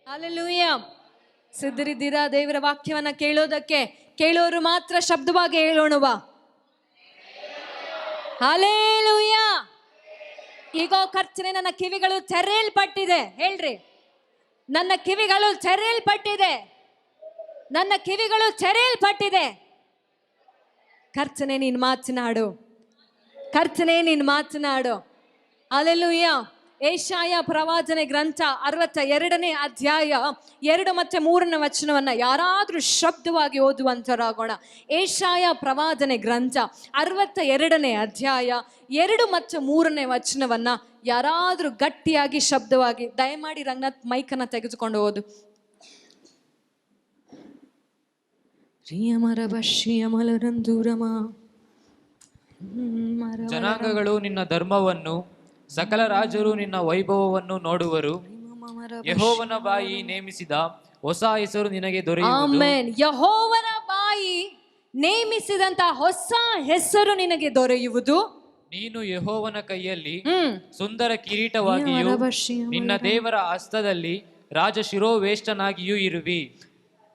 Hallelujah. ಸಿದ್ಧರಿದ್ದೀರಾ ದೇವರ ವಾಕ್ಯವನ್ನ ಕೇಳೋದಕ್ಕೆ? ಕೇಳೋರು ಮಾತ್ರ ಶಬ್ದವಾಗಿ ಹೇಳೋಣವ. ಹಲ್ಲೆಲೂಯಾ. ಈಗ ಕರ್ತನೆ, ನನ್ನ ಕಿವಿಗಳು ತೆರೆಯಲ್ಪಟ್ಟಿದೆ. ಹೇಳ್ರಿ, ನನ್ನ ಕಿವಿಗಳು ತೆರೆಯಲ್ಪಟ್ಟಿದೆ, ನನ್ನ ಕಿವಿಗಳು ತೆರೆಯಲ್ಪಟ್ಟಿದೆ. ಕರ್ತನೆ ನೀನು ಮಾತನಾಡು, ಕರ್ತನೆ ನೀನು ಮಾತನಾಡು. ಹಲ್ಲೆಲೂಯಾ. ಯೆಶಾಯ ಪ್ರವಾದನೆ ಗ್ರಂಥ 62ನೇ ಅಧ್ಯಾಯ 2 ಮತ್ತು 3ನೇ ವಚನವನ್ನ ಯಾರಾದ್ರೂ ಶಬ್ದವಾಗಿ ಓದುವಂತರಾಗೋಣ. ಯೆಶಾಯ ಪ್ರವಾದನೆ ಗ್ರಂಥ 62ನೇ ಅಧ್ಯಾಯ 2 ಮತ್ತು 3ನೇ ವಚನವನ್ನ ಯಾರಾದ್ರೂ ಗಟ್ಟಿಯಾಗಿ ಶಬ್ದವಾಗಿ, ದಯಮಾಡಿ ರಂಗನಾಥ್ ಮೈಕನ್ನ ತೆಗೆದುಕೊಂಡು ಓದು. ಜನಾಂಗಗಳು ನಿನ್ನ ಧರ್ಮವನ್ನು, ಸಕಲ ರಾಜರು ನಿನ್ನ ವೈಭವವನ್ನು ನೋಡುವರು. ಯೆಹೋವನ ಬಾಯಿ ನೇಮಿಸಿದ ಹೊಸ ಹೆಸರು ನಿನಗೆ ದೊರೆಯುವುದು. ಆಮೆನ್. ಯೆಹೋವನ ಬಾಯಿ ನೇಮಿಸಿದಂತ ಹೊಸ ಹೆಸರು ನಿನಗೆ ದೊರೆಯುವುದು. ನೀನು ಯೆಹೋವನ ಕೈಯಲ್ಲಿ ಸುಂದರ ಕಿರೀಟವಾಗಿಯೂ ನಿನ್ನ ದೇವರ ಹಸ್ತದಲ್ಲಿ ರಾಜ ಶಿರೋವೇಷ್ಟನಾಗಿಯೂ ಇರುವಿ.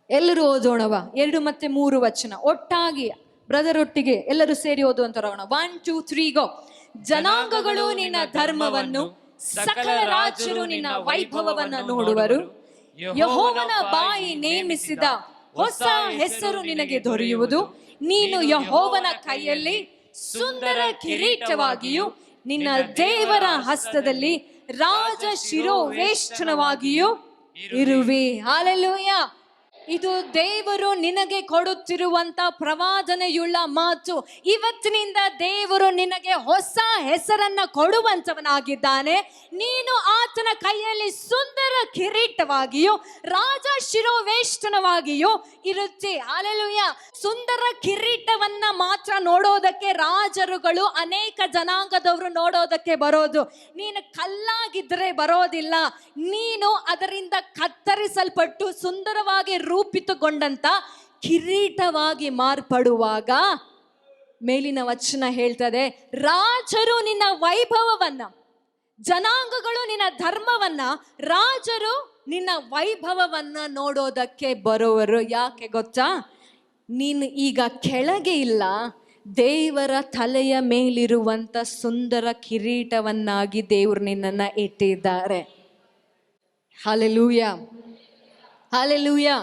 ಎಲ್ಲರೂ ಓದೋಣವ 2 ಮತ್ತು 3 ವಚನ ಒಟ್ಟಾಗಿ, ಬ್ರದರ್ ಒಟ್ಟಿಗೆ ಎಲ್ಲರೂ ಸೇರಿ ಓದುವಂತರಾಗೋಣ. 1 2 3 ಗೋ. ಜನಾಂಗಗಳು ನಿನ್ನ ಧರ್ಮವನ್ನು, ಸಕಲ ರಾಜರು ನಿನ್ನ ವೈಭವವನ್ನು ನೋಡುವರು. ಯೆಹೋವನ ಬಾಯಿ ನೇಮಿಸಿದ ಹೊಸ ಹೆಸರು ನಿನಗೆ ದೊರೆಯುವುದು. ನೀನು ಯೆಹೋವನ ಕೈಯಲ್ಲಿ ಸುಂದರ ಕಿರೀಟವಾಗಿಯೂ ನಿನ್ನ ದೇವರ ಹಸ್ತದಲ್ಲಿ ರಾಜ ಶಿರೋವೇಷ್ಟನವಾಗಿಯೂ ಇರುವಿ. ಹಲ್ಲೆಲೂಯಾ. ಇದು ದೇವರು ನಿನಗೆ ಕೊಡುತ್ತಿರುವಂತ ಪ್ರವಾದನೆಯುಳ್ಳ ಮಾತು. ಇವತ್ತಿನಿಂದ ದೇವರು ನಿನಗೆ ಹೊಸ ಹೆಸರನ್ನ ಕೊಡುವಂತವನಾಗಿದ್ದಾನೆ. ನೀನು ಆತನ ಕೈಯಲ್ಲಿ ಸುಂದರ ಕಿರೀಟವಾಗಿಯೂ ರಾಜ ಶಿರೋವೇಷ್ಟನವಾಗಿಯೂ ಇರುತ್ತೆ. ಹಲ್ಲೆಲೂಯಾ. ಸುಂದರ ಕಿರೀಟವನ್ನ ಮಾತ್ರ ನೋಡೋದಕ್ಕೆ ರಾಜರುಗಳು, ಅನೇಕ ಜನಾಂಗದವರು ನೋಡೋದಕ್ಕೆ ಬರೋದು. ನೀನು ಕಲ್ಲಾಗಿದ್ರೆ ಬರೋದಿಲ್ಲ. ನೀನು ಅದರಿಂದ ಕತ್ತರಿಸಲ್ಪಟ್ಟು ಸುಂದರವಾಗಿ ರೂಪಿತಗೊಂಡಂತ ಕಿರೀಟವಾಗಿ ಮಾರ್ಪಡುವಾಗ ಮೇಲಿನ ವಚನ ಹೇಳ್ತದೆ, ರಾಜರು ನಿನ್ನ ವೈಭವವನ್ನ, ಜನಾಂಗಗಳು ನಿನ್ನ ಧರ್ಮವನ್ನ, ರಾಜರು ನಿನ್ನ ವೈಭವವನ್ನ ನೋಡೋದಕ್ಕೆ ಬರುವರು. ಯಾಕೆ ಗೊತ್ತಾ? ನೀನು ಈಗ ಕೆಳಗೆ ಇಲ್ಲ, ದೇವರ ತಲೆಯ ಮೇಲಿರುವಂತ ಸುಂದರ ಕಿರೀಟವನ್ನಾಗಿ ದೇವರು ನಿನ್ನನ್ನ ಇಟ್ಟಿದ್ದಾರೆ. Hallelujah, hallelujah.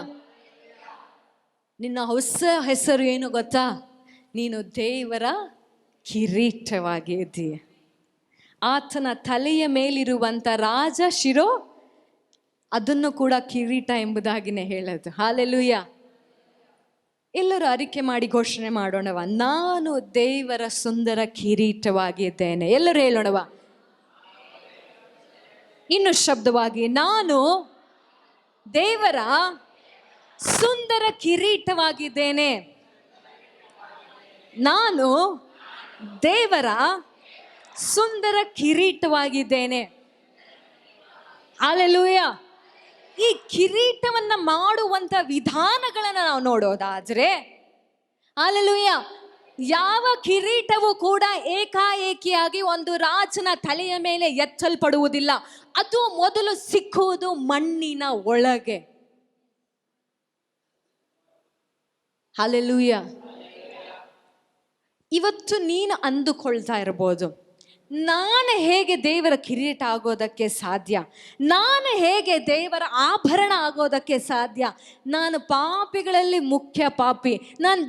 ನಿನ್ನ ಹೊಸ ಹೆಸರು ಏನು ಗೊತ್ತಾ? ನೀನು ದೇವರ ಕಿರೀಟವಾಗಿ ಇದ್ದೀಯ. ಆತನ ತಲೆಯ ಮೇಲಿರುವಂತ ರಾಜ ಶಿರೋ, ಅದನ್ನು ಕೂಡ ಕಿರೀಟ ಎಂಬುದಾಗಿನೇ ಹೇಳೋದು. ಹಲ್ಲೆಲೂಯಾ. ಎಲ್ಲರೂ ಅರಿಕೆ ಮಾಡಿ ಘೋಷಣೆ ಮಾಡೋಣವ, ನಾನು ದೇವರ ಸುಂದರ ಕಿರೀಟವಾಗಿದ್ದೇನೆ. ಎಲ್ಲರೂ ಹೇಳೋಣವ ಇನ್ನು ಶಬ್ದವಾಗಿ, ನಾನು ದೇವರ ಸುಂದರ ಕಿರೀಟವಾಗಿದ್ದೇನೆ. ನಾನು ದೇವರ ಸುಂದರ ಕಿರೀಟವಾಗಿದ್ದೇನೆ. ಹಲ್ಲೆಲೂಯಾ. ಈ ಕಿರೀಟವನ್ನ ಮಾಡುವಂತ ವಿಧಾನಗಳನ್ನ ನಾವು ನೋಡೋದಾದ್ರೆ, ಹಲ್ಲೆಲೂಯಾ, ಯಾವ ಕಿರೀಟವೂ ಕೂಡ ಏಕಾಏಕಿಯಾಗಿ ಒಂದು ರಾಜನ ತಲೆಯ ಮೇಲೆ ಎತ್ತಲ್ಪಡುವುದಿಲ್ಲ. ಅದು ಮೊದಲು ಸಿಕ್ಕುವುದು ಮಣ್ಣಿನ ಒಳಗೆ. ಹಲ್ಲೆಲೂಯಾ. ಇವತ್ತು ನೀನು ಅಂದುಕೊಳ್ತಾ ಇರ್ಬೋದು, ನಾನು ಹೇಗೆ ದೇವರ ಕಿರೀಟ ಆಗೋದಕ್ಕೆ ಸಾಧ್ಯ? ನಾನು ಹೇಗೆ ದೇವರ ಆಭರಣ ಆಗೋದಕ್ಕೆ ಸಾಧ್ಯ? ನಾನು ಪಾಪಿಗಳಲ್ಲಿ ಮುಖ್ಯ ಪಾಪಿ. ನಾನು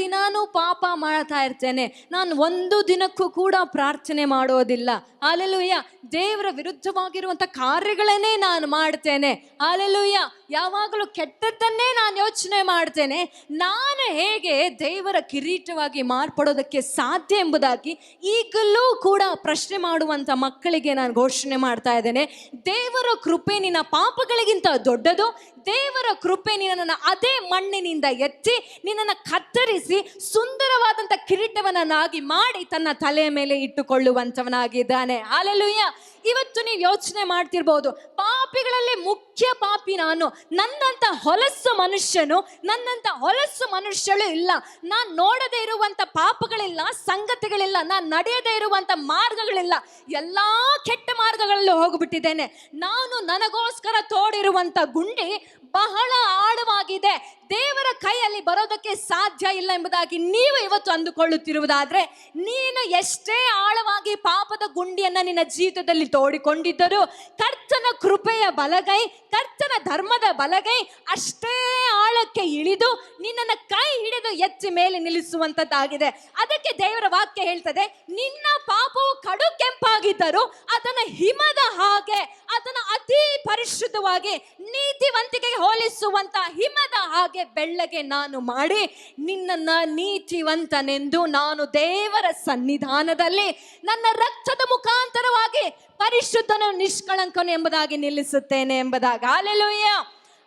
ದಿನಾನೂ ಪಾಪ ಮಾಡ್ತಾ ಇರ್ತೇನೆ. ನಾನು ಒಂದು ದಿನಕ್ಕೂ ಕೂಡ ಪ್ರಾರ್ಥನೆ ಮಾಡೋದಿಲ್ಲ. ಹಲ್ಲೆಲೂಯಾ. ದೇವರ ವಿರುದ್ಧವಾಗಿರುವಂಥ ಕಾರ್ಯಗಳನ್ನೇ ನಾನು ಮಾಡ್ತೇನೆ. ಹಲ್ಲೆಲೂಯಾ. ಯಾವಾಗಲೂ ಕೆಟ್ಟದ್ದನ್ನೇ ನಾನು ಯೋಚನೆ ಮಾಡ್ತೇನೆ. ನಾನು ಹೇಗೆ ದೇವರ ಕಿರೀಟವಾಗಿ ಮಾರ್ಪಡೋದಕ್ಕೆ ಸಾಧ್ಯ ಎಂಬುದಾಗಿ ಈಗಲೂ ಕೂಡ ಪ್ರಶ್ನೆ ಮಾಡುವಂಥ ಮಕ್ಕಳಿಗೆ ನಾನು ಘೋಷಣೆ ಮಾಡ್ತಾ ಇದ್ದೇನೆ. ದೇವರ ಕೃಪೆ ನಿನ್ನ ಪಾಪಗಳಿಗಿಂತ ದೊಡ್ಡದು. ದೇವರ ಕೃಪೆ ನಿನ್ನನ್ನು ಅದೇ ಮಣ್ಣಿನಿಂದ ಎತ್ತಿ ನಿನ್ನನ್ನು ಕತ್ತರಿಸಿ ಸುಂದರವಾದಂಥ ಕಿರೀಟವನ್ನಾಗಿ ಮಾಡಿ ತನ್ನ ತಲೆಯ ಮೇಲೆ ಇಟ್ಟುಕೊಳ್ಳುವಂಥವನಾಗಿದ್ದಾನೆ. ಹಲ್ಲೆಲೂಯಾ. ಇವತ್ತು ನೀವು ಯೋಚನೆ ಮಾಡ್ತಿರ್ಬೋದು, ಪಾಪಿಗಳಲ್ಲಿ ಮುಖ್ಯ ಮುಖ್ಯ ಪಾಪಿ ನಾನು. ನನ್ನಂತ ಹೊಲಸು ಮನುಷ್ಯನು, ನನ್ನಂತ ಹೊಲಸು ಮನುಷ್ಯಳು ಇಲ್ಲ. ನಾನು ನೋಡದೇ ಇರುವಂತ ಪಾಪಗಳಿಲ್ಲ, ಸಂಗತಿಗಳಿಲ್ಲ, ನಾನು ನಡೆಯದೇ ಇರುವಂತ ಮಾರ್ಗಗಳಿಲ್ಲ. ಎಲ್ಲಾ ಕೆಟ್ಟ ಮಾರ್ಗಗಳಲ್ಲಿ ಹೋಗ್ಬಿಟ್ಟಿದ್ದೇನೆ. ನಾನು ನನಗೋಸ್ಕರ ತೋಡಿರುವಂತ ಗುಂಡಿ ಬಹಳ ಆಳವಾಗಿದೆ, ದೇವರ ಕೈಯಲ್ಲಿ ಬರೋದಕ್ಕೆ ಸಾಧ್ಯ ಇಲ್ಲ ಎಂಬುದಾಗಿ ನೀವು ಇವತ್ತು ಅಂದುಕೊಳ್ಳುತ್ತಿರುವುದಾದ್ರೆ, ನೀನು ಎಷ್ಟೇ ಆಳವಾಗಿ ಪಾಪದ ಗುಂಡಿಯನ್ನ ನಿನ್ನ ಜೀವಿತದಲ್ಲಿ ತೋಡಿಕೊಂಡಿದ್ದರೂ ಕರ್ತನ ಕೃಪೆಯ ಬಲಗೈ, ಕರ್ತನ ಧರ್ಮದ ಬಲಗೈ ಅಷ್ಟೇ ಆಳಕ್ಕೆ ಇಳಿದು ನಿನ್ನನ್ನು ಕೈ ಹಿಡಿದು ಎತ್ತಿ ಮೇಲೆ ನಿಲ್ಲಿಸುವಂತದ್ದಾಗಿದೆ. ಅದಕ್ಕೆ ದೇವರ ವಾಕ್ಯ ಹೇಳ್ತದೆ, ನಿನ್ನ ಪಾಪವು ಕಡು ಕೆಂಪಾಗಿದ್ದರೂ ಅದನ್ನು ಹಿಮದ ಹಾಗೆ, ಅದನ್ನು ಅತಿ ಪರಿಶುದ್ಧವಾಗಿ ನೀತಿವಂತಿಕೆಗೆ ಹೋಲಿಸುವಂತ ಹಿಮದ ಹಾಗೆ ಬೆಳ್ಳಗೆ ನಾನು ಮಾಡಿ ನಿನ್ನನ್ನ ನೀತಿವಂತನೆಂದು ನಾನು ದೇವರ ಸನ್ನಿಧಾನದಲ್ಲಿ ನನ್ನ ರಕ್ತದ ಮುಖಾಂತರವಾಗಿ ಪರಿಶುದ್ಧನು ನಿಷ್ಕಳಂಕನು ಎಂಬುದಾಗಿ ನಿಲ್ಲಿಸುತ್ತೇನೆ ಎಂಬುದಾಗಿ. ಹಲ್ಲೆಲೂಯಾ.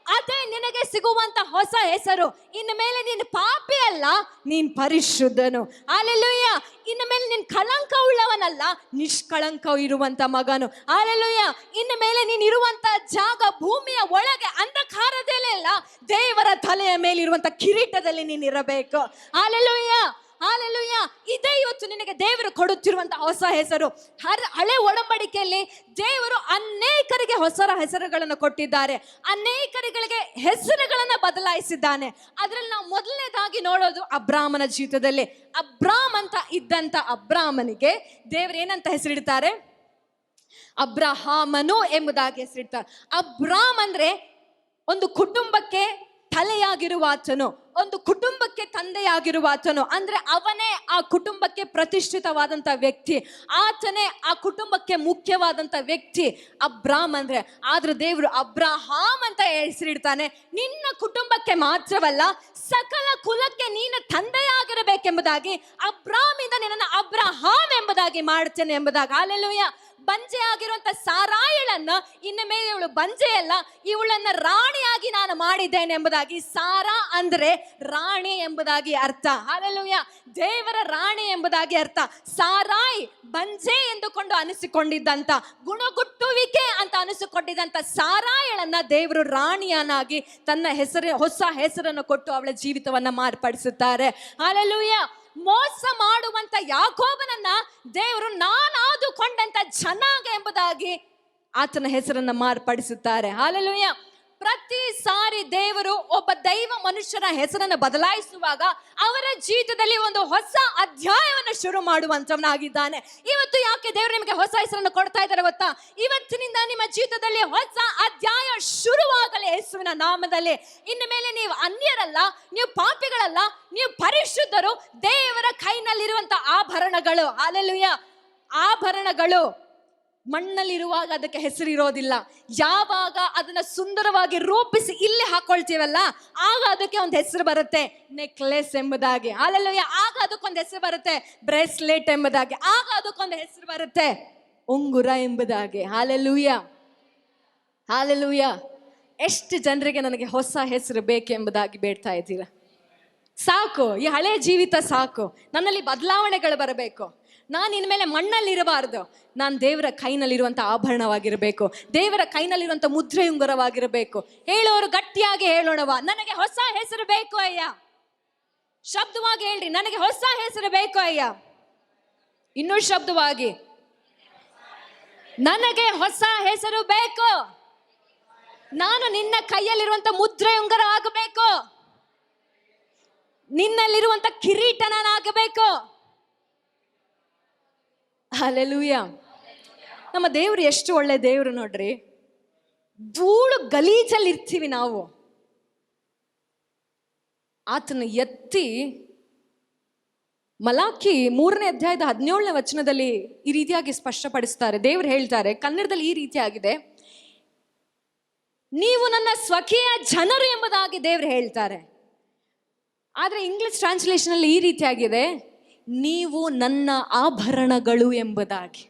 ಅದೇ ನಿನಗೆ ಸಿಗುವಂತ ಹೊಸ ಹೆಸರು. ಇನ್ನು ಮೇಲೆ ನೀನು ಪಾಪಿ ಅಲ್ಲ, ನೀನ್ ಪರಿಶುದ್ಧನು. ಹಲ್ಲೆಲೂಯಾ. ಇನ್ನು ಮೇಲೆ ನೀನ್ ಕಳಂಕ ಉಳ್ಳವನಲ್ಲ, ನಿಷ್ಕಳಂಕ ಇರುವಂತ ಮಗನು. ಹಲ್ಲೆಲೂಯಾ. ಇನ್ನು ಮೇಲೆ ನೀನ್ ಇರುವಂತ ಜಾಗ ಭೂಮಿಯ ಒಳಗೆ ಅಂಧಕಾರದಲ್ಲೇ ಅಲ್ಲ, ದೇವರ ತಲೆಯ ಮೇಲಿರುವಂತ ಕಿರೀಟದಲ್ಲಿ ನೀನ್ ಇರಬೇಕು. ಹಲ್ಲೆಲೂಯಾ. ಹಾಲೆಲೂಯಾ. ಇದೇ ಇವತ್ತು ನಿನಗೆ ದೇವರು ಕೊಡುತ್ತಿರುವಂತಹ ಹೊಸ ಹೆಸರು. ಹಳೆ ಒಡಂಬಡಿಕೆಯಲ್ಲಿ ದೇವರು ಅನೇಕರಿಗೆ ಹೊಸ ಹೆಸರುಗಳನ್ನು ಕೊಟ್ಟಿದ್ದಾರೆ, ಅನೇಕರಿಗೆ ಹೆಸರುಗಳನ್ನು ಬದಲಾಯಿಸಿದ್ದಾನೆ. ಅದರಲ್ಲಿ ನಾವು ಮೊದಲನೇದಾಗಿ ನೋಡೋದು ಅಬ್ರಾಮನ ಜೀವಿತದಲ್ಲಿ. ಅಬ್ರಾಮ್ ಅಂತ ಇದ್ದಂತ ಅಬ್ರಾಮನಿಗೆ ದೇವರು ಏನಂತ ಹೆಸರಿಡ್ತಾರೆ? ಅಬ್ರಹಾಮನು ಎಂಬುದಾಗಿ ಹೆಸರಿಡ್ತಾರೆ. ಅಬ್ರಾಮ್ ಅಂದ್ರೆ ಒಂದು ಕುಟುಂಬಕ್ಕೆ ತಲೆಯಾಗಿರುವ ಆತನು, ಒಂದು ಕುಟುಂಬಕ್ಕೆ ತಂದೆಯಾಗಿರುವ ಆತನು. ಅಂದ್ರೆ ಅವನೇ ಆ ಕುಟುಂಬಕ್ಕೆ ಪ್ರತಿಷ್ಠಿತವಾದಂತ ವ್ಯಕ್ತಿ, ಆತನೇ ಆ ಕುಟುಂಬಕ್ಕೆ ಮುಖ್ಯವಾದಂತ ವ್ಯಕ್ತಿ ಅಬ್ರಾಮ್ ಅಂದ್ರೆ. ಆದ್ರೆ ದೇವರು ಅಬ್ರಹಾಮ್ ಅಂತ ಹೆಸರಿಡ್ತಾನೆ. ನಿನ್ನ ಕುಟುಂಬಕ್ಕೆ ಮಾತ್ರವಲ್ಲ, ಸಕಲ ಕುಲಕ್ಕೆ ನೀನು ತಂದೆಯಾಗಿರಬೇಕೆಂಬುದಾಗಿ ಅಬ್ರಾಮಿಂದ ನಿನ್ನನ್ನು ಅಬ್ರಹಾಮ್ ಎಂಬುದಾಗಿ ಮಾಡ್ತೇನೆ ಎಂಬುದಾಗಿ. ಹಲ್ಲೆಲೂಯಾ. ಬಂಜೆ ಆಗಿರುವಂತ ಸಾರಾಯಳನ್ನ ಇನ್ನು ಮೇಲೆ ಇವಳು ಬಂಜೆ ಅಲ್ಲ, ಇವಳನ್ನ ರಾಣಿಯಾಗಿ ನಾನು ಮಾಡಿದ್ದೇನೆ ಎಂಬುದಾಗಿ. ಸಾರಾ ಅಂದ್ರೆ ರಾಣಿ ಎಂಬುದಾಗಿ ಅರ್ಥ. ಹಲ್ಲೆಲೂಯಾ. ದೇವರ ರಾಣಿ ಎಂಬುದಾಗಿ ಅರ್ಥ. ಸಾರಾಯ್ ಬಂಜೆ ಎಂದುಕೊಂಡು ಅನಿಸಿಕೊಂಡಿದ್ದಂತ, ಗುಣಗುಟ್ಟುವಿಕೆ ಅಂತ ಅನಿಸಿಕೊಂಡಿದ್ದಂತ ಸಾರಾಯಳನ್ನ ದೇವರು ರಾಣಿಯನ್ನಾಗಿ ತನ್ನ ಹೊಸ ಹೆಸರನ್ನು ಕೊಟ್ಟು ಅವಳ ಜೀವಿತವನ್ನ ಮಾರ್ಪಡಿಸುತ್ತಾರೆ. ಹಲ್ಲೆಲೂಯಾ. ಮೋಸ ಮಾಡುವಂತ ಯಾಕೋಬನನ್ನ ದೇವರು ನಾನಾದುಕೊಂಡಂತ ಜನಾಂಗ ಎಂಬುದಾಗಿ ಆತನ ಹೆಸರನ್ನ ಮಾರ್ಪಡಿಸುತ್ತಾರೆ. ಹಲ್ಲೆಲೂಯಾ. ಪ್ರತಿ ಸಾರಿ ದೇವರು ಒಬ್ಬ ದೈವ ಮನುಷ್ಯರ ಹೆಸರನ್ನು ಬದಲಾಯಿಸುವಾಗ ಅವರ ಜೀವಿತದಲ್ಲಿ ಒಂದು ಹೊಸ ಅಧ್ಯಾಯವನ್ನು ಶುರು ಮಾಡುವಂತವನಾಗಿದ್ದಾನೆ. ಇವತ್ತು ಯಾಕೆ ದೇವರು ನಿಮಗೆ ಹೊಸ ಹೆಸರನ್ನು ಕೊಡ್ತಾ ಇದ್ದಾರೆ ಗೊತ್ತಾ? ಇವತ್ತಿನಿಂದ ನಿಮ್ಮ ಜೀವಿತದಲ್ಲಿ ಹೊಸ ಅಧ್ಯಾಯ ಶುರುವಾಗಲಿ ಯೇಸುವಿನ ನಾಮದಲ್ಲಿ. ಇನ್ನು ಮೇಲೆ ನೀವು ಅನ್ಯರಲ್ಲ, ನೀವು ಪಾಪಿಗಳಲ್ಲ, ನೀವು ಪರಿಶುದ್ಧರು. ದೇವರ ಕೈನಲ್ಲಿರುವಂತ ಆಭರಣಗಳು. ಹಲ್ಲೆಲೂಯಾ. ಆಭರಣಗಳು ಮಣ್ಣಲ್ಲಿರುವಾಗ ಅದಕ್ಕೆ ಹೆಸರಿರೋದಿಲ್ಲ. ಯಾವಾಗ ಅದನ್ನ ಸುಂದರವಾಗಿ ರೂಪಿಸಿ ಇಲ್ಲಿ ಹಾಕೊಳ್ತೀವಲ್ಲ, ಆಗ ಅದಕ್ಕೆ ಒಂದು ಹೆಸರು ಬರುತ್ತೆ, ನೆಕ್ಲೆಸ್ ಎಂಬುದಾಗಿ. ಹಲ್ಲೆಲೂಯಾ. ಆಗ ಅದಕ್ಕೊಂದು ಹೆಸರು ಬರುತ್ತೆ, ಬ್ರೇಸ್ಲೆಟ್ ಎಂಬುದಾಗಿ. ಆಗ ಅದಕ್ಕೊಂದು ಹೆಸರು ಬರುತ್ತೆ, ಉಂಗುರ ಎಂಬುದಾಗಿ. ಹಲ್ಲೆಲೂಯಾ. ಹಲ್ಲೆಲೂಯಾ. ಎಷ್ಟು ಜನರಿಗೆ ನನಗೆ ಹೊಸ ಹೆಸರು ಬೇಕೆಂಬುದಾಗಿ ಬೇಡ್ತಾ ಇದ್ದೀರಾ? ಸಾಕು, ಈ ಹಳೆ ಜೀವಿತ ಸಾಕು, ನನ್ನಲ್ಲಿ ಬದಲಾವಣೆಗಳು ಬರಬೇಕು. ನಾನು ಇನ್ಮೇಲೆ ಮಣ್ಣಲ್ಲಿರಬಾರ್ದು, ನಾನು ದೇವರ ಕೈನಲ್ಲಿರುವಂಥ ಆಭರಣವಾಗಿರಬೇಕು, ದೇವರ ಕೈನಲ್ಲಿರುವಂಥ ಮುದ್ರೆ ಉಂಗುರವಾಗಿರಬೇಕು. ಹೇಳೋರು ಗಟ್ಟಿಯಾಗಿ ಹೇಳೋಣವಾ? ನನಗೆ ಹೊಸ ಹೆಸರು ಬೇಕು ಅಯ್ಯ. ಶಬ್ದವಾಗಿ ಹೇಳ್ರಿ, ನನಗೆ ಹೊಸ ಹೆಸರು ಬೇಕು ಅಯ್ಯ. ಇನ್ನೂ ಶಬ್ದವಾಗಿ, ನನಗೆ ಹೊಸ ಹೆಸರು ಬೇಕು. ನಾನು ನಿನ್ನ ಕೈಯಲ್ಲಿರುವಂಥ ಮುದ್ರೆ ಉಂಗುರ ಆಗಬೇಕು, ನಿನ್ನಲ್ಲಿರುವಂಥ ಕಿರೀಟ ನಾನಾಗಬೇಕು. ಹಲ್ಲೆಲೂಯಾ. ನಮ್ಮ ದೇವರು ಎಷ್ಟು ಒಳ್ಳೆ ದೇವರು ನೋಡ್ರಿ. ಧೂಳು ಗಲೀಜಲ್ಲಿ ಇರ್ತೀವಿ ನಾವು, ಆತನ ಎತ್ತಿ ಮಲಾಕಿ 3ನೇ ಅಧ್ಯಾಯದ 17ನೇ ವಚನದಲ್ಲಿ ಈ ರೀತಿಯಾಗಿ ಸ್ಪಷ್ಟಪಡಿಸ್ತಾರೆ. ದೇವರು ಹೇಳ್ತಾರೆ, ಕನ್ನಡದಲ್ಲಿ ಈ ರೀತಿಯಾಗಿದೆ, ನೀವು ನನ್ನ ಸ್ವಕೀಯ ಜನರು ಎಂಬುದಾಗಿ ದೇವರು ಹೇಳ್ತಾರೆ. ಆದ್ರೆ ಇಂಗ್ಲಿಷ್ ಟ್ರಾನ್ಸ್ಲೇಷನ್ ಅಲ್ಲಿ ಈ ರೀತಿಯಾಗಿದೆ, ನೀವು ನನ್ನ ಆಭರಣಗಳು ಎಂಬುದಾಗಿ.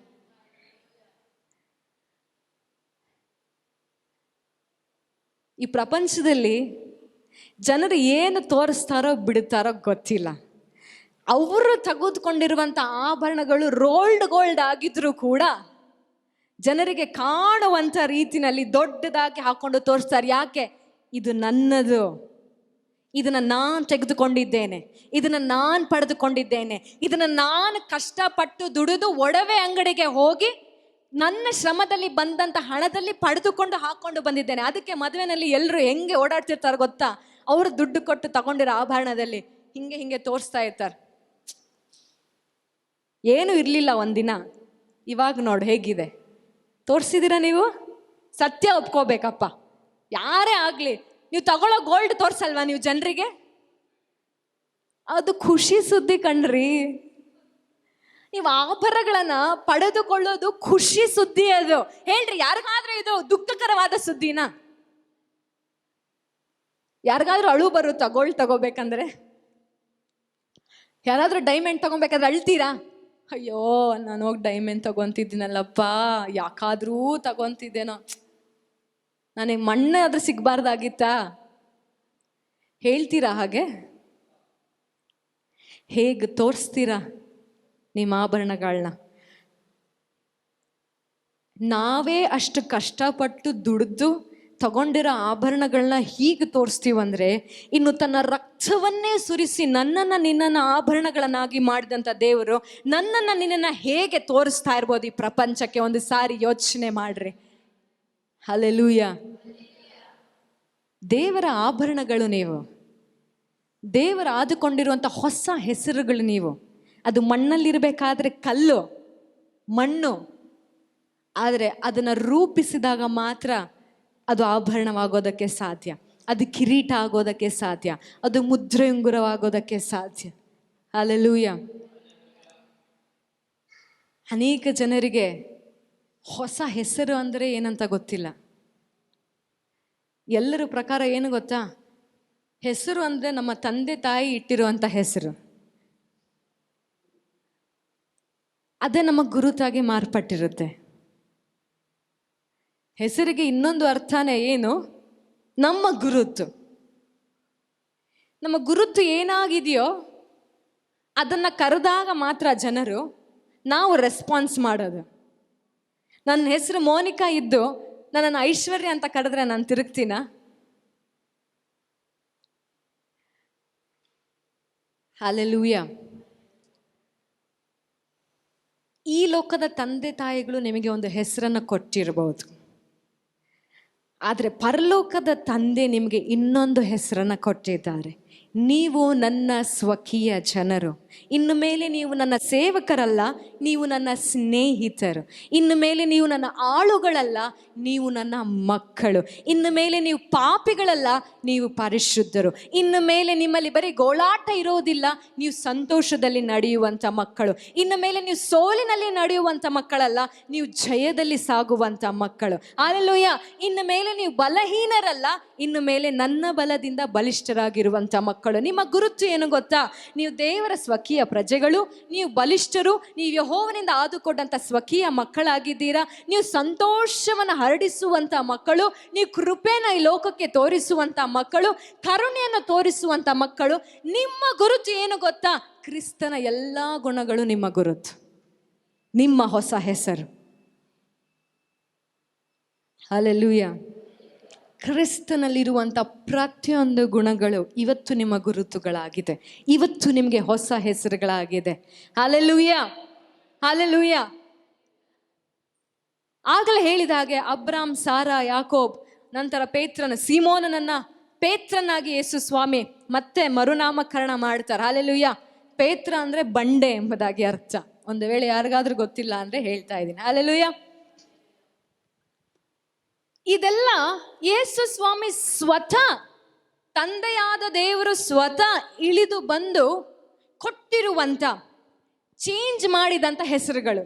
ಈ ಪ್ರಪಂಚದಲ್ಲಿ ಜನರು ಏನು ತೋರಿಸ್ತಾರೋ ಬಿಡುತ್ತಾರೋ ಗೊತ್ತಿಲ್ಲ. ಅವರು ತೆಗೆದುಕೊಂಡಿರುವಂಥ ಆಭರಣಗಳು ರೋಲ್ಡ್ ಗೋಲ್ಡ್ ಆಗಿದ್ರು ಕೂಡ ಜನರಿಗೆ ಕಾಣುವಂಥ ರೀತಿನಲ್ಲಿ ದೊಡ್ಡದಾಗಿ ಹಾಕೊಂಡು ತೋರಿಸ್ತಾರೆ. ಯಾಕೆ? ಇದು ನನ್ನದು, ಇದನ್ನು ನಾನು ತೆಗೆದುಕೊಂಡಿದ್ದೇನೆ, ಇದನ್ನು ನಾನು ಪಡೆದುಕೊಂಡಿದ್ದೇನೆ, ಇದನ್ನು ನಾನು ಕಷ್ಟಪಟ್ಟು ದುಡಿದು ಒಡವೆ ಅಂಗಡಿಗೆ ಹೋಗಿ ನನ್ನ ಶ್ರಮದಲ್ಲಿ ಬಂದಂಥ ಹಣದಲ್ಲಿ ಪಡೆದುಕೊಂಡು ಹಾಕೊಂಡು ಬಂದಿದ್ದೇನೆ. ಅದಕ್ಕೆ ಮದುವೆನಲ್ಲಿ ಎಲ್ಲರೂ ಹೆಂಗೆ ಓಡಾಡ್ತಿರ್ತಾರೆ ಗೊತ್ತಾ? ಅವರು ದುಡ್ಡು ಕೊಟ್ಟು ತಗೊಂಡಿರೋ ಆಭರಣದಲ್ಲಿ ಹಿಂಗೆ ಹಿಂಗೆ ತೋರಿಸ್ತಾ ಇರ್ತಾರೆ. ಏನೂ ಇರಲಿಲ್ಲ ಒಂದಿನ, ಇವಾಗ ನೋಡಿ ಹೇಗಿದೆ. ತೋರಿಸಿದ್ದೀರಾ ನೀವು? ಸತ್ಯ ಒಪ್ಕೋಬೇಕಪ್ಪ. ಯಾರೇ ಆಗಲಿ, ನೀವು ತಗೊಳ್ಳೋ ಗೋಲ್ಡ್ ತೋರಿಸಲ್ವಾ ನೀವು ಜನರಿಗೆ? ಅದು ಖುಷಿ ಸುದ್ದಿ ಕಣ್ರಿ. ನೀವು ಆಭರಣಗಳನ್ನ ಪಡೆದುಕೊಳ್ಳೋದು ಖುಷಿ ಸುದ್ದಿ. ಅದು ಹೇಳ್ರಿ, ಯಾರಿಗಾದ್ರೂ ಇದು ದುಃಖಕರವಾದ ಸುದ್ದಿನ? ಯಾರಿಗಾದ್ರೂ ಅಳು ಬರುತ್ತಾ ಗೋಲ್ಡ್ ತಗೋಬೇಕಂದ್ರೆ? ಯಾರಾದ್ರೂ ಡೈಮಂಡ್ ತಗೋಬೇಕಾದ್ರೆ ಅಳ್ತೀರಾ? ಅಯ್ಯೋ, ನಾನು ಹೋಗಿ ಡೈಮಂಡ್ ತಗೊಂತಿದ್ದೀನಲ್ಲಪ್ಪ, ಯಾಕಾದ್ರೂ ತಗೊಂತಿದ್ದೇನೋ, ನನಗೆ ಮಣ್ಣಾದ್ರೂ ಸಿಗ್ಬಾರ್ದಾಗಿತ್ತಾ? ಹೇಳ್ತೀರಾ ಹಾಗೆ? ಹೇಗೆ ತೋರಿಸ್ತೀರಾ ನಿಮ್ಮ ಆಭರಣಗಳನ್ನ? ನಾವೇ ಅಷ್ಟು ಕಷ್ಟಪಟ್ಟು ದುಡಿದು ತಗೊಂಡಿರೋ ಆಭರಣಗಳನ್ನ ಹೀಗೆ ತೋರಿಸ್ತೀವಂದ್ರೆ, ಇನ್ನು ತನ್ನ ರಕ್ತವನ್ನೇ ಸುರಿಸಿ ನನ್ನನ್ನು ನಿನ್ನನ್ನು ಆಭರಣಗಳನ್ನಾಗಿ ಮಾಡಿದಂಥ ದೇವರು ನನ್ನನ್ನು ನಿನ್ನನ್ನು ಹೇಗೆ ತೋರಿಸ್ತಾ ಇರ್ಬೋದು ಈ ಪ್ರಪಂಚಕ್ಕೆ? ಒಂದು ಸಾರಿ ಯೋಚನೆ ಮಾಡ್ರಿ. ಹಲ್ಲೆಲೂಯಾ. ದೇವರ ಆಭರಣಗಳು ನೀವು, ದೇವರ ಆದುಕೊಂಡಿರುವಂಥ ಹೊಸ ಹೆಸರುಗಳು ನೀವು. ಅದು ಮಣ್ಣಲ್ಲಿರಬೇಕಾದ್ರೆ ಕಲ್ಲು, ಮಣ್ಣು, ಆದರೆ ಅದನ್ನು ರೂಪಿಸಿದಾಗ ಮಾತ್ರ ಅದು ಆಭರಣವಾಗೋದಕ್ಕೆ ಸಾಧ್ಯ, ಅದು ಕಿರೀಟ ಆಗೋದಕ್ಕೆ ಸಾಧ್ಯ, ಅದು ಮುದ್ರೆ ಉಂಗುರವಾಗೋದಕ್ಕೆ ಸಾಧ್ಯ. ಹಲ್ಲೆಲೂಯಾ. ಅನೇಕ ಜನರಿಗೆ ಹೊಸ ಹೆಸರು ಅಂದರೆ ಏನಂತ ಗೊತ್ತಿಲ್ಲ. ಎಲ್ಲರ ಪ್ರಕಾರ ಏನು ಗೊತ್ತಾ? ಹೆಸರು ಅಂದರೆ ನಮ್ಮ ತಂದೆ ತಾಯಿ ಇಟ್ಟಿರುವಂಥ ಹೆಸರು, ಅದೇ ನಮ್ಮ ಗುರುತಾಗಿ ಮಾರ್ಪಟ್ಟಿರುತ್ತೆ. ಹೆಸರಿಗೆ ಇನ್ನೊಂದು ಅರ್ಥನೇ ಏನು? ನಮ್ಮ ಗುರುತು. ನಮ್ಮ ಗುರುತು ಏನಾಗಿದೆಯೋ ಅದನ್ನು ಕರೆದಾಗ ಮಾತ್ರ ಜನರು ನಾವು ರೆಸ್ಪಾನ್ಸ್ ಮಾಡೋದು. ನನ್ನ ಹೆಸರು ಮೋನಿಕಾ ಇದ್ದು ನನ್ನನ್ನು ಐಶ್ವರ್ಯ ಅಂತ ಕರೆದ್ರೆ ನಾನು ತಿರುಗ್ತೀನ? ಹಲ್ಲೆಲೂಯಾ. ಈ ಲೋಕದ ತಂದೆ ತಾಯಿಗಳು ನಿಮಗೆ ಒಂದು ಹೆಸರನ್ನು ಕೊಟ್ಟಿರಬಹುದು, ಆದರೆ ಪರಲೋಕದ ತಂದೆ ನಿಮಗೆ ಇನ್ನೊಂದು ಹೆಸರನ್ನು ಕೊಟ್ಟಿದ್ದಾರೆ. ನೀವು ನನ್ನ ಸ್ವಕೀಯ ಜನರು. ಇನ್ನು ಮೇಲೆ ನೀವು ನನ್ನ ಸೇವಕರಲ್ಲ, ನೀವು ನನ್ನ ಸ್ನೇಹಿತರು. ಇನ್ನು ಮೇಲೆ ನೀವು ನನ್ನ ಆಳುಗಳಲ್ಲ, ನೀವು ನನ್ನ ಮಕ್ಕಳು. ಇನ್ನು ಮೇಲೆ ನೀವು ಪಾಪಿಗಳಲ್ಲ, ನೀವು ಪರಿಶುದ್ಧರು. ಇನ್ನು ಮೇಲೆ ನಿಮ್ಮಲ್ಲಿ ಬರೀ ಗೋಳಾಟ ಇರೋದಿಲ್ಲ, ನೀವು ಸಂತೋಷದಲ್ಲಿ ನಡೆಯುವಂಥ ಮಕ್ಕಳು. ಇನ್ನು ಮೇಲೆ ನೀವು ಸೋಲಿನಲ್ಲಿ ನಡೆಯುವಂಥ ಮಕ್ಕಳಲ್ಲ, ನೀವು ಜಯದಲ್ಲಿ ಸಾಗುವಂಥ ಮಕ್ಕಳು. ಹಲ್ಲೆಲೂಯಾ. ಇನ್ನು ಮೇಲೆ ನೀವು ಬಲಹೀನರಲ್ಲ, ಇನ್ನು ಮೇಲೆ ನನ್ನ ಬಲದಿಂದ ಬಲಿಷ್ಠರಾಗಿರುವಂಥ ಮಕ್ಕಳು. ನಿಮ್ಮ ಗುರುತು ಏನು ಗೊತ್ತಾ? ನೀವು ದೇವರ ಸ್ವಕೀಯ ಪ್ರಜೆಗಳು, ನೀವು ಬಲಿಷ್ಠರು, ನೀವು ಯೆಹೋವನಿಂದ ಆದುಕೊಂಡಂಥ ಸ್ವಕೀಯ ಮಕ್ಕಳಾಗಿದ್ದೀರಾ. ನೀವು ಸಂತೋಷವನ್ನು ಹರಡಿಸುವಂಥ ಮಕ್ಕಳು, ನೀವು ಕೃಪೆನ ಈ ಲೋಕಕ್ಕೆ ತೋರಿಸುವಂಥ ಮಕ್ಕಳು, ಕರುಣೆಯನ್ನು ತೋರಿಸುವಂಥ ಮಕ್ಕಳು. ನಿಮ್ಮ ಗುರುತು ಏನು ಗೊತ್ತಾ? ಕ್ರಿಸ್ತನ ಎಲ್ಲ ಗುಣಗಳು ನಿಮ್ಮ ಗುರುತು, ನಿಮ್ಮ ಹೊಸ ಹೆಸರು. ಹಲ್ಲೆಲೂಯಾ. ಕ್ರಿಸ್ತನಲ್ಲಿರುವಂಥ ಪ್ರತಿಯೊಂದು ಗುಣಗಳು ಇವತ್ತು ನಿಮ್ಮ ಗುರುತುಗಳಾಗಿದೆ, ಇವತ್ತು ನಿಮಗೆ ಹೊಸ ಹೆಸರುಗಳಾಗಿದೆ. Hallelujah, hallelujah. ಆಗಲೇ ಹೇಳಿದ ಹಾಗೆ ಅಬ್ರಾಮ್, ಸಾರಾ, ಯಾಕೋಬ್, ನಂತರ ಪೇತ್ರನ, ಸೀಮೋನನನ್ನ ಪೇತ್ರನಾಗಿ ಯೇಸು ಸ್ವಾಮಿ ಮತ್ತೆ ಮರುನಾಮಕರಣ ಮಾಡ್ತಾರೆ. ಹಲ್ಲೆಲೂಯಾ. ಪೇತ್ರ ಅಂದರೆ ಬಂಡೆ ಎಂಬುದಾಗಿ ಅರ್ಥ. ಒಂದು ವೇಳೆ ಯಾರಿಗಾದ್ರೂ ಗೊತ್ತಿಲ್ಲ ಅಂದರೆ ಹೇಳ್ತಾ ಇದ್ದೀನಿ. ಹಲ್ಲೆಲೂಯಾ. ಇದೆಲ್ಲ ಯೇಸು ಸ್ವಾಮಿ ಸ್ವತಃ, ತಂದೆಯಾದ ದೇವರು ಸ್ವತಃ ಇಳಿದು ಬಂದು ಕೊಟ್ಟಿರುವಂಥ, ಚೇಂಜ್ ಮಾಡಿದಂಥ ಹೆಸರುಗಳು,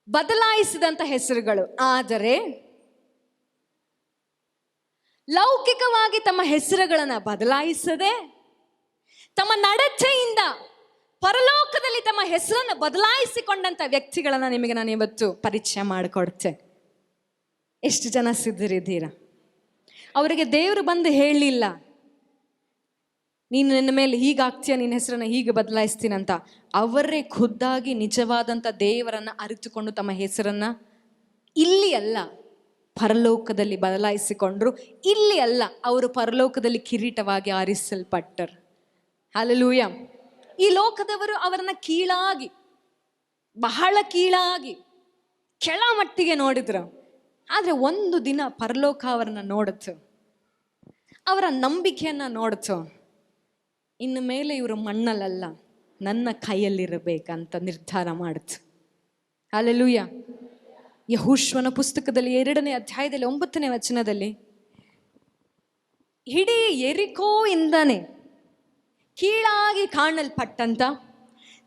ಬದಲಾಯಿಸಿದಂಥ ಹೆಸರುಗಳು. ಆದರೆ ಲೌಕಿಕವಾಗಿ ತಮ್ಮ ಹೆಸರುಗಳನ್ನು ಬದಲಾಯಿಸದೆ, ತಮ್ಮ ನಡತೆಯಿಂದ ಪರಲೋಕದಲ್ಲಿ ತಮ್ಮ ಹೆಸರನ್ನು ಬದಲಾಯಿಸಿಕೊಂಡಂಥ ವ್ಯಕ್ತಿಗಳನ್ನು ನಿಮಗೆ ನಾನು ಇವತ್ತು ಪರಿಚಯ ಮಾಡಿಕೊಡ್ತೆ. ಎಷ್ಟು ಜನ ಸಿದ್ಧರಿದ್ದೀರಾ? ಅವರಿಗೆ ದೇವರು ಬಂದು ಹೇಳಲಿಲ್ಲ, ನೀನು ನನ್ನ ಮೇಲೆ ಹೀಗಾಗ್ತೀಯ, ನಿನ್ನ ಹೆಸರನ್ನು ಹೀಗೆ ಬದಲಾಯಿಸ್ತೀನಂತ. ಅವರೇ ಖುದ್ದಾಗಿ ನಿಜವಾದಂಥ ದೇವರನ್ನು ಅರಿತುಕೊಂಡು ತಮ್ಮ ಹೆಸರನ್ನು ಇಲ್ಲಿ ಅಲ್ಲ ಪರಲೋಕದಲ್ಲಿ ಬದಲಾಯಿಸಿಕೊಂಡ್ರು. ಇಲ್ಲಿ ಅಲ್ಲ, ಅವರು ಪರಲೋಕದಲ್ಲಿ ಕಿರೀಟವಾಗಿ ಆರಿಸಲ್ಪಟ್ಟರು. ಹಲ್ಲೆಲೂಯ. ಈ ಲೋಕದವರು ಅವರನ್ನ ಕೀಳಾಗಿ, ಬಹಳ ಕೀಳಾಗಿ, ಕೆಳಮಟ್ಟಿಗೆ ನೋಡಿದ್ರು. ಆದರೆ ಒಂದು ದಿನ ಪರಲೋಕ ಅವರನ್ನ ನೋಡಿತು, ಅವರ ನಂಬಿಕೆಯನ್ನ ನೋಡಿತು. ಇನ್ನು ಮೇಲೆ ಇವರು ಮಣ್ಣಲ್ಲಲ್ಲ, ನನ್ನ ಕೈಯಲ್ಲಿರಬೇಕಂತ ನಿರ್ಧಾರ ಮಾಡಿತು. ಹಲ್ಲೆಲೂಯ. ಯೆಹೋಶುವನ ಪುಸ್ತಕದಲ್ಲಿ 2ನೇ ಅಧ್ಯಾಯದಲ್ಲಿ 9ನೇ ವಚನದಲ್ಲಿ, ಇಡೀ ಯೆರಿಕೋ ಇಂದಾನೆ ಕೀಳಾಗಿ ಕಾಣಲ್ಪಟ್ಟಂತ,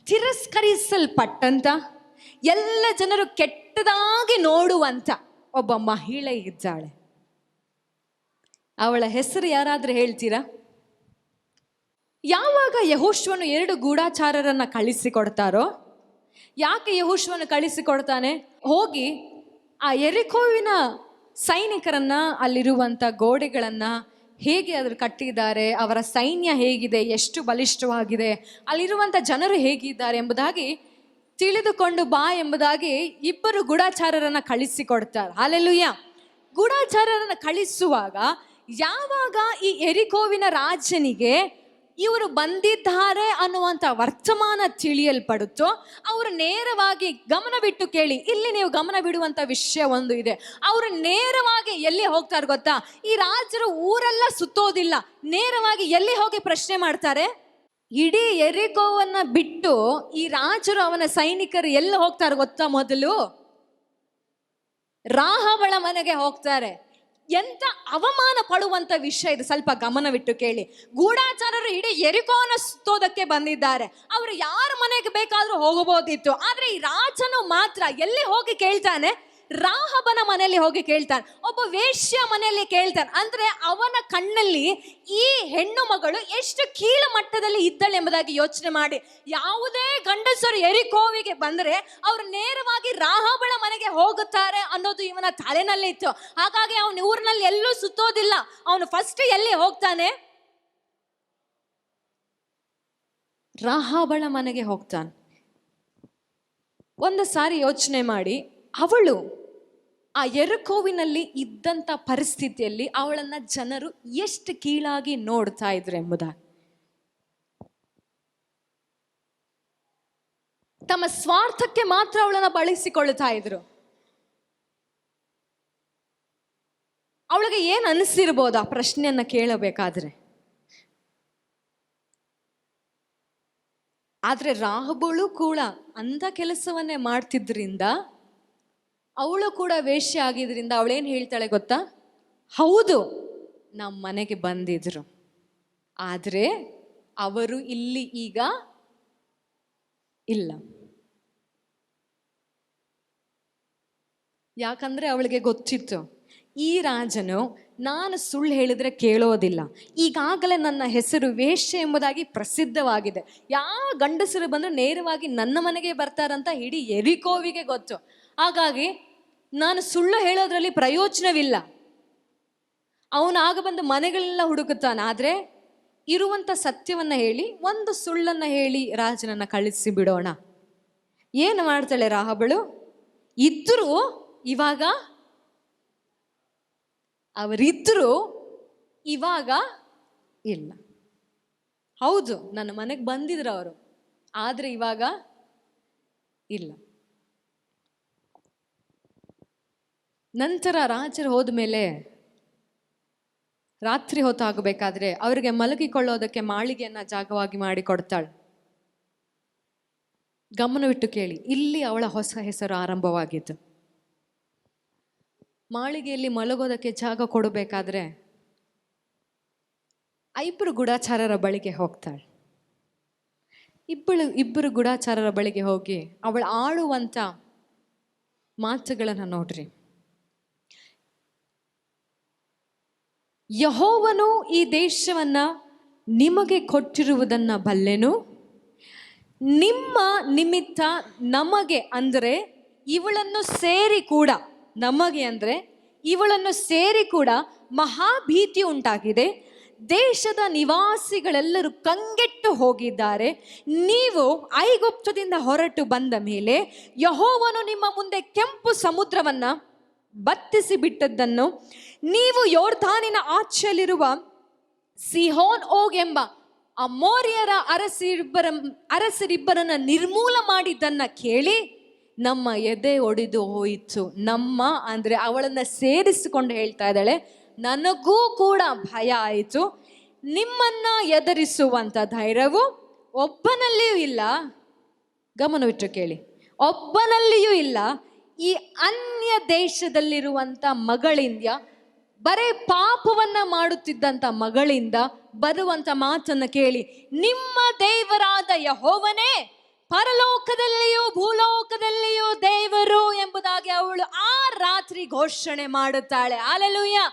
ತಿರಸ್ಕರಿಸಲ್ಪಟ್ಟಂತ, ಎಲ್ಲ ಜನರು ಕೆಟ್ಟದಾಗಿ ನೋಡುವಂತ ಒಬ್ಬ ಮಹಿಳೆ ಇದ್ದಾಳೆ. ಅವಳ ಹೆಸರು ಯಾರಾದ್ರೂ ಹೇಳ್ತೀರಾ? ಯಾವಾಗ ಯೆಹೋಶುವನು 2 ಗೂಢಚಾರರನ್ನ ಕಳಿಸಿಕೊಡ್ತಾರೋ, ಯಾಕೆ ಯೆಹೋಶುವನು ಕಳಿಸಿಕೊಡ್ತಾನೆ? ಹೋಗಿ ಆ ಯೆರಿಕೋವಿನ ಸೈನಿಕರನ್ನ, ಅಲ್ಲಿರುವಂಥ ಗೋಡೆಗಳನ್ನ ಹೇಗೆ ಅದ್ರ ಕಟ್ಟಿದ್ದಾರೆ, ಅವರ ಸೈನ್ಯ ಹೇಗಿದೆ, ಎಷ್ಟು ಬಲಿಷ್ಠವಾಗಿದೆ, ಅಲ್ಲಿರುವಂಥ ಜನರು ಹೇಗಿದ್ದಾರೆ ಎಂಬುದಾಗಿ ತಿಳಿದುಕೊಂಡು ಬಾ ಎಂಬುದಾಗಿ 2 ಗೂಢಚಾರರನ್ನ ಕಳಿಸಿಕೊಡ್ತಾರೆ. ಹಲ್ಲೆಲೂಯ. ಗೂಢಚಾರರನ್ನ ಕಳಿಸುವಾಗ ಯಾವಾಗ ಈ ಯೆರಿಕೋವಿನ ರಾಜನಿಗೆ ಇವರು ಬಂದಿದ್ದಾರೆ ಅನ್ನುವಂಥ ವರ್ತಮಾನ ತಿಳಿಯಲ್ಪಡುತ್ತೋ, ಅವರು ನೇರವಾಗಿ ಗಮನ ಬಿಟ್ಟು ಕೇಳಿ. ಇಲ್ಲಿ ನೀವು ಗಮನ ಬಿಡುವಂಥ ವಿಷಯ ಒಂದು ಇದೆ. ಅವರು ನೇರವಾಗಿ ಎಲ್ಲಿ ಹೋಗ್ತಾರೆ ಗೊತ್ತಾ? ಈ ರಾಜರು ಊರೆಲ್ಲ ಸುತ್ತೋದಿಲ್ಲ, ನೇರವಾಗಿ ಎಲ್ಲಿ ಹೋಗಿ ಪ್ರಶ್ನೆ ಮಾಡ್ತಾರೆ? ಇಡೀ ಯೆರಿಕೋವನ್ನ ಬಿಟ್ಟು ಈ ರಾಜರು, ಅವನ ಸೈನಿಕರು ಎಲ್ಲಿ ಹೋಗ್ತಾರೆ ಗೊತ್ತಾ? ಮೊದಲು ರಾಹಾಬಳ ಮನೆಗೆ ಹೋಗ್ತಾರೆ. ಎಂತ ಅವಮಾನ ಪಡುವಂತ ವಿಷಯ ಇದು, ಸ್ವಲ್ಪ ಗಮನವಿಟ್ಟು ಕೇಳಿ. ಗೂಢಚಾರರು ಇಡೀ ಯೆರಿಕೋನ ಸುತ್ತೋದಕ್ಕೆ ಬಂದಿದ್ದಾರೆ. ಅವರು ಯಾರ ಮನೆಗೆ ಬೇಕಾದ್ರೂ ಹೋಗಬಹುದಿತ್ತು. ಆದ್ರೆ ಈ ರಾಜನು ಮಾತ್ರ ಎಲ್ಲಿ ಹೋಗಿ ಕೇಳ್ತಾನೆ? ರಾಹಬನ ಮನೆಯಲ್ಲಿ ಹೋಗಿ ಕೇಳ್ತಾನೆ, ಒಬ್ಬ ವೇಶ್ಯ ಮನೆಯಲ್ಲಿ ಕೇಳ್ತಾನೆ. ಅಂದ್ರೆ ಅವನ ಕಣ್ಣಲ್ಲಿ ಈ ಹೆಣ್ಣು ಮಗಳು ಎಷ್ಟು ಕೀಳು ಮಟ್ಟದಲ್ಲಿ ಇದ್ದಳು ಎಂಬುದಾಗಿ ಯೋಚನೆ ಮಾಡಿ, ಯಾವುದೇ ಗಂಡಸರು ಯೆರಿಕೋವಿಗೆ ಬಂದ್ರೆ ಅವರು ನೇರವಾಗಿ ರಾಹಬಳ ಮನೆಗೆ ಹೋಗುತ್ತಾರೆ ಅನ್ನೋದು ಇವನ ತಲೆನಲ್ಲಿ ಇತ್ತು. ಹಾಗಾಗಿ ಅವನ ಊರಿನಲ್ಲಿ ಎಲ್ಲೂ ಸುತ್ತೋದಿಲ್ಲ. ಅವನು ಫಸ್ಟ್ ಎಲ್ಲಿ ಹೋಗ್ತಾನೆ? ರಾಹಬಳ ಮನೆಗೆ ಹೋಗ್ತಾನೆ. ಒಂದು ಸಾರಿ ಯೋಚನೆ ಮಾಡಿ, ಅವಳು ಆ ಯೆರಿಕೋವಿನಲ್ಲಿ ಇದ್ದಂಥ ಪರಿಸ್ಥಿತಿಯಲ್ಲಿ ಅವಳನ್ನ ಜನರು ಎಷ್ಟು ಕೀಳಾಗಿ ನೋಡ್ತಾ ಇದ್ರು ಎಂಬುದಾಗಿ. ತಮ್ಮ ಸ್ವಾರ್ಥಕ್ಕೆ ಮಾತ್ರ ಅವಳನ್ನ ಬಳಸಿಕೊಳ್ತಾ ಇದ್ರು. ಅವಳಿಗೆ ಏನ್ ಅನಿಸಿರ್ಬೋದು ಆ ಪ್ರಶ್ನೆಯನ್ನ ಕೇಳಬೇಕಾದ್ರೆ? ಆದ್ರೆ ರಾಹಬಳು ಕೂಡ ಅಂಥ ಕೆಲಸವನ್ನೇ ಮಾಡ್ತಿದ್ರಿಂದ, ಅವಳು ಕೂಡ ವೇಶ್ಯ ಆಗಿದ್ರಿಂದ ಅವಳೇನು ಹೇಳ್ತಾಳೆ ಗೊತ್ತಾ? ಹೌದು, ನಮ್ಮ ಮನೆಗೆ ಬಂದಿದ್ರು, ಆದರೆ ಅವರು ಇಲ್ಲಿ ಈಗ ಇಲ್ಲ. ಯಾಕಂದ್ರೆ ಅವಳಿಗೆ ಗೊತ್ತಿತ್ತು, ಈ ರಾಜನು ನಾನು ಸುಳ್ಳು ಹೇಳಿದ್ರೆ ಕೇಳೋದಿಲ್ಲ. ಈಗಾಗಲೇ ನನ್ನ ಹೆಸರು ವೇಶ್ಯ ಎಂಬುದಾಗಿ ಪ್ರಸಿದ್ಧವಾಗಿದೆ. ಯಾವ ಗಂಡಸರು ಬಂದರೂ ನೇರವಾಗಿ ನನ್ನ ಮನೆಗೆ ಬರ್ತಾರಂತ ಇಡೀ ಯೆರಿಕೋವಿಗೆ ಗೊತ್ತು. ಹಾಗಾಗಿ ನಾನು ಸುಳ್ಳು ಹೇಳೋದ್ರಲ್ಲಿ ಪ್ರಯೋಜನವಿಲ್ಲ. ಅವನು ಆಗ ಬಂದು ಮನೆಗಳೆಲ್ಲ ಹುಡುಕುತ್ತಾನೆ. ಆದರೆ ಇರುವಂಥ ಸತ್ಯವನ್ನ ಹೇಳಿ, ಒಂದು ಸುಳ್ಳನ್ನು ಹೇಳಿ ರಾಜನನ್ನ ಕಳಿಸಿ ಬಿಡೋಣ. ಏನು ಮಾಡ್ತಾಳೆ ರಾಹಬಳು? ಇದ್ರೂ ಇವಾಗ, ಅವರಿದ್ರೂ ಇವಾಗ ಇಲ್ಲ. ಹೌದು, ನನ್ನ ಮನೆಗೆ ಬಂದಿದ್ರು ಅವರು, ಆದರೆ ಇವಾಗ ಇಲ್ಲ. ನಂತರ ರಾಜರು ಹೋದ್ಮೇಲೆ ರಾತ್ರಿ ಹೊತ್ತಾಗಬೇಕಾದ್ರೆ ಅವರಿಗೆ ಮಲಗಿಕೊಳ್ಳೋದಕ್ಕೆ ಮಾಳಿಗೆಯನ್ನ ಜಾಗವಾಗಿ ಮಾಡಿ ಕೊಡ್ತಾಳೆ. ಗಮನವಿಟ್ಟು ಕೇಳಿ, ಇಲ್ಲಿ ಅವಳ ಹೊಸ ಹೆಸರು ಆರಂಭವಾಗಿತ್ತು. ಮಾಳಿಗೆಯಲ್ಲಿ ಮಲಗೋದಕ್ಕೆ ಜಾಗ ಕೊಡಬೇಕಾದ್ರೆ 5 ಗೂಢಚಾರರ ಬಳಿಗೆ ಹೋಗ್ತಾಳೆ. ಇಬ್ಬರು ಗೂಢಚಾರರ ಬಳಿಗೆ ಹೋಗಿ ಅವಳು ಆಡುವಂಥ ಮಾತುಗಳನ್ನು ನೋಡ್ರಿ. ಯೆಹೋವನು ಈ ದೇಶವನ್ನ ನಿಮಗೆ ಕೊಟ್ಟಿರುವುದನ್ನು ಬಲ್ಲೆನು, ನಿಮ್ಮ ನಿಮಿತ್ತ ನಮಗೆ ಅಂದರೆ ಇವಳನ್ನು ಸೇರಿ ಕೂಡ, ನಮಗೆ ಅಂದರೆ ಇವಳನ್ನು ಸೇರಿ ಕೂಡ ಮಹಾಭೀತಿ ಉಂಟಾಗಿದೆ. ದೇಶದ ನಿವಾಸಿಗಳೆಲ್ಲರೂ ಕಂಗೆಟ್ಟು ಹೋಗಿದ್ದಾರೆ. ನೀವು ಐಗುಪ್ತದಿಂದ ಹೊರಟು ಬಂದ ಮೇಲೆ ಯೆಹೋವನು ನಿಮ್ಮ ಮುಂದೆ ಕೆಂಪು ಸಮುದ್ರವನ್ನ ಬತ್ತಿಸಿ ಬಿಟ್ಟದ್ದನ್ನು, ನೀವು ಯೋರ್ದಾನಿನ ಆಚೆಯಲ್ಲಿರುವ ಸಿಹೋನ್ ಓಗ್ ಎಂಬ ಅಮೋರಿಯರ ಅರಸರಿಬ್ಬರನ್ನ ನಿರ್ಮೂಲ ಮಾಡಿದ್ದನ್ನ ಕೇಳಿ ನಮ್ಮ ಎದೆ ಒಡೆದು ಹೋಯಿತು. ನಮ್ಮ ಅಂದ್ರೆ ಅವಳನ್ನ ಸೇರಿಸಿಕೊಂಡು ಹೇಳ್ತಾ ಇದ್ದಾಳೆ, ನನಗೂ ಕೂಡ ಭಯ ಆಯಿತು. ನಿಮ್ಮನ್ನ ಎದುರಿಸುವಂತ ಧೈರ್ಯವು ಒಬ್ಬನಲ್ಲಿಯೂ ಇಲ್ಲ. ಗಮನವಿಟ್ಟು ಕೇಳಿ, ಒಬ್ಬನಲ್ಲಿಯೂ ಇಲ್ಲ. ಈ ಅನ್ಯ ದೇಶದಲ್ಲಿರುವಂತ ಮಗಳಿಂದ, ಬರೇ ಪಾಪವನ್ನ ಮಾಡುತ್ತಿದ್ದಂತ ಮಗಳಿಂದ ಬರುವಂತ ಮಾತನ್ನ ಕೇಳಿ, ನಿಮ್ಮ ದೇವರಾದ ಯೆಹೋವನೇ ಪರಲೋಕದಲ್ಲಿಯೂ ಭೂಲೋಕದಲ್ಲಿಯೂ ದೇವರು ಎಂಬುದಾಗಿ ಅವಳು ಆ ರಾತ್ರಿ ಘೋಷಣೆ ಮಾಡುತ್ತಾಳೆ. ಹಲ್ಲೆಲೂಯಾ.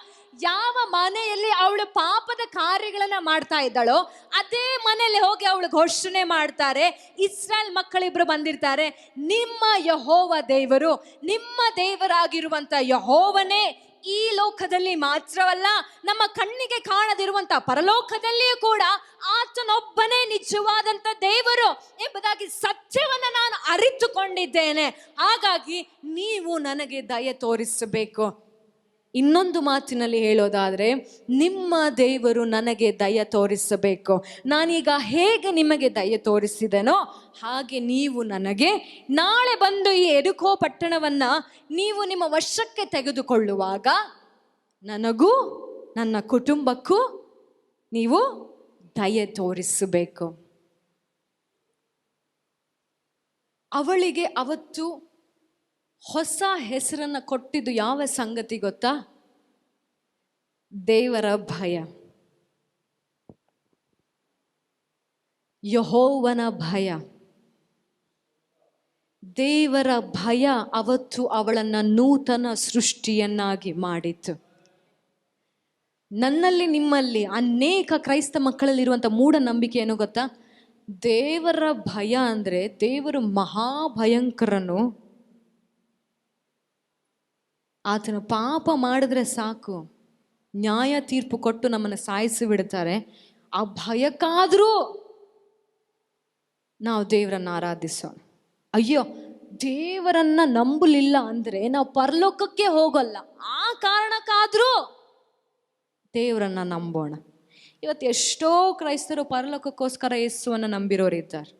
ಯಾವ ಮನೆಯಲ್ಲಿ ಅವಳು ಪಾಪದ ಕಾರ್ಯಗಳನ್ನ ಮಾಡ್ತಾ ಇದ್ದಾಳೋ ಅದೇ ಮನೆಯಲ್ಲಿ ಹೋಗಿ ಅವಳು ಘೋಷಣೆ ಮಾಡ್ತಾರೆ. ಇಸ್ರಾಯೇಲ್ ಮಕ್ಕಳಿಬ್ರು ಬಂದಿರ್ತಾರೆ, ನಿಮ್ಮ ಯೆಹೋವ ದೇವರು, ನಿಮ್ಮ ದೇವರಾಗಿರುವಂತ ಯೆಹೋವನೇ ಈ ಲೋಕದಲ್ಲಿ ಮಾತ್ರವಲ್ಲ, ನಮ್ಮ ಕಣ್ಣಿಗೆ ಕಾಣದಿರುವಂತ ಪರಲೋಕದಲ್ಲಿಯೂ ಕೂಡ ಆತನೊಬ್ಬನೇ ನಿಜವಾದಂತ ದೇವರು ಎಂಬುದಾಗಿ ಸತ್ಯವನ್ನ ನಾನು ಅರಿತುಕೊಂಡಿದ್ದೇನೆ. ಹಾಗಾಗಿ ನೀವು ನನಗೆ ದಯೆ ತೋರಿಸಬೇಕು. ಇನ್ನೊಂದು ಮಾತಿನಲ್ಲಿ ಹೇಳೋದಾದ್ರೆ, ನಿಮ್ಮ ದೇವರು ನನಗೆ ದಯೆ ತೋರಿಸಬೇಕು. ನಾನೀಗ ಹೇಗೆ ನಿಮಗೆ ದಯೆ ತೋರಿಸಿದೆನೋ ಹಾಗೆ ನೀವು ನನಗೆ ನಾಳೆ ಬಂದು ಈ ಯೆರಿಕೋ ಪಟ್ಟಣವನ್ನ ನೀವು ನಿಮ್ಮ ವಶಕ್ಕೆ ತೆಗೆದುಕೊಳ್ಳುವಾಗ ನನಗೂ ನನ್ನ ಕುಟುಂಬಕ್ಕೂ ನೀವು ದಯೆ ತೋರಿಸಬೇಕು. ಅವಳಿಗೆ ಅವತ್ತು ಹೊಸ ಹೆಸರನ್ನ ಕೊಟ್ಟಿದ್ದು ಯಾವ ಸಂಗತಿ ಗೊತ್ತಾ? ದೇವರ ಭಯ, ಯೆಹೋವನ ಭಯ. ದೇವರ ಭಯ ಅವತ್ತು ಅವಳನ್ನ ನೂತನ ಸೃಷ್ಟಿಯನ್ನಾಗಿ ಮಾಡಿತು. ನನ್ನಲ್ಲಿ ನಿಮ್ಮಲ್ಲಿ ಅನೇಕ ಕ್ರೈಸ್ತ ಮಕ್ಕಳಲ್ಲಿರುವಂಥ ಮೂಢನಂಬಿಕೆ ಏನು ಗೊತ್ತಾ? ದೇವರ ಭಯ ಅಂದ್ರೆ ದೇವರು ಮಹಾಭಯಂಕರನು, ಆತನು ಪಾಪ ಮಾಡಿದ್ರೆ ಸಾಕು ನ್ಯಾಯ ತೀರ್ಪು ಕೊಟ್ಟು ನಮ್ಮನ್ನು ಸಾಯಿಸಿ ಬಿಡ್ತಾರೆ. ಆ ಭಯಕ್ಕಾದ್ರೂ ನಾವು ದೇವರನ್ನ ಆರಾಧಿಸೋಣ. ಅಯ್ಯೋ, ದೇವರನ್ನ ನಂಬಲಿಲ್ಲ ಅಂದ್ರೆ ನಾವು ಪರಲೋಕಕ್ಕೆ ಹೋಗಲ್ಲ, ಆ ಕಾರಣಕ್ಕಾದ್ರೂ ದೇವರನ್ನ ನಂಬೋಣ. ಇವತ್ತು ಎಷ್ಟೋ ಕ್ರೈಸ್ತರು ಪರಲೋಕಕ್ಕೋಸ್ಕರ ಯೇಸುವನ್ನ ನಂಬಿರೋರಿದ್ದಾರೆ.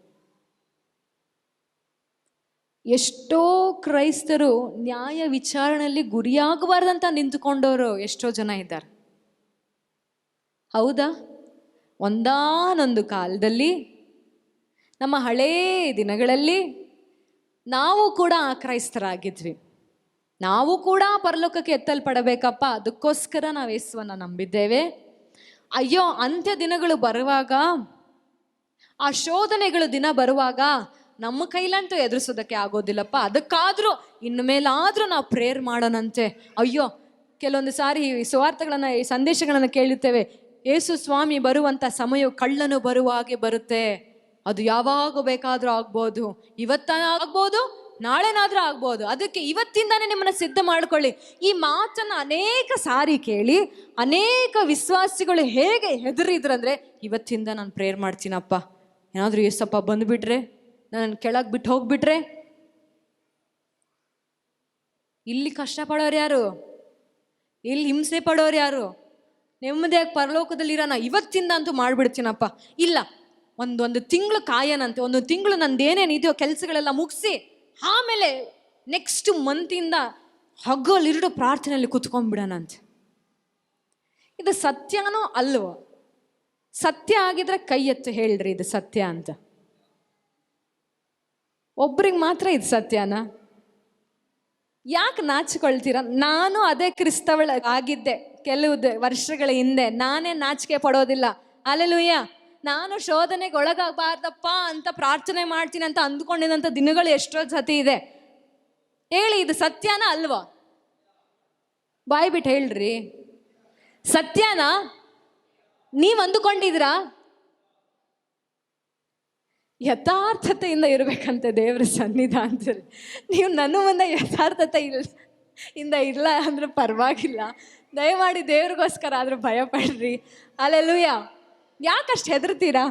ಎಷ್ಟೋ ಕ್ರೈಸ್ತರು ನ್ಯಾಯ ವಿಚಾರಣೆಯಲ್ಲಿ ಗುರಿಯಾಗಬಾರ್ದಂತ ನಿಂತುಕೊಂಡವರು ಎಷ್ಟೋ ಜನ ಇದ್ದಾರೆ. ಹೌದಾ? ಒಂದಾನೊಂದು ಕಾಲದಲ್ಲಿ ನಮ್ಮ ಹಳೇ ದಿನಗಳಲ್ಲಿ ನಾವು ಕೂಡ ಕ್ರೈಸ್ತರಾಗಿದ್ವಿ. ನಾವು ಕೂಡ ಪರಲೋಕಕ್ಕೆ ಎತ್ತಲ್ಪಡಬೇಕಪ್ಪ, ಅದಕ್ಕೋಸ್ಕರ ನಾವು ಯೇಸುವನ್ನ ನಂಬಿದ್ದೇವೆ. ಅಯ್ಯೋ, ಅಂತ್ಯ ದಿನಗಳು ಬರುವಾಗ, ಆ ಶೋಧನೆಗಳು ದಿನ ಬರುವಾಗ ನಮ್ಮ ಕೈಲಂತೂ ಎದುರಿಸೋದಕ್ಕೆ ಆಗೋದಿಲ್ಲಪ್ಪ, ಅದಕ್ಕಾದ್ರೂ ಇನ್ನು ಮೇಲಾದ್ರೂ ನಾವು ಪ್ರೇಯರ್ ಮಾಡೋಣಂತೆ. ಅಯ್ಯೋ, ಕೆಲವೊಂದು ಸಾರಿ ಈ ಸುವಾರ್ತೆಗಳನ್ನ, ಈ ಸಂದೇಶಗಳನ್ನು ಕೇಳುತ್ತೇವೆ, ಯೇಸು ಸ್ವಾಮಿ ಬರುವಂತ ಸಮಯ ಕಳ್ಳನು ಬರುವ ಹಾಗೆ ಬರುತ್ತೆ, ಅದು ಯಾವಾಗ ಬೇಕಾದ್ರೂ ಆಗ್ಬೋದು, ಆಗ್ಬೋದು, ನಾಳೆನಾದ್ರೂ ಆಗ್ಬೋದು, ಅದಕ್ಕೆ ಇವತ್ತಿಂದಾನೇ ನಿಮ್ಮನ್ನ ಸಿದ್ಧ ಮಾಡ್ಕೊಳ್ಳಿ. ಈ ಮಾತನ್ನ ಅನೇಕ ಸಾರಿ ಕೇಳಿ ಅನೇಕ ವಿಶ್ವಾಸಿಗಳು ಹೇಗೆ ಹೆದರಿದ್ರಂದ್ರೆ, ಇವತ್ತಿಂದ ನಾನು ಪ್ರೇಯರ್ ಮಾಡ್ತೀನಪ್ಪ, ಏನಾದ್ರೂ ಯೇಸಪ್ಪ ಬಂದ್ಬಿಟ್ರೆ, ನನ್ನ ಕೆಳಗೆ ಬಿಟ್ಟು ಹೋಗ್ಬಿಟ್ರೆ. ಇಲ್ಲಿ ಕಷ್ಟಪಡೋರು ಯಾರು? ಇಲ್ಲಿ ಹಿಂಸೆ ಪಡೋರು ಯಾರು? ನೆಮ್ಮದಿಯಾಗಿ ಪರಲೋಕದಲ್ಲಿರೋಣ, ಇವತ್ತಿಂದ ಅಂತೂ ಮಾಡ್ಬಿಡ್ತೀನಪ್ಪ. ಇಲ್ಲ, ಒಂದು ತಿಂಗಳು ಕಾಯನಂತೆ, ಒಂದು ತಿಂಗಳು ನಂದೇನೇನಿದೆಯೋ ಕೆಲಸಗಳೆಲ್ಲ ಮುಗಿಸಿ ಆಮೇಲೆ ನೆಕ್ಸ್ಟ್ ಮಂತಿಂದ ಹಗಲಿರುಡು ಪ್ರಾರ್ಥನೆಯಲ್ಲಿ ಕುತ್ಕೊಂಡ್ಬಿಡೋಣಂತೆ. ಇದು ಸತ್ಯನೋ ಅಲ್ವೋ? ಸತ್ಯ ಆಗಿದ್ರೆ ಕೈ ಎತ್ತು ಹೇಳ್ರಿ ಇದು ಸತ್ಯ ಅಂತ. ಒಬ್ರಿಗೆ ಮಾತ್ರ ಇದು ಸತ್ಯನಾ? ಯಾಕೆ ನಾಚಿಕೊಳ್ತೀರ? ನಾನು ಅದೇ ಕ್ರಿಸ್ತವಳ ಆಗಿದ್ದೆ ಕೆಲವು ವರ್ಷಗಳ ಹಿಂದೆ. ನಾನೇ ನಾಚಿಕೆ ಪಡೋದಿಲ್ಲ. ಹಲ್ಲೆಲೂಯ. ನಾನು ಶೋಧನೆಗೆ ಒಳಗಾಗಬಾರ್ದಪ್ಪ ಅಂತ ಪ್ರಾರ್ಥನೆ ಮಾಡ್ತೀನಿ ಅಂತ ಅಂದ್ಕೊಂಡಿದ್ದಂಥ ದಿನಗಳು ಎಷ್ಟೋ ಸತಿ ಇದೆ. ಹೇಳಿ, ಇದು ಸತ್ಯನಾ ಅಲ್ವಾ? ಬಾಯ್ ಬಿಟ್ಟು ಹೇಳ್ರಿ, ಸತ್ಯನಾ? ನೀವ್ ಅಂದುಕೊಂಡಿದ್ರಾ? ಯಥಾರ್ಥತೆಯಿಂದ ಇರ್ಬೇಕಂತೆ ದೇವರ ಸನ್ನಿಧಾನದಲ್ಲಿ. ನೀವು ನನ್ನ ಮುಂದೆ ಯಥಾರ್ಥತೆ ಇಂದ ಇಲ್ಲ ಅಂದ್ರೆ ಪರವಾಗಿಲ್ಲ, ದಯಮಾಡಿ ದೇವ್ರಿಗೋಸ್ಕರ ಆದ್ರೂ ಭಯ ಪಡ್ರಿ. ಅಲ್ಲೆಲ್ಲೂಯ್ಯ. ಯಾಕಷ್ಟು ಹೆದರ್ತೀರಾ?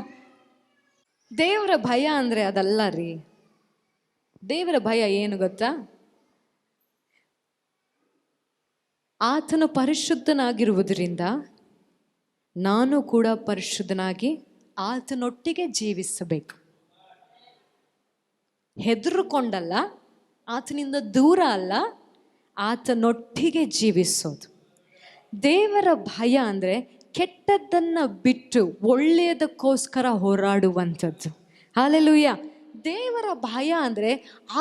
ದೇವರ ಭಯ ಅಂದ್ರೆ ಅದಲ್ಲ ರೀ. ದೇವರ ಭಯ ಏನು ಗೊತ್ತಾ? ಆತನು ಪರಿಶುದ್ಧನಾಗಿರುವುದರಿಂದ ನಾನು ಕೂಡ ಪರಿಶುದ್ಧನಾಗಿ ಆತನೊಟ್ಟಿಗೆ ಜೀವಿಸಬೇಕು. ಹೆದರುಕೊಂಡಲ್ಲ, ಆತನಿಂದ ದೂರ ಅಲ್ಲ, ಆತನೊಟ್ಟಿಗೆ ಜೀವಿಸೋದು. ದೇವರ ಭಯ ಅಂದರೆ ಕೆಟ್ಟದ್ದನ್ನು ಬಿಟ್ಟು ಒಳ್ಳೆಯದಕ್ಕೋಸ್ಕರ ಹೋರಾಡುವಂಥದ್ದು. ಹಲ್ಲೆಲೂಯಾ. ದೇವರ ಭಯ ಅಂದರೆ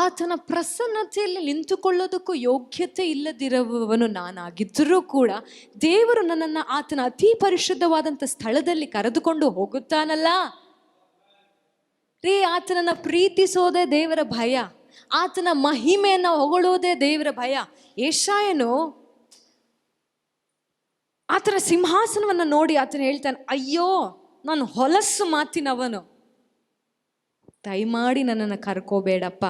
ಆತನ ಪ್ರಸನ್ನತೆಯಲ್ಲಿ ನಿಂತುಕೊಳ್ಳೋದಕ್ಕೂ ಯೋಗ್ಯತೆ ಇಲ್ಲದಿರುವವನು ನಾನಾಗಿದ್ದರೂ ಕೂಡ ದೇವರು ನನ್ನನ್ನು ಆತನ ಅತಿ ಪರಿಶುದ್ಧವಾದಂಥ ಸ್ಥಳದಲ್ಲಿ ಕರೆದುಕೊಂಡು ಹೋಗುತ್ತಾನಲ್ಲ ರೀ. ಆತನನ್ನು ಪ್ರೀತಿಸೋದೇ ದೇವರ ಭಯ, ಆತನ ಮಹಿಮೆಯನ್ನು ಹೊಗಳೋದೇ ದೇವರ ಭಯ. ಯೆಶಾಯನು ಆತನ ಸಿಂಹಾಸನವನ್ನು ನೋಡಿ ಆತನ ಹೇಳ್ತಾನೆ, ಅಯ್ಯೋ ನಾನು ಹೊಲಸು ಮಾತಿನವನು, ದಯಮಾಡಿ ನನ್ನನ್ನು ಕರ್ಕೋಬೇಡಪ್ಪ.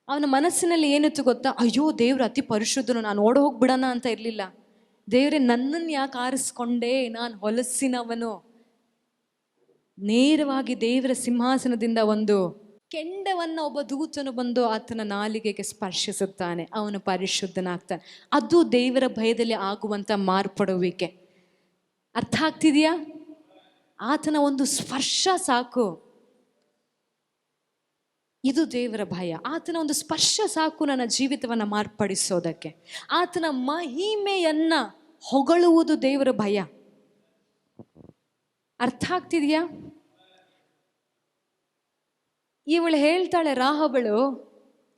ಅವನ ಮನಸ್ಸಿನಲ್ಲಿ ಏನಿತ್ತು ಗೊತ್ತಾ? ಅಯ್ಯೋ ದೇವ್ರು ಅತಿ ಪರಿಶುದ್ಧನು, ನಾನು ಓಡ ಹೋಗ್ಬಿಡೋಣ ಅಂತ ಇರಲಿಲ್ಲ. ದೇವರೇ ನನ್ನನ್ನು ಯಾಕೆ ಆರಿಸ್ಕೊಂಡೆ, ನಾನು ಹೊಲಸಿನವನು. ನೇರವಾಗಿ ದೇವರ ಸಿಂಹಾಸನದಿಂದ ಒಂದು ಕೆಂಡವನ್ನು ಒಬ್ಬ ದೂತನು ಬಂದು ಆತನ ನಾಲಿಗೆಗೆ ಸ್ಪರ್ಶಿಸುತ್ತಾನೆ, ಅವನು ಪರಿಶುದ್ಧನಾಗ್ತಾನೆ. ಅದು ದೇವರ ಭಯದಲ್ಲಿ ಆಗುವಂಥ ಮಾರ್ಪಡುವಿಕೆ. ಅರ್ಥ ಆಗ್ತಿದೆಯಾ? ಆತನ ಒಂದು ಸ್ಪರ್ಶ ಸಾಕು. ಇದು ದೇವರ ಭಯ. ಆತನ ಒಂದು ಸ್ಪರ್ಶ ಸಾಕು ನನ್ನ ಜೀವಿತವನ್ನು ಮಾರ್ಪಡಿಸೋದಕ್ಕೆ. ಆತನ ಮಹಿಮೆಯನ್ನ ಹೊಗಳುವುದು ದೇವರ ಭಯ. ಅರ್ಥ ಆಗ್ತಿದೆಯಾ? ಇವಳು ಹೇಳ್ತಾಳೆ, ರಾಹಬಳು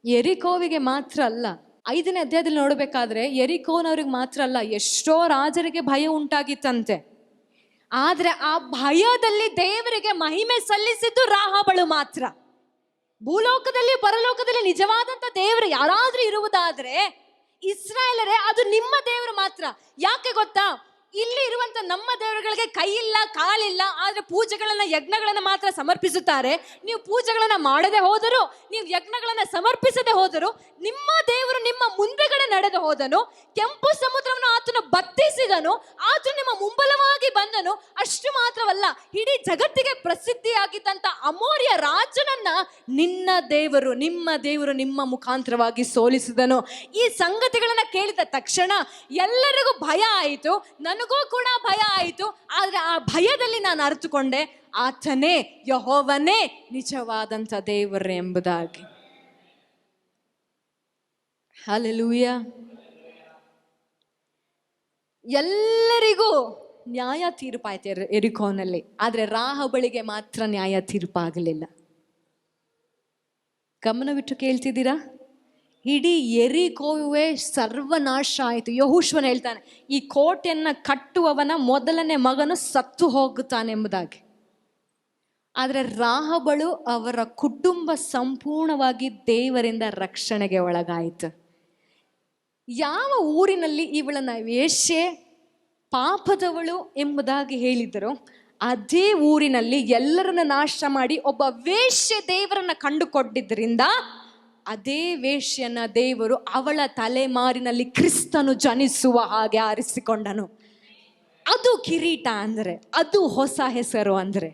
ಯೆರಿಕೋವಿಗೆ ಮಾತ್ರ ಅಲ್ಲ, 5ನೇ ಅಧ್ಯಾಯದಲ್ಲಿ ನೋಡಬೇಕಾದ್ರೆ ಯೆರಿಕೋನವ್ರಿಗೆ ಮಾತ್ರ ಅಲ್ಲ, ಎಷ್ಟೋ ರಾಜರಿಗೆ ಭಯ ಉಂಟಾಗಿತ್ತಂತೆ. ಆದ್ರೆ ಆ ಭಯದಲ್ಲಿ ದೇವರಿಗೆ ಮಹಿಮೆ ಸಲ್ಲಿಸಿದ್ದು ರಾಹಬಳು ಮಾತ್ರ. ಭೂಲೋಕದಲ್ಲಿ ಪರಲೋಕದಲ್ಲಿ ನಿಜವಾದಂತ ದೇವರು ಯಾರಾದ್ರೂ ಇರುವುದಾದ್ರೆ ಇಸ್ರಾಯೇಲರೇ, ಅದು ನಿಮ್ಮ ದೇವರು ಮಾತ್ರ. ಯಾಕೆ ಗೊತ್ತಾ? ಇಲ್ಲಿ ಇರುವಂತ ನಮ್ಮ ದೇವರುಗಳಿಗೆ ಕೈ ಇಲ್ಲ, ಕಾಲಿಲ್ಲ, ಆದ್ರೆ ಪೂಜೆಗಳನ್ನ ಯಜ್ಞಗಳನ್ನ ಮಾತ್ರ ಸಮರ್ಪಿಸುತ್ತಾರೆ. ನೀವು ಪೂಜೆಗಳನ್ನ ಮಾಡದೆ ಹೋದರು, ನೀವು ಯಜ್ಞಗಳನ್ನ ಸಮರ್ಪಿಸದೆ ಹೋದರು, ನಿಮ್ಮ ದೇವರು ನಿಮ್ಮ ಮುಂದೆಗಡೆ ನಡೆದು ಹೋದನು, ಕೆಂಪು ಸಮುದ್ರವನ್ನು ಆತನು ಬತ್ತಿಸಿದನು, ಆತನು ನಿಮ್ಮ ಮುಂಬಲವಾಗಿ ಬಂದನು. ಅಷ್ಟು ಮಾತ್ರವಲ್ಲ, ಇಡೀ ಜಗತ್ತಿಗೆ ಪ್ರಸಿದ್ಧಿಯಾಗಿದ್ದಂತ ಅಮೋರಿಯ ರಾಜನನ್ನ ನಿನ್ನ ದೇವರು, ನಿಮ್ಮ ದೇವರು ನಿಮ್ಮ ಮುಖಾಂತರವಾಗಿ ಸೋಲಿಸಿದನು. ಈ ಸಂಗತಿಗಳನ್ನ ಕೇಳಿದ ತಕ್ಷಣ ಎಲ್ಲರಿಗೂ ಭಯ ಆಯಿತು, ನನಗೂ ಕೂಡ ಭಯ ಆಯಿತು. ಆದ್ರೆ ಆ ಭಯದಲ್ಲಿ ನಾನು ಅರಿತುಕೊಂಡೆ, ಆತನೇ ಯೆಹೋವನೇ ನಿಜವಾದಂಥ ದೇವರು ಎಂಬುದಾಗಿ. ಹಲ್ಲೆಲೂಯಾ. ಎಲ್ಲರಿಗೂ ನ್ಯಾಯ ತೀರ್ಪಾಯ್ತು ಯೆರಿಕೋನಲ್ಲಿ, ಆದ್ರೆ ರಾಹಬಳಿಗೆ ಮಾತ್ರ ನ್ಯಾಯ ತೀರ್ಪಾಗಲಿಲ್ಲ. ಗಮನವಿಟ್ಟು ಕೇಳ್ತಿದ್ದೀರಾ? ಇಡೀ ಯೆರಿಕೋವೇ ಸರ್ವನಾಶ ಆಯಿತು. ಯೆಹೋಶುವನು ಹೇಳ್ತಾನೆ, ಈ ಕೋಟೆಯನ್ನು ಕಟ್ಟುವವನ ಮೊದಲನೇ ಮಗನು ಸತ್ತು ಹೋಗುತ್ತಾನೆ ಎಂಬುದಾಗಿ. ಆದರೆ ರಾಹಬಳು ಅವರ ಕುಟುಂಬ ಸಂಪೂರ್ಣವಾಗಿ ದೇವರಿಂದ ರಕ್ಷಣೆಗೆ ಒಳಗಾಯಿತು. ಯಾವ ಊರಿನಲ್ಲಿ ಇವಳನ್ನ ವೇಶ್ಯೆ, ಪಾಪದವಳು ಎಂಬುದಾಗಿ ಹೇಳಿದರು, ಅದೇ ಊರಿನಲ್ಲಿ ಎಲ್ಲರನ್ನ ನಾಶ ಮಾಡಿ ಒಬ್ಬ ವೇಶ್ಯೆ ದೇವರನ್ನ ಕಂಡುಕೊಂಡಿದ್ದರಿಂದ ಅದೇ ವೇಶ್ಯನ ದೇವರು ಅವಳ ತಲೆಮಾರಿನಲ್ಲಿ ಕ್ರಿಸ್ತನು ಜನಿಸುವ ಹಾಗೆ ಆರಿಸಿಕೊಂಡನು. ಅದು ಕಿರೀಟ ಅಂದರೆ, ಅದು ಹೊಸ ಹೆಸರು ಅಂದರೆ.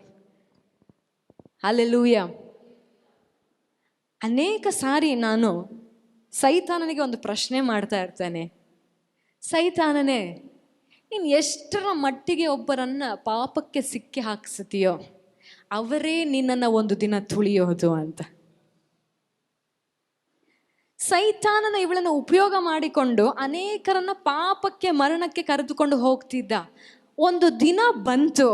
ಹಲ್ಲೆಲೂಯಾ. ಅನೇಕ ಸಾರಿ ನಾನು ಸೈತಾನನಿಗೆ ಒಂದು ಪ್ರಶ್ನೆ ಮಾಡ್ತಾ ಇರ್ತೇನೆ, ಸೈತಾನನೇ, ನೀನು ಎಷ್ಟರ ಮಟ್ಟಿಗೆ ಒಬ್ಬರನ್ನ ಪಾಪಕ್ಕೆ ಸಿಕ್ಕಿ ಹಾಕಿಸ್ತೀಯೋ ಅವರೇ ನಿನ್ನನ್ನು ಒಂದು ದಿನ ತುಳಿಯೋದು ಅಂತ. ಸೈತಾನನ ಇವಳನ್ನು ಉಪಯೋಗ ಮಾಡಿಕೊಂಡು ಅನೇಕರನ್ನ ಪಾಪಕ್ಕೆ ಮರಣಕ್ಕೆ ಕರೆದುಕೊಂಡು ಹೋಗ್ತಿದ್ದ. ಒಂದು ದಿನ ಬಂತು,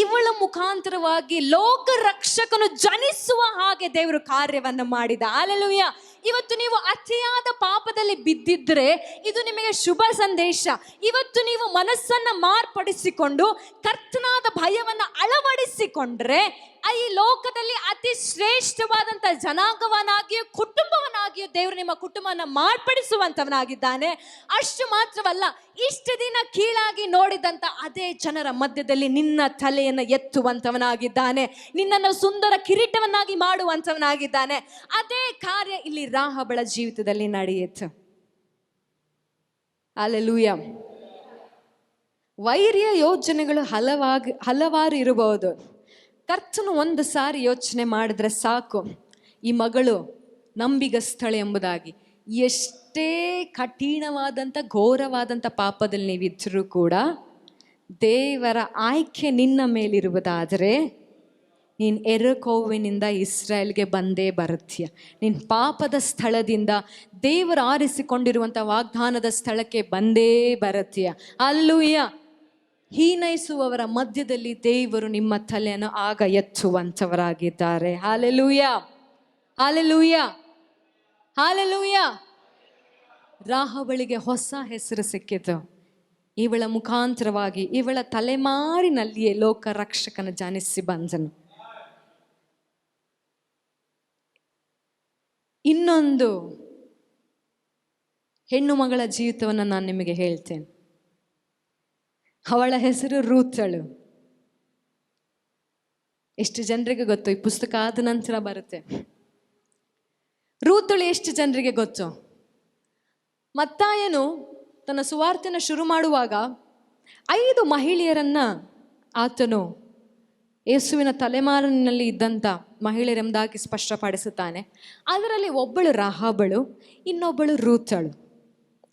ಇವಳ ಮುಖಾಂತರವಾಗಿ ಲೋಕ ರಕ್ಷಕನು ಜನಿಸುವ ಹಾಗೆ ದೇವರು ಕಾರ್ಯವನ್ನು ಮಾಡಿದ. ಹಲ್ಲೆಲೂಯಾ. ಇವತ್ತು ನೀವು ಅತಿಯಾದ ಪಾಪದಲ್ಲಿ ಬಿದ್ದಿದ್ರೆ ಇದು ನಿಮಗೆ ಶುಭ ಸಂದೇಶ. ಇವತ್ತು ನೀವು ಮನಸ್ಸನ್ನ ಮಾರ್ಪಡಿಸಿಕೊಂಡು ಕರ್ತನಾದ ಭಯವನ್ನು ಅಳವಡಿಸಿಕೊಂಡ್ರೆ ಈ ಲೋಕದಲ್ಲಿ ಅತಿ ಶ್ರೇಷ್ಠವಾದಂಥ ಜನಾಂಗವನ್ನಾಗಿಯೂ ಕುಟುಂಬವನ್ನಾಗಿಯೂ ದೇವರು ನಿಮ್ಮ ಕುಟುಂಬವನ್ನು ಮಾರ್ಪಡಿಸುವಂಥವನಾಗಿದ್ದಾನೆ. ಅಷ್ಟು ಮಾತ್ರವಲ್ಲ, ಇಷ್ಟು ದಿನ ಕೀಳಾಗಿ ನೋಡಿದಂಥ ಅದೇ ಜನರ ಮಧ್ಯದಲ್ಲಿ ನಿನ್ನ ತಲೆಯನ್ನು ಎತ್ತುವಂಥವನಾಗಿದ್ದಾನೆ, ನಿನ್ನನ್ನು ಸುಂದರ ಕಿರೀಟವನ್ನಾಗಿ ಮಾಡುವಂಥವನಾಗಿದ್ದಾನೆ. ಅದೇ ಕಾರ್ಯ ಇಲ್ಲಿ ರಾಹಬಳ ಜೀವಿತದಲ್ಲಿ ನಡೆಯಿತು. ಹಲ್ಲೆಲೂಯಾ. ವೈರ್ಯ ಯೋಜನೆಗಳು ಹಲವಾರು ಇರಬಹುದು. ಕರ್ತನು ಒಂದು ಸಾರಿ ಯೋಚನೆ ಮಾಡಿದ್ರೆ ಸಾಕು, ಈ ಮಗಳು ನಂಬಿಗಸ್ತಳೆ ಎಂಬುದಾಗಿ. ಎಷ್ಟೇ ಕಠಿಣವಾದಂಥ ಘೋರವಾದಂಥ ಪಾಪದಲ್ಲಿ ನೀವಿದ್ದರೂ ಕೂಡ ದೇವರ ಆಯ್ಕೆ ನಿನ್ನ ಮೇಲಿರುವುದಾದರೆ ನೀನು ಎರೆಕೋವಿನಿಂದ ಇಸ್ರಾಯೇಲ್ಗೆ ಬಂದೇ ಬರುತ್ತೀಯ. ನಿನ್ನ ಪಾಪದ ಸ್ಥಳದಿಂದ ದೇವರು ಆರಿಸಿಕೊಂಡಿರುವಂಥ ವಾಗ್ದಾನದ ಸ್ಥಳಕ್ಕೆ ಬಂದೇ ಬರುತ್ತೀಯ. ಹಲ್ಲೆಲೂಯಾ. ಹೀನೈಸುವವರ ಮಧ್ಯದಲ್ಲಿ ದೇವರು ನಿಮ್ಮ ತಲೆಯನ್ನು ಆಗ ಎತ್ತುವಂಥವರಾಗಿದ್ದಾರೆ. Hallelujah, hallelujah, hallelujah. ರಾಹಬಳಿಗೆ ಹೊಸ ಹೆಸರು ಸಿಕ್ಕಿತು. ಇವಳ ಮುಖಾಂತರವಾಗಿ ಇವಳ ತಲೆಮಾರಿನಲ್ಲಿಯೇ ಲೋಕ ರಕ್ಷಕನ ಜನಿಸಿ ಬಂದನು. ಇನ್ನೊಂದು ಹೆಣ್ಣು ಮಗಳ ಜೀವಿತವನ್ನು ನಾನು ನಿಮಗೆ ಹೇಳ್ತೇನೆ. ಅವಳ ಹೆಸರು ರೂತಳು. ಎಷ್ಟು ಜನರಿಗೆ ಗೊತ್ತು? ಈ ಪುಸ್ತಕ ಆದ ನಂತರ ಬರುತ್ತೆ. ರೂತಳು ಎಷ್ಟು ಜನರಿಗೆ ಗೊತ್ತು? ಮತ್ತಾಯನು ತನ್ನ ಸುವಾರ್ತೆನ ಶುರು ಮಾಡುವಾಗ 5 ಮಹಿಳೆಯರನ್ನ ಆತನು ಯೇಸುವಿನ ತಲೆಮಾರಿನಲ್ಲಿ ಇದ್ದಂಥ ಮಹಿಳೆಯರೆಂಬುದಾಗಿ ಸ್ಪಷ್ಟಪಡಿಸುತ್ತಾನೆ. ಅದರಲ್ಲಿ ಒಬ್ಬಳು ರಾಹಾಬಳು, ಇನ್ನೊಬ್ಬಳು ರೂತಳು,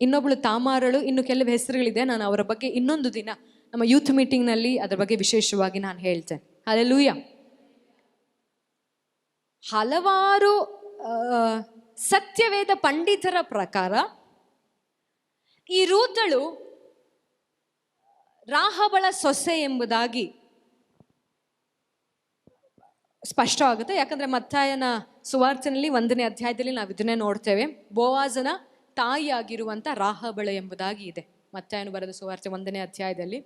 ಇನ್ನೊಬ್ಬಳು ತಾಮಾರಳು, ಇನ್ನು ಕೆಲವು ಹೆಸರುಗಳಿದೆ. ನಾನು ಅವರ ಬಗ್ಗೆ ಇನ್ನೊಂದು ದಿನ ನಮ್ಮ ಯೂತ್ ಮೀಟಿಂಗ್ನಲ್ಲಿ ಅದರ ಬಗ್ಗೆ ವಿಶೇಷವಾಗಿ ನಾನು ಹೇಳ್ತೇನೆ. ಹಲ್ಲೆಲೂಯಾ. ಹಲವಾರು ಸತ್ಯವೇದ ಪಂಡಿತರ ಪ್ರಕಾರ ಈ ರೂತಳು ರಾಹಬಳ ಸೊಸೆ ಎಂಬುದಾಗಿ ಸ್ಪಷ್ಟವಾಗುತ್ತೆ. ಯಾಕಂದ್ರೆ ಮತ್ತಾಯನ ಸುವಾರ್ತೆನಲ್ಲಿ 1ನೇ ಅಧ್ಯಾಯದಲ್ಲಿ ನಾವು ಇದನ್ನೇ ನೋಡ್ತೇವೆ. ಬೋವಾಜನ ತಾಯಿಯಾಗಿರುವಂಥ ರಾಹಬಳ ಎಂಬುದಾಗಿ ಇದೆ ಮತ್ತಾಯನು ಬರೆದ ಸುವಾರ್ತೆ 1ನೇ ಅಧ್ಯಾಯದಲ್ಲಿ.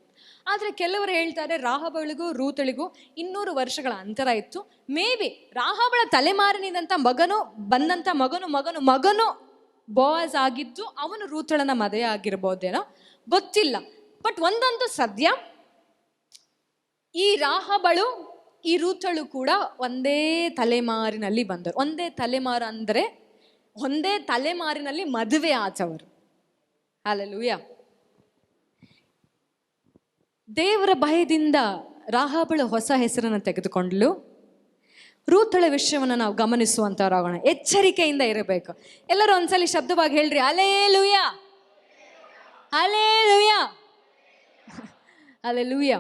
ಆದರೆ ಕೆಲವರು ಹೇಳ್ತಾರೆ ರಾಹಬಳಿಗೂ ರೂತಳಿಗೂ 200 ವರ್ಷಗಳ ಅಂತರ ಇತ್ತು. ಮೇ ಬಿ ರಾಹಬಳ ತಲೆಮಾರಿನಿಂದಂಥ ಬಂದಂಥ ಮಗನು ಬೋವಾಜ್ ಆಗಿದ್ದು ಅವನು ರೂತಳನ ಮದುವೆ ಆಗಿರ್ಬೋದೇನೋ, ಗೊತ್ತಿಲ್ಲ. ಬಟ್ ಒಂದಂತೂ ಸದ್ಯ, ಈ ರಾಹಬಳು ಈ ರೂತಳು ಕೂಡ ಒಂದೇ ತಲೆಮಾರಿನಲ್ಲಿ ಬಂದರು. ಒಂದೇ ತಲೆಮಾರು ಅಂದರೆ ಒಂದೇ ತಲೆಮಾರಿನಲ್ಲಿ ಮದುವೆ ಆದವರು. ಹಲ್ಲೆಲೂಯಾ. ದೇವರ ಭಯದಿಂದ ರಾಹಬಳು ಹೊಸ ಹೆಸರನ್ನು ತೆಗೆದುಕೊಂಡಳು. ರೂತಳ ವಿಷಯವನ್ನು ನಾವು ಗಮನಿಸುವಂತವರಾಗೋಣ. ಎಚ್ಚರಿಕೆಯಿಂದ ಇರಬೇಕು. ಎಲ್ಲರೂ ಒಂದ್ಸಲಿ ಶಬ್ದವಾಗಿ ಹೇಳ್ರಿ, ಹಲ್ಲೆಲೂಯಾ, ಹಲ್ಲೆಲೂಯಾ, ಹಲ್ಲೆಲೂಯಾ.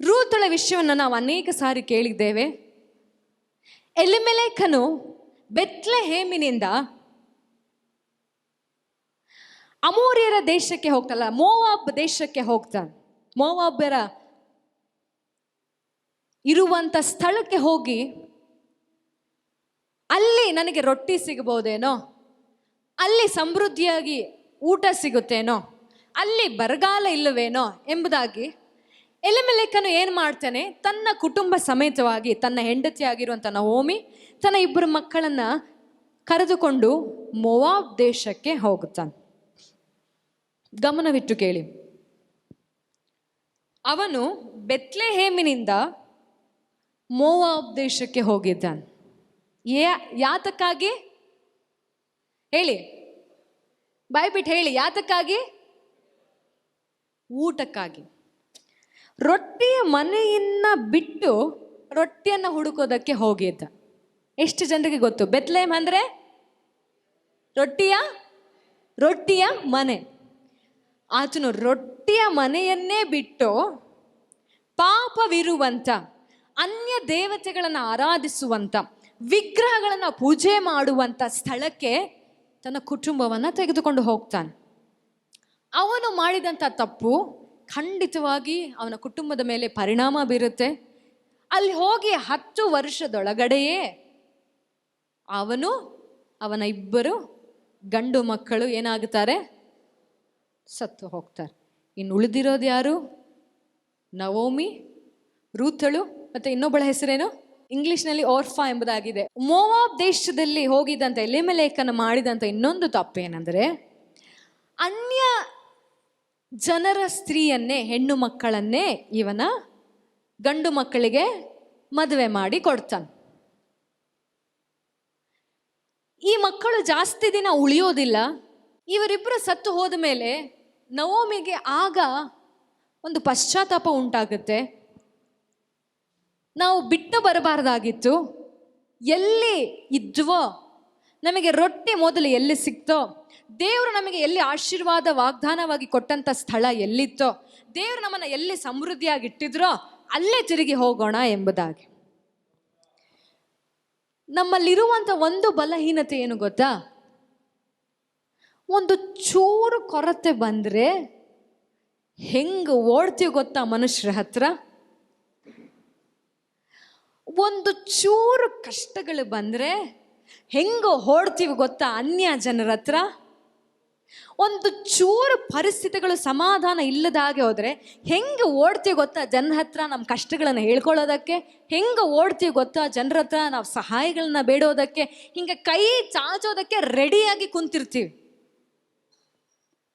ರೂತಳ ವಿಷಯವನ್ನು ನಾವು ಅನೇಕ ಸಾರಿ ಕೇಳಿದ್ದೇವೆ. ಎಲಿಮೆಲೆಕನು ಬೆತ್ಲೆಹೇಮಿನಿಂದ ಅಮೋರಿಯರ ದೇಶಕ್ಕೆ ಹೋಗ್ತಲ್ಲ, ಮೋವಾಬ್ ದೇಶಕ್ಕೆ ಹೋಗ್ತಾನೆ. ಮೋವಾಬ್ಯರ ಇರುವಂಥ ಸ್ಥಳಕ್ಕೆ ಹೋಗಿ ಅಲ್ಲಿ ನನಗೆ ರೊಟ್ಟಿ ಸಿಗಬಹುದೇನೋ, ಅಲ್ಲಿ ಸಮೃದ್ಧಿಯಾಗಿ ಊಟ ಸಿಗುತ್ತೇನೋ, ಅಲ್ಲಿ ಬರಗಾಲ ಇಲ್ಲವೇನೋ ಎಂಬುದಾಗಿ ಎಲಿಮೆಲೆಕನು ಏನು ಮಾಡ್ತಾನೆ, ತನ್ನ ಕುಟುಂಬ ಸಮೇತವಾಗಿ ತನ್ನ ಹೆಂಡತಿಯಾಗಿರುವಂಥ ನಹೋಮಿ ತನ್ನ 2 ಮಕ್ಕಳನ್ನು ಕರೆದುಕೊಂಡು ಮೋವಾಬ್ ದೇಶಕ್ಕೆ ಹೋಗುತ್ತಾನೆ. ಗಮನವಿಟ್ಟು ಕೇಳಿ. ಅವನು ಬೆತ್ಲೆಹೇಮಿನಿಂದ ಮೋವಾಬ್ ದೇಶಕ್ಕೆ ಹೋಗಿದ್ದಾನೆ. ಯಾತಕ್ಕಾಗಿ ಹೇಳಿ, ಬಾಯ್ಬಿಟ್ಟು ಹೇಳಿ, ಯಾತಕ್ಕಾಗಿ? ಊಟಕ್ಕಾಗಿ. ರೊಟ್ಟಿಯ ಮನೆಯನ್ನ ಬಿಟ್ಟು ರೊಟ್ಟಿಯನ್ನು ಹುಡುಕೋದಕ್ಕೆ ಹೋಗಿದ್ದ. ಎಷ್ಟು ಜನರಿಗೆ ಗೊತ್ತು? ಬೆತ್ಲೆಹೇಮ್ ಅಂದರೆ ರೊಟ್ಟಿಯ ಮನೆ. ಆತನು ರೊಟ್ಟಿಯ ಮನೆಯನ್ನೇ ಬಿಟ್ಟು ಪಾಪವಿರುವಂಥ, ಅನ್ಯ ದೇವತೆಗಳನ್ನು ಆರಾಧಿಸುವಂಥ, ವಿಗ್ರಹಗಳನ್ನು ಪೂಜೆ ಮಾಡುವಂಥ ಸ್ಥಳಕ್ಕೆ ತನ್ನ ಕುಟುಂಬವನ್ನು ತೆಗೆದುಕೊಂಡು ಹೋಗ್ತಾನೆ. ಅವನು ಮಾಡಿದಂಥ ತಪ್ಪು ಖಂಡಿತವಾಗಿ ಅವನ ಕುಟುಂಬದ ಮೇಲೆ ಪರಿಣಾಮ ಬೀರುತ್ತೆ. ಅಲ್ಲಿ ಹೋಗಿ 10 ವರ್ಷದೊಳಗಡೆಯೇ ಅವನ 2 ಗಂಡು ಮಕ್ಕಳು ಏನಾಗುತ್ತಾರೆ? ಸತ್ತು ಹೋಗ್ತಾರೆ. ಇನ್ನು ಉಳಿದಿರೋದು ಯಾರು? ನವೋಮಿ, ರೂತಳು, ಮತ್ತೆ ಇನ್ನೊಬ್ಬಳ ಹೆಸರೇನು? ಇಂಗ್ಲಿಷ್ನಲ್ಲಿ ಓರ್ಫಾ ಎಂಬುದಾಗಿದೆ. ಮೋವಾಬ್ ದೇಶದಲ್ಲಿ ಹೋಗಿದ್ದಂಥ ಎಲಿಮೆಲೆಕನು ಮಾಡಿದಂಥ ಇನ್ನೊಂದು ತಪ್ಪೇನೆಂದರೆ, ಅನ್ಯ ಜನರ ಸ್ತ್ರೀಯನ್ನೇ, ಹೆಣ್ಣು ಮಕ್ಕಳನ್ನೇ ಇವನ ಗಂಡು ಮಕ್ಕಳಿಗೆ ಮದುವೆ ಮಾಡಿ ಕೊಡ್ತಾನೆ. ಈ ಮಕ್ಕಳು ಜಾಸ್ತಿ ದಿನ ಉಳಿಯೋದಿಲ್ಲ. ಇವರಿಬ್ಬರು ಸತ್ತು ಹೋದ ಮೇಲೆ ನವೋಮಿಗೆ ಆಗ ಒಂದು ಪಶ್ಚಾತ್ತಾಪ ಉಂಟಾಗುತ್ತೆ. ನಾವು ಬಿಟ್ಟು ಬರಬಾರ್ದಾಗಿತ್ತು. ಎಲ್ಲಿ ಇದ್ವೋ, ನಮಗೆ ರೊಟ್ಟಿ ಮೊದಲು ಎಲ್ಲಿ ಸಿಕ್ತೋ, ದೇವರು ನಮಗೆ ಎಲ್ಲಿ ಆಶೀರ್ವಾದ ವಾಗ್ದಾನವಾಗಿ ಕೊಟ್ಟಂಥ ಸ್ಥಳ ಎಲ್ಲಿತ್ತೋ, ದೇವರು ನಮ್ಮನ್ನು ಎಲ್ಲಿ ಸಮೃದ್ಧಿಯಾಗಿ ಇಟ್ಟಿದ್ರೋ ಅಲ್ಲೇ ತಿರುಗಿ ಹೋಗೋಣ ಎಂಬುದಾಗಿ. ನಮ್ಮಲ್ಲಿರುವಂಥ ಒಂದು ಬಲಹೀನತೆ ಏನು ಗೊತ್ತಾ? ಒಂದು ಚೂರು ಕೊರತೆ ಬಂದರೆ ಹೆಂಗೆ ಓಡ್ತೀವಿ ಗೊತ್ತಾ ಮನುಷ್ಯರ ಹತ್ರ? ಒಂದು ಚೂರು ಕಷ್ಟಗಳು ಬಂದರೆ ಹೆಂಗೆ ಓಡ್ತೀವಿ ಗೊತ್ತಾ ಅನ್ಯ ಜನರ ಹತ್ರ? ಒಂದು ಚೂರು ಪರಿಸ್ಥಿತಿಗಳು ಸಮಾಧಾನ ಇಲ್ಲದ ಹಾಗೆ ಹೋದರೆ ಹೆಂಗೆ ಓಡ್ತೀವಿ ಗೊತ್ತಾ ಜನರ ಹತ್ರ ನಮ್ಮ ಕಷ್ಟಗಳನ್ನು ಹೇಳ್ಕೊಳ್ಳೋದಕ್ಕೆ? ಹೆಂಗೆ ಓಡ್ತೀವಿ ಗೊತ್ತಾ ಜನರ ಹತ್ರ ನಾವು ಸಹಾಯಗಳನ್ನ ಬೇಡೋದಕ್ಕೆ? ಹಿಂಗೆ ಕೈ ಚಾಚೋದಕ್ಕೆ ರೆಡಿಯಾಗಿ ಕುಂತಿರ್ತೀವಿ.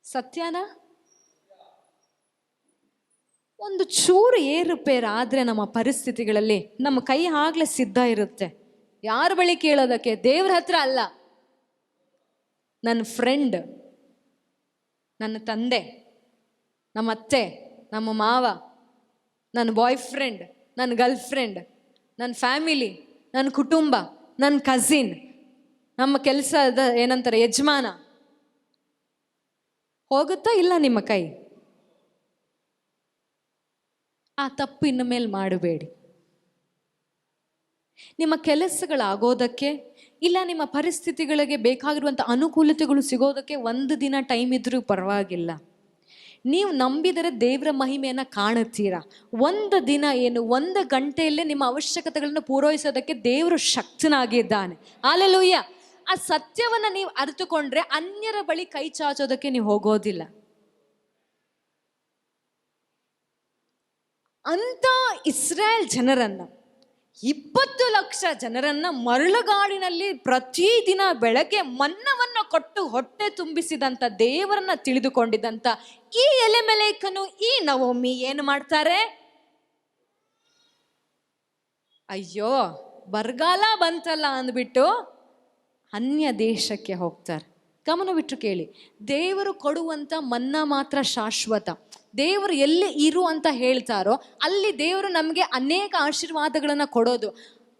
ಸತ್ಯನಾ? ಒಂದು ಚೂರು ಏರುಪೇರು ಆದರೆ ನಮ್ಮ ಪರಿಸ್ಥಿತಿಗಳಲ್ಲಿ ನಮ್ಮ ಕೈ ಆಗಲೇ ಸಿದ್ಧ ಇರುತ್ತೆ. ಯಾರ ಬಳಿ ಕೇಳೋದಕ್ಕೆ? ದೇವ್ರ ಹತ್ರ ಅಲ್ಲ. ನನ್ನ ಫ್ರೆಂಡ್, ನನ್ನ ತಂದೆ, ನಮ್ಮ ಅತ್ತೆ, ನಮ್ಮ ಮಾವ, ನನ್ನ ಬಾಯ್ ಫ್ರೆಂಡ್, ನನ್ನ ಗರ್ಲ್ ಫ್ರೆಂಡ್, ನನ್ನ ಫ್ಯಾಮಿಲಿ, ನನ್ನ ಕುಟುಂಬ, ನನ್ನ ಕಸಿನ್, ನಮ್ಮ ಕೆಲಸದ ಏನಂತಾರೆ ಯಜಮಾನ. ಹೋಗುತ್ತಾ ಇಲ್ಲ ನಿಮ್ಮ ಕೈ? ಆ ತಪ್ಪು ಇನ್ನು ಮೇಲೆ ಮಾಡಬೇಡಿ. ನಿಮ್ಮ ಕೆಲಸಗಳಾಗೋದಕ್ಕೆ ಇಲ್ಲ ನಿಮ್ಮ ಪರಿಸ್ಥಿತಿಗಳಿಗೆ ಬೇಕಾಗಿರುವಂಥ ಅನುಕೂಲತೆಗಳು ಸಿಗೋದಕ್ಕೆ ಒಂದು ದಿನ ಟೈಮ್ ಇದ್ರೂ ಪರವಾಗಿಲ್ಲ. ನೀವು ನಂಬಿದರೆ ದೇವರ ಮಹಿಮೆಯನ್ನು ಕಾಣುತ್ತೀರಾ. ಒಂದು ದಿನ ಏನು, ಒಂದು ಗಂಟೆಯಲ್ಲೇ ನಿಮ್ಮ ಅವಶ್ಯಕತೆಗಳನ್ನು ಪೂರೈಸೋದಕ್ಕೆ ದೇವರು ಶಕ್ತನಾಗಿದ್ದಾನೆ. ಹಲ್ಲೆಲೂಯಾ. ಆ ಸತ್ಯವನ್ನು ನೀವು ಅರಿತುಕೊಂಡ್ರೆ ಅನ್ಯರ ಬಳಿ ಕೈ ಚಾಚೋದಕ್ಕೆ ನೀವು ಹೋಗೋದಿಲ್ಲ. ಅಂತ ಇಸ್ರಾಯೇಲ್ ಜನರನ್ನ, 20 ಲಕ್ಷ ಜನರನ್ನ ಮರಳುಗಾಡಿನಲ್ಲಿ ಪ್ರತಿದಿನ ಬೆಳಗ್ಗೆ ಮನ್ನವನ್ನು ಕೊಟ್ಟು ಹೊಟ್ಟೆ ತುಂಬಿಸಿದಂಥ ದೇವರನ್ನ ತಿಳಿದುಕೊಂಡಿದ್ದಂಥ ಈ ಎಲೆಮೆಲೇಕನು, ಈ ನವೋಮಿ ಏನು ಮಾಡ್ತಾರೆ? ಅಯ್ಯೋ ಬರಗಾಲ ಬಂತಲ್ಲ ಅಂದ್ಬಿಟ್ಟು ಅನ್ಯ ದೇಶಕ್ಕೆ ಹೋಗ್ತಾರೆ. ಗಮನವಿಟ್ಟು ಕೇಳಿ, ದೇವರು ಕೊಡುವಂಥ ಮನ್ನಾ ಮಾತ್ರ ಶಾಶ್ವತ. ದೇವರು ಎಲ್ಲಿ ಇರು ಅಂತ ಹೇಳ್ತಾರೋ ಅಲ್ಲಿ ದೇವರು ನಮಗೆ ಅನೇಕ ಆಶೀರ್ವಾದಗಳನ್ನು ಕೊಡೋದು.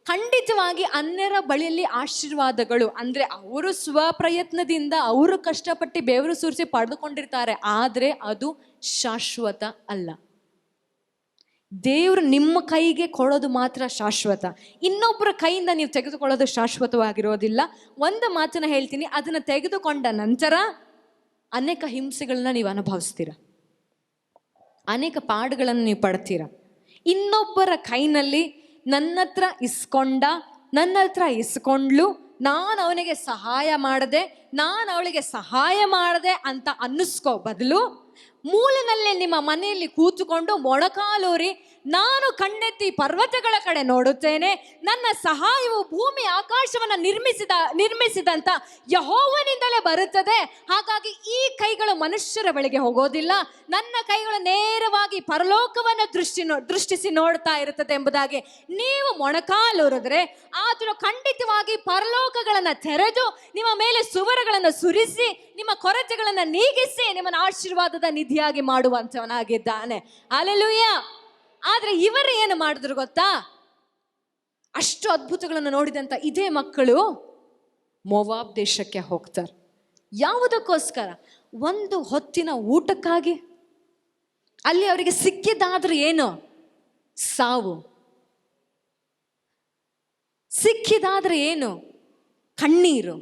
ಖಂಡಿತವಾಗಿ ಅನ್ಯರ ಬಳಿಯಲ್ಲಿ ಆಶೀರ್ವಾದಗಳು ಅಂದರೆ ಅವರು ಸ್ವಪ್ರಯತ್ನದಿಂದ ಅವರು ಕಷ್ಟಪಟ್ಟು ಬೆವರು ಸುರಿಸಿ ಪಡೆದುಕೊಂಡಿರ್ತಾರೆ, ಆದರೆ ಅದು ಶಾಶ್ವತ ಅಲ್ಲ. ದೇವರು ನಿಮ್ಮ ಕೈಗೆ ಕೊಡೋದು ಮಾತ್ರ ಶಾಶ್ವತ. ಇನ್ನೊಬ್ಬರ ಕೈಯಿಂದ ನೀವು ತೆಗೆದುಕೊಳ್ಳೋದು ಶಾಶ್ವತವಾಗಿರೋದಿಲ್ಲ. ಒಂದು ಮಾತನ್ನ ಹೇಳ್ತೀನಿ, ಅದನ್ನು ತೆಗೆದುಕೊಂಡ ನಂತರ ಅನೇಕ ಹಿಂಸೆಗಳನ್ನ ನೀವು ಅನುಭವಿಸ್ತೀರ, ಅನೇಕ ಪಾಡುಗಳನ್ನು ನೀವು ಪಡ್ತೀರ. ಇನ್ನೊಬ್ಬರ ಕೈನಲ್ಲಿ ನನ್ನ ಹತ್ರ ಇಸ್ಕೊಂಡ್ಲು, ನಾನು ಅವನಿಗೆ ಸಹಾಯ ಮಾಡಿದೆ, ನಾನು ಅವಳಿಗೆ ಸಹಾಯ ಮಾಡಿದೆ ಅಂತ ಅನ್ನಿಸ್ಕೋ ಬದಲು ಮೂಲೆನಲ್ಲೇ ನಿಮ್ಮ ಮನೆಯಲ್ಲಿ ಕೂತುಕೊಂಡು ಮೊಣಕಾಲೂರಿ ನಾನು ಕಣ್ಣೆತ್ತಿ ಪರ್ವತಗಳ ಕಡೆ ನೋಡುತ್ತೇನೆ, ನನ್ನ ಸಹಾಯವು ಭೂಮಿ ಆಕಾಶವನ್ನು ನಿರ್ಮಿಸಿದಂಥ ಯೆಹೋವನಿಂದಲೇ ಬರುತ್ತದೆ, ಹಾಗಾಗಿ ಈ ಕೈಗಳು ಮನುಷ್ಯರ ಬಳಿಗೆ ಹೋಗೋದಿಲ್ಲ, ನನ್ನ ಕೈಗಳು ನೇರವಾಗಿ ಪರಲೋಕವನ್ನು ದೃಷ್ಟಿಸಿ ನೋಡ್ತಾ ಇರುತ್ತದೆ ಎಂಬುದಾಗಿ ನೀವು ಮೊಣಕಾಲೂರಿದ್ರೆ ಆತನು ಖಂಡಿತವಾಗಿ ಪರಲೋಕಗಳನ್ನು ತೆರೆದು ನಿಮ್ಮ ಮೇಲೆ ಸುವರಗಳನ್ನು ಸುರಿಸಿ ನಿಮ್ಮ ಕೊರತೆಗಳನ್ನು ನೀಗಿಸಿ ನಿಮ್ಮನ್ನು ಆಶೀರ್ವಾದದ ನಿಧಿಯಾಗಿ ಮಾಡುವಂಥವನಾಗಿದ್ದಾನೆ. ಹಲ್ಲೆಲೂಯಾ. ಆದ್ರೆ ಇವರು ಏನು ಮಾಡಿದ್ರು ಗೊತ್ತಾ? ಅಷ್ಟು ಅದ್ಭುತಗಳನ್ನು ನೋಡಿದಂತ ಇದೇ ಮಕ್ಕಳು ಮೋವಾಬ್ ದೇಶಕ್ಕೆ ಹೋಗ್ತಾರೆ. ಯಾವುದಕ್ಕೋಸ್ಕರ? ಒಂದು ಹೊತ್ತಿನ ಊಟಕ್ಕಾಗಿ. ಅಲ್ಲಿ ಅವರಿಗೆ ಸಿಕ್ಕಿದಾದ್ರೆ ಏನು? ಸಾವು. ಸಿಕ್ಕಿದಾದ್ರೆ ಏನು? ಕಣ್ಣೀರು.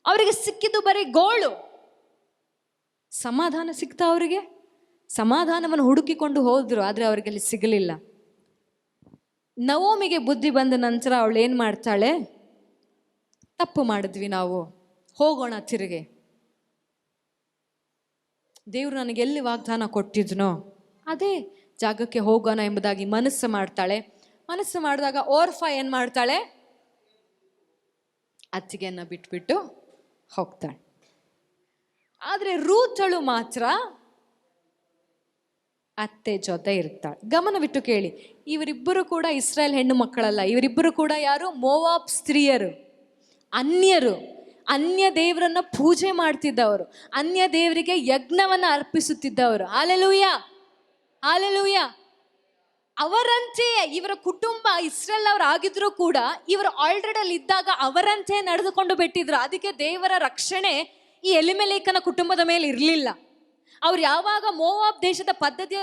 ಅವರಿಗೆ ಸಿಕ್ಕಿದ್ದು ಬರೀ ಗೋಳು. ಸಮಾಧಾನ ಸಿಕ್ತಾ ಅವರಿಗೆ? ಸಮಾಧಾನವನ್ನು ಹುಡುಕಿಕೊಂಡು ಹೋದ್ರು, ಆದರೆ ಅವರಿಗೆ ಅಲ್ಲಿ ಸಿಗಲಿಲ್ಲ. ನವೋಮಿಗೆ ಬುದ್ಧಿ ಬಂದ ನಂತರ ಅವಳು ಏನು ಮಾಡ್ತಾಳೆ? ತಪ್ಪು ಮಾಡಿದ್ವಿ ನಾವು, ಹೋಗೋಣ ತಿರುಗಿ. ದೇವರು ನನಗೆ ಎಲ್ಲಿ ವಾಗ್ದಾನ ಕೊಟ್ಟಿದ್ನೋ ಅದೇ ಜಾಗಕ್ಕೆ ಹೋಗೋಣ ಎಂಬುದಾಗಿ ಮನಸ್ಸು ಮಾಡ್ತಾಳೆ. ಮನಸ್ಸು ಮಾಡಿದಾಗ ಓರ್ಫಾ ಏನು ಮಾಡ್ತಾಳೆ? ಅತ್ತಿಗೆಯನ್ನ ಬಿಟ್ಬಿಟ್ಟು ಹೋಗ್ತಾಳೆ. ಆದರೆ ರೂತಳು ಮಾತ್ರ ಅತ್ತೆ ಜೊತೆ ಇರ್ತಾಳೆ. ಗಮನವಿಟ್ಟು ಕೇಳಿ, ಇವರಿಬ್ಬರು ಕೂಡ ಇಸ್ರಾಯೇಲ್ ಹೆಣ್ಣು ಮಕ್ಕಳಲ್ಲ. ಇವರಿಬ್ಬರು ಕೂಡ ಯಾರು? ಮೋವಾಬ್ ಸ್ತ್ರೀಯರು, ಅನ್ಯರು. ಅನ್ಯ ದೇವರನ್ನ ಪೂಜೆ ಮಾಡ್ತಿದ್ದವರು, ಅನ್ಯ ದೇವರಿಗೆ ಯಜ್ಞವನ್ನ ಅರ್ಪಿಸುತ್ತಿದ್ದವರು. Hallelujah, hallelujah. ಅವರಂತೆಯೇ ಇವರ ಕುಟುಂಬ ಇಸ್ರೇಲ್ ಅವ್ರು ಆಗಿದ್ರು ಕೂಡ ಇವರು ಆಲ್ರೆಡಿ ಅಲ್ಲಿ ಇದ್ದಾಗ ಅವರಂತೆ ನಡೆದುಕೊಂಡು ಬಿಟ್ಟಿದ್ರು. ಅದಕ್ಕೆ ದೇವರ ರಕ್ಷಣೆ ಈ ಎಲಿಮೆಲೇಕನ ಕುಟುಂಬದ ಮೇಲೆ ಇರಲಿಲ್ಲ. ಅವ್ರು ಯಾವಾಗ ಮೋವಾಬ್ ದೇಶದ ಪದ್ಧತಿಯ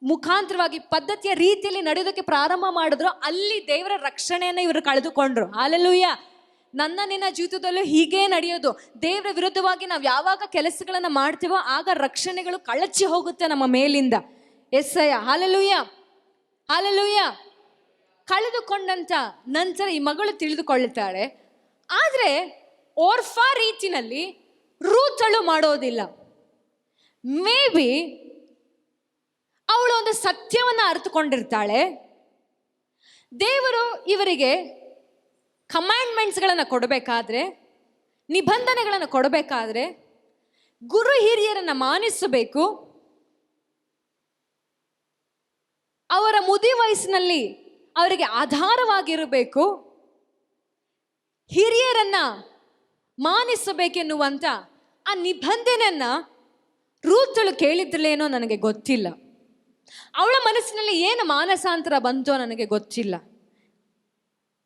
ಮುಖಾಂತರವಾಗಿ ಪದ್ಧತಿಯ ರೀತಿಯಲ್ಲಿ ನಡೆಯೋದಕ್ಕೆ ಪ್ರಾರಂಭ ಮಾಡಿದ್ರು, ಅಲ್ಲಿ ದೇವರ ರಕ್ಷಣೆಯನ್ನು ಇವರು ಕಳೆದುಕೊಂಡ್ರು. ಹಾಲೆಲೂಯ. ನನ್ನ ನಿನ್ನ ಜೀವಿತದಲ್ಲೂ ಹೀಗೇ ನಡೆಯೋದು. ದೇವರ ವಿರುದ್ಧವಾಗಿ ನಾವು ಯಾವಾಗ ಕೆಲಸಗಳನ್ನ ಮಾಡ್ತೀವೋ ಆಗ ರಕ್ಷಣೆಗಳು ಕಳಚಿ ಹೋಗುತ್ತೆ ನಮ್ಮ ಮೇಲಿಂದ. ಎಸ್ಸಯ್ಯ. Hallelujah, hallelujah. ಕಳೆದುಕೊಂಡಂತ ನಂತರ ಈ ಮಗಳು ತಿಳಿದುಕೊಳ್ಳುತ್ತಾಳೆ. ಆದ್ರೆ ಓರ್ಫಾ ರೀತಿನಲ್ಲಿ ರೂತಳು ಮಾಡೋದಿಲ್ಲ. ಮೇ ಬಿ ಅವಳು ಒಂದು ಸತ್ಯವನ್ನ ಅರ್ಥಕೊಂಡಿರ್ತಾಳೆ. ದೇವರು ಇವರಿಗೆ ಕಮಾಂಡ್ಮೆಂಟ್ಸ್ಗಳನ್ನು ಕೊಡಬೇಕಾದ್ರೆ, ನಿಬಂಧನೆಗಳನ್ನು ಕೊಡಬೇಕಾದ್ರೆ ಗುರು ಹಿರಿಯರನ್ನ ಮಾನಿಸಬೇಕು. ಅವರ ಮುದಿ ವಯಸ್ಸಿನಲ್ಲಿ ಅವರಿಗೆ ಆಧಾರವಾಗಿರಬೇಕು. ಹಿರಿಯರನ್ನ ಮಾನಿಸಬೇಕೆನ್ನುವಂತ ಆ ನಿಬಂಧನೆಯನ್ನ ರೂತಳು ಕೇಳಿದ್ರಲೇನೋ ನನಗೆ ಗೊತ್ತಿಲ್ಲ. ಅವಳ ಮನಸ್ಸಿನಲ್ಲಿ ಏನು ಮಾನಸಾಂತರ ಬಂತೋ ನನಗೆ ಗೊತ್ತಿಲ್ಲ.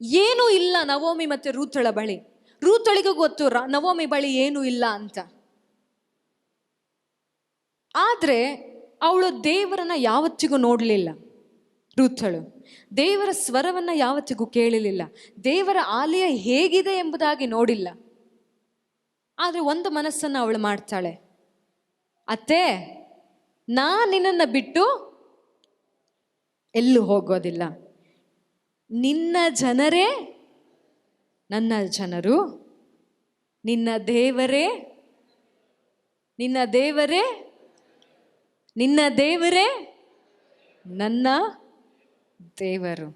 ಏನೂ ಇಲ್ಲ ನವೋಮಿ ಮತ್ತೆ ರೂತಳ ಬಳಿ. ರೂತಳಿಗೂ ಗೊತ್ತು ನವೋಮಿ ಬಳಿ ಏನೂ ಇಲ್ಲ ಅಂತ. ಆದ್ರೆ ಅವಳು ದೇವರನ್ನ ಯಾವತ್ತಿಗೂ ನೋಡಲಿಲ್ಲ. ರೂತಳು ದೇವರ ಸ್ವರವನ್ನ ಯಾವತ್ತಿಗೂ ಕೇಳಲಿಲ್ಲ. ದೇವರ ಆಲಯ ಹೇಗಿದೆ ಎಂಬುದಾಗಿ ನೋಡಿಲ್ಲ. ಆದ್ರೆ ಒಂದು ಮನಸ್ಸನ್ನ ಅವಳು ಮಾಡ್ತಾಳೆ. ಅತ್ತೆ, ನಿನ್ನನ್ನು ಬಿಟ್ಟು ಎಲ್ಲೂ ಹೋಗೋದಿಲ್ಲ. ನಿನ್ನ ಜನರೇ ನನ್ನ ಜನರು, ನಿನ್ನ ದೇವರೇ ನಿನ್ನ ದೇವರೇ ನಿನ್ನ ದೇವರೇ ನನ್ನ ದೇವರು.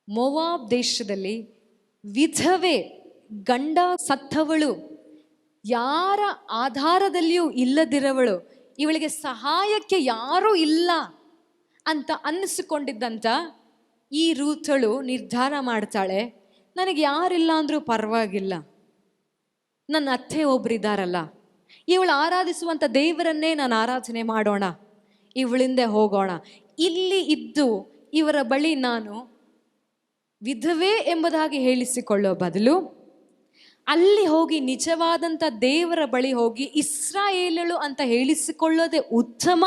ಮೋವಾಬ್ ದೇಶದಲ್ಲಿ ವಿಧವೆ, ಗಂಡ ಸತ್ತವಳು, ಯಾರ ಆಧಾರದಲ್ಲಿಯೂ ಇಲ್ಲದಿರವಳು, ಇವಳಿಗೆ ಸಹಾಯಕ್ಕೆ ಯಾರೂ ಇಲ್ಲ ಅಂತ ಅನ್ನಿಸಿಕೊಂಡಿದ್ದಂಥ ಈ ರೂತಳು ನಿರ್ಧಾರ ಮಾಡ್ತಾಳೆ, ನನಗೆ ಯಾರಿಲ್ಲ ಅಂದರೂ ಪರವಾಗಿಲ್ಲ, ನನ್ನ ಅತ್ತೆ ಒಬ್ಬರಿದ್ದಾರಲ್ಲ, ಇವಳು ಆರಾಧಿಸುವಂಥ ದೇವರನ್ನೇ ನಾನು ಆರಾಧನೆ ಮಾಡೋಣ, ಇವಳಿಂದ ಹೋಗೋಣ. ಇಲ್ಲಿ ಇದ್ದು ಇವರ ಬಳಿ ನಾನು ವಿಧವೆ ಎಂಬುದಾಗಿ ಹೇಳಿಸಿಕೊಳ್ಳೋ ಬದಲು ಅಲ್ಲಿ ಹೋಗಿ ನಿಜವಾದಂಥ ದೇವರ ಬಳಿ ಹೋಗಿ ಇಸ್ರಾಯೇಲಳು ಅಂತ ಹೇಳಿಸಿಕೊಳ್ಳೋದೇ ಉತ್ತಮ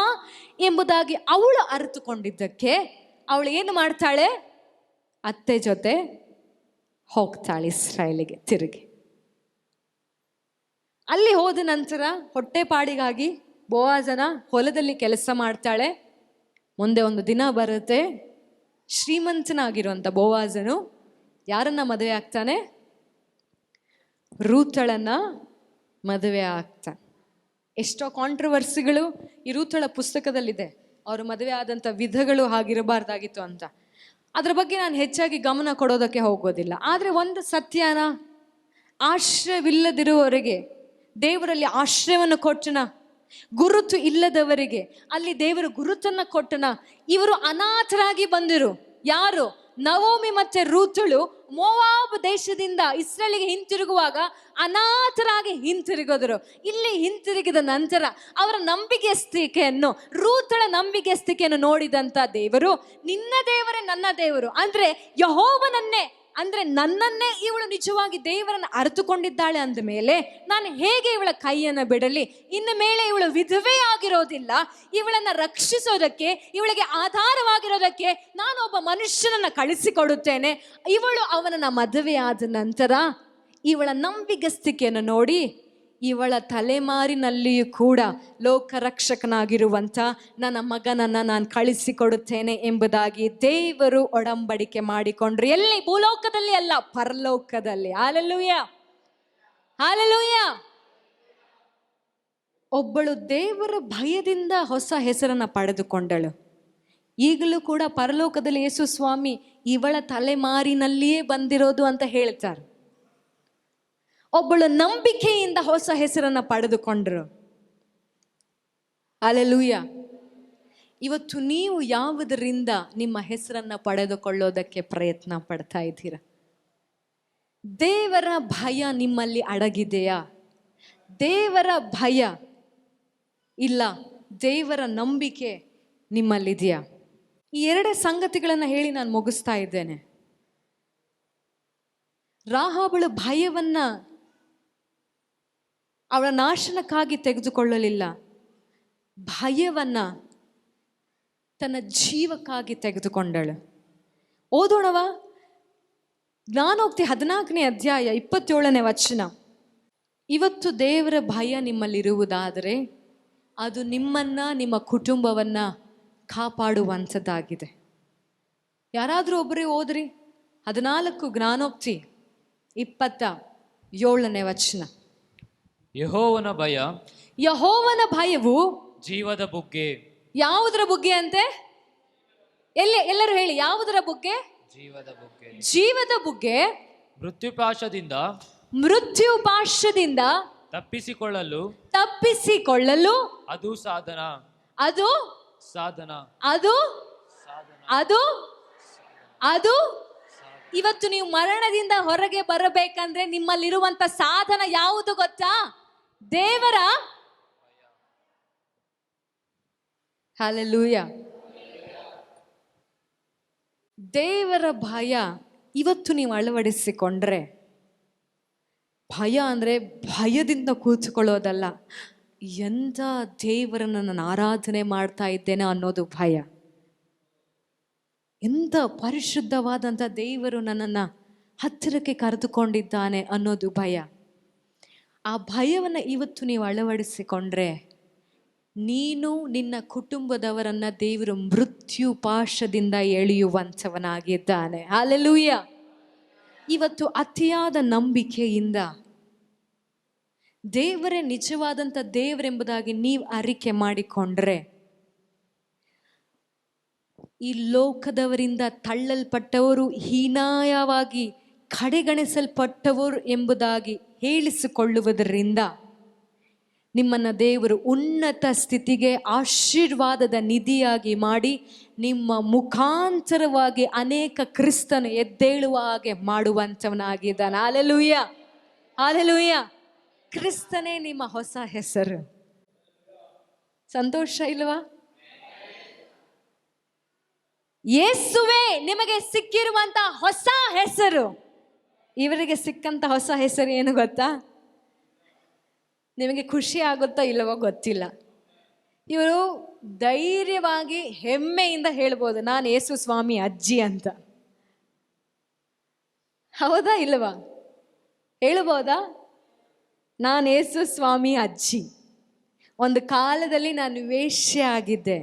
ಎಂಬುದಾಗಿ ಅವಳು ಅರಿತುಕೊಂಡಿದ್ದಕ್ಕೆ ಅವಳು ಏನು ಮಾಡ್ತಾಳೆ, ಅತ್ತೆ ಜೊತೆ ಹೋಗ್ತಾಳೆ ಇಸ್ರಾಯೇಲಿಗೆ ತಿರುಗಿ. ಅಲ್ಲಿ ಹೋದ ನಂತರ ಹೊಟ್ಟೆಪಾಡಿಗಾಗಿ ಬೋವಾಜನ ಹೊಲದಲ್ಲಿ ಕೆಲಸ ಮಾಡ್ತಾಳೆ. ಮುಂದೆ ಒಂದು ದಿನ ಬರುತ್ತೆ, ಶ್ರೀಮಂತನಾಗಿರುವಂಥ ಬೋವಾಜನು ಯಾರನ್ನ ಮದುವೆ ಆಗ್ತಾನೆ, ರೂತಳನ್ನ ಮದುವೆ ಆಗ್ತಾನೆ. ಎಷ್ಟೋ ಕಾಂಟ್ರವರ್ಸಿಗಳು ಈ ರೂತಳ ಪುಸ್ತಕದಲ್ಲಿದೆ. ಅವರು ಮದುವೆ ಆದಂಥ ವಿಧಗಳು ಹಾಗಿರಬಾರ್ದಾಗಿತ್ತು ಅಂತ. ಅದ್ರ ಬಗ್ಗೆ ನಾನು ಹೆಚ್ಚಾಗಿ ಗಮನ ಕೊಡೋದಕ್ಕೆ ಹೋಗೋದಿಲ್ಲ. ಆದರೆ ಒಂದು ಸತ್ಯನ, ಆಶ್ರಯವಿಲ್ಲದಿರುವವರಿಗೆ ದೇವರಲ್ಲಿ ಆಶ್ರಯವನ್ನು ಕೊಟ್ಟನ, ಗುರುತು ಇಲ್ಲದವರಿಗೆ ಅಲ್ಲಿ ದೇವರು ಗುರುತನ್ನ ಕೊಟ್ಟನ. ಇವರು ಅನಾಥರಾಗಿ ಬಂದಿರು. ಯಾರು? ನವೋಮಿ ಮತ್ತೆ ರೂತಳು ಮೋವಾಬ್ ದೇಶದಿಂದ ಇಸ್ರೇಲಿಗೆ ಹಿಂತಿರುಗುವಾಗ ಅನಾಥರಾಗಿ ಹಿಂತಿರುಗಿದರು. ಇಲ್ಲಿ ಹಿಂತಿರುಗಿದ ನಂತರ ಅವರ ನಂಬಿಕೆಸ್ತಿಕೆಯನ್ನು, ರೂತಳ ನಂಬಿಕೆಸ್ತಿಕೆಯನ್ನು ನೋಡಿದಂಥ ದೇವರು, ನಿನ್ನ ದೇವರೇ ನನ್ನ ದೇವರು, ಅಂದ್ರೆ ಯೆಹೋವನನ್ನೇ, ಅಂದ್ರೆ ನನ್ನನ್ನೇ ಇವಳು ನಿಜವಾಗಿ ದೇವರನ್ನು ಅರಿತುಕೊಂಡಿದ್ದಾಳೆ ಅಂದ ಮೇಲೆ ನಾನು ಹೇಗೆ ಇವಳ ಕೈಯನ್ನು ಬಿಡಲಿ? ಇನ್ನು ಮೇಲೆ ಇವಳು ವಿಧವೆ ಆಗಿರೋದಿಲ್ಲ. ಇವಳನ್ನು ರಕ್ಷಿಸೋದಕ್ಕೆ, ಇವಳಿಗೆ ಆಧಾರವಾಗಿರೋದಕ್ಕೆ ನಾನು ಒಬ್ಬ ಮನುಷ್ಯನನ್ನು ಕಳಿಸಿಕೊಡುತ್ತೇನೆ. ಇವಳು ಅವನನ್ನ ಮದುವೆಯಾದ ನಂತರ ಇವಳ ನಂಬಿಗಸ್ತಿಕೆಯನ್ನು ನೋಡಿ ಇವಳ ತಲೆಮಾರಿನಲ್ಲಿಯೂ ಕೂಡ ಲೋಕರಕ್ಷಕನಾಗಿರುವಂಥ ನನ್ನ ಮಗನನ್ನು ನಾನು ಕಳಿಸಿಕೊಡುತ್ತೇನೆ ಎಂಬುದಾಗಿ ದೇವರು ಒಡಂಬಡಿಕೆ ಮಾಡಿಕೊಂಡ್ರು. ಎಲ್ಲಿ? ಭೂಲೋಕದಲ್ಲಿ ಅಲ್ಲ, ಪರಲೋಕದಲ್ಲಿ. Hallelujah, hallelujah. ಒಬ್ಬಳು ದೇವರ ಭಯದಿಂದ ಹೊಸ ಹೆಸರನ್ನು ಪಡೆದುಕೊಂಡಳು. ಈಗಲೂ ಕೂಡ ಪರಲೋಕದಲ್ಲಿ ಯೇಸು ಸ್ವಾಮಿ ಇವಳ ತಲೆಮಾರಿನಲ್ಲಿಯೇ ಬಂದಿರೋದು ಅಂತ ಹೇಳ್ತಾರೆ. ಒಬ್ಬಳು ನಂಬಿಕೆಯಿಂದ ಹೊಸ ಹೆಸರನ್ನು ಪಡೆದುಕೊಂಡ್ರು. ಹಲ್ಲೆಲೂಯ. ಇವತ್ತು ನೀವು ಯಾವುದರಿಂದ ನಿಮ್ಮ ಹೆಸರನ್ನು ಪಡೆದುಕೊಳ್ಳೋದಕ್ಕೆ ಪ್ರಯತ್ನ ಪಡ್ತಾ ಇದ್ದೀರಾ? ದೇವರ ಭಯ ನಿಮ್ಮಲ್ಲಿ ಅಡಗಿದೆಯಾ? ದೇವರ ಭಯ ಇಲ್ಲ, ದೇವರ ನಂಬಿಕೆ ನಿಮ್ಮಲ್ಲಿದೆಯಾ? ಈ ಎರಡೇ ಸಂಗತಿಗಳನ್ನು ಹೇಳಿ ನಾನು ಮುಗಿಸ್ತಾ ಇದ್ದೇನೆ. ರಾಹಾಬಳು ಭಯವನ್ನ ಅವಳ ನಾಶನಕ್ಕಾಗಿ ತೆಗೆದುಕೊಳ್ಳಲಿಲ್ಲ, ಭಯವನ್ನ ತನ್ನ ಜೀವಕ್ಕಾಗಿ ತೆಗೆದುಕೊಂಡಳು. ಓದೋಣವ, ಜ್ಞಾನೋಕ್ತಿ 14ನೇ ಅಧ್ಯಾಯ 27ನೇ ವಚನ. ಇವತ್ತು ದೇವರ ಭಯ ನಿಮ್ಮಲ್ಲಿರುವುದಾದರೆ ಅದು ನಿಮ್ಮನ್ನ, ನಿಮ್ಮ ಕುಟುಂಬವನ್ನ ಕಾಪಾಡುವಂಥದ್ದಾಗಿದೆ. ಯಾರಾದರೂ ಒಬ್ಬರೇ ಓದ್ರಿ 14 ಜ್ಞಾನೋಕ್ತಿ 27ನೇ ವಚನ. ಯೆಹೋವನ ಭಯ, ಯೆಹೋವನ ಭಯವು ಜೀವದ ಬುಗ್ಗೆ. ಯಾವುದರ ಬುಗ್ಗೆ ಅಂತೆ? ಎಲ್ಲರೂ ಹೇಳಿ, ಯಾವುದರ ಬುಗ್ಗೆ? ಜೀವದ ಬುಗ್ಗೆ. ಜೀವದ ಬುಗ್ಗೆ. ಮೃತ್ಯುಪಾಶದಿಂದ ತಪ್ಪಿಸಿಕೊಳ್ಳಲು ಅದು ಸಾಧನ. ಅದು ಸಾಧನ. ಅದು ಅದು ಅದು ಇವತ್ತು ನೀವು ಮರಣದಿಂದ ಹೊರಗೆ ಬರಬೇಕಂದ್ರೆ ನಿಮ್ಮಲ್ಲಿರುವಂತ ಸಾಧನ ಯಾವುದು ಗೊತ್ತಾ? ದೇವರ ಹಲ್ಲೆಲೂಯಾ. ದೇವರ ಭಯ ಇವತ್ತು ನೀವು ಅಳವಡಿಸಿಕೊಂಡ್ರೆ, ಭಯ ಅಂದ್ರೆ ಭಯದಿಂದ ಕೂತ್ಕೊಳ್ಳೋದಲ್ಲ, ಎಂಥ ದೇವರನ್ನು ನಾನು ಆರಾಧನೆ ಮಾಡ್ತಾ ಇದ್ದೇನೆ ಅನ್ನೋದು ಭಯ. ಎಂಥ ಪರಿಶುದ್ಧವಾದಂಥ ದೇವರು ನನ್ನನ್ನು ಹತ್ತಿರಕ್ಕೆ ಕರೆದುಕೊಂಡಿದ್ದಾನೆ ಅನ್ನೋದು ಭಯ. ಆ ಭಯವನ್ನು ಇವತ್ತು ನೀವು ಅಳವಡಿಸಿಕೊಂಡ್ರೆ ನೀನು, ನಿನ್ನ ಕುಟುಂಬದವರನ್ನ ದೇವರು ಮೃತ್ಯು ಪಾಶದಿಂದ ಎಳೆಯುವಂಥವನಾಗಿದ್ದಾನೆ. ಹಲ್ಲೆಲೂಯ. ಇವತ್ತು ಅತಿಯಾದ ನಂಬಿಕೆಯಿಂದ ದೇವರೇ ನಿಜವಾದಂಥ ದೇವರೆಂಬುದಾಗಿ ನೀವು ಅರಿಕೆ ಮಾಡಿಕೊಂಡ್ರೆ, ಈ ಲೋಕದವರಿಂದ ತಳ್ಳಲ್ಪಟ್ಟವರು, ಹೀನಾಯವಾಗಿ ಕಡೆಗಣಿಸಲ್ಪಟ್ಟವರು ಎಂಬುದಾಗಿ ಹೇಳಿಸಿಕೊಳ್ಳುವುದರಿಂದ ನಿಮ್ಮನ್ನು ದೇವರು ಉನ್ನತ ಸ್ಥಿತಿಗೆ ಆಶೀರ್ವಾದದ ನಿಧಿಯಾಗಿ ಮಾಡಿ ನಿಮ್ಮ ಮುಖಾಂತರವಾಗಿ ಅನೇಕ ಕ್ರಿಸ್ತನು ಎದ್ದೇಳುವ ಹಾಗೆ ಮಾಡುವಂಥವನಾಗಿದ್ದಾನೆ. Hallelujah, hallelujah. ಕ್ರಿಸ್ತನೇ ನಿಮ್ಮ ಹೊಸ ಹೆಸರು. ಸಂತೋಷ ಇಲ್ವಾ? ಯೇಸುವೇ ನಿಮಗೆ ಸಿಕ್ಕಿರುವಂತ ಹೊಸ ಹೆಸರು. ಇವರಿಗೆ ಸಿಕ್ಕಂತ ಹೊಸ ಹೆಸರು ಏನು ಗೊತ್ತಾ? ನಿಮಗೆ ಖುಷಿ ಆಗುತ್ತಾ ಇಲ್ಲವೋ ಗೊತ್ತಿಲ್ಲ. ಇವರು ಧೈರ್ಯವಾಗಿ ಹೆಮ್ಮೆಯಿಂದ ಹೇಳ್ಬೋದು, ನಾನು ಯೇಸು ಸ್ವಾಮಿ ಅಜ್ಜಿ ಅಂತ. ಹೌದಾ ಇಲ್ವಾ? ಹೇಳ್ಬೋದಾ? ನಾನು ಯೇಸು ಸ್ವಾಮಿ ಅಜ್ಜಿ. ಒಂದು ಕಾಲದಲ್ಲಿ ನಾನು ವೇಶ್ಯೆ ಆಗಿದ್ದೆ,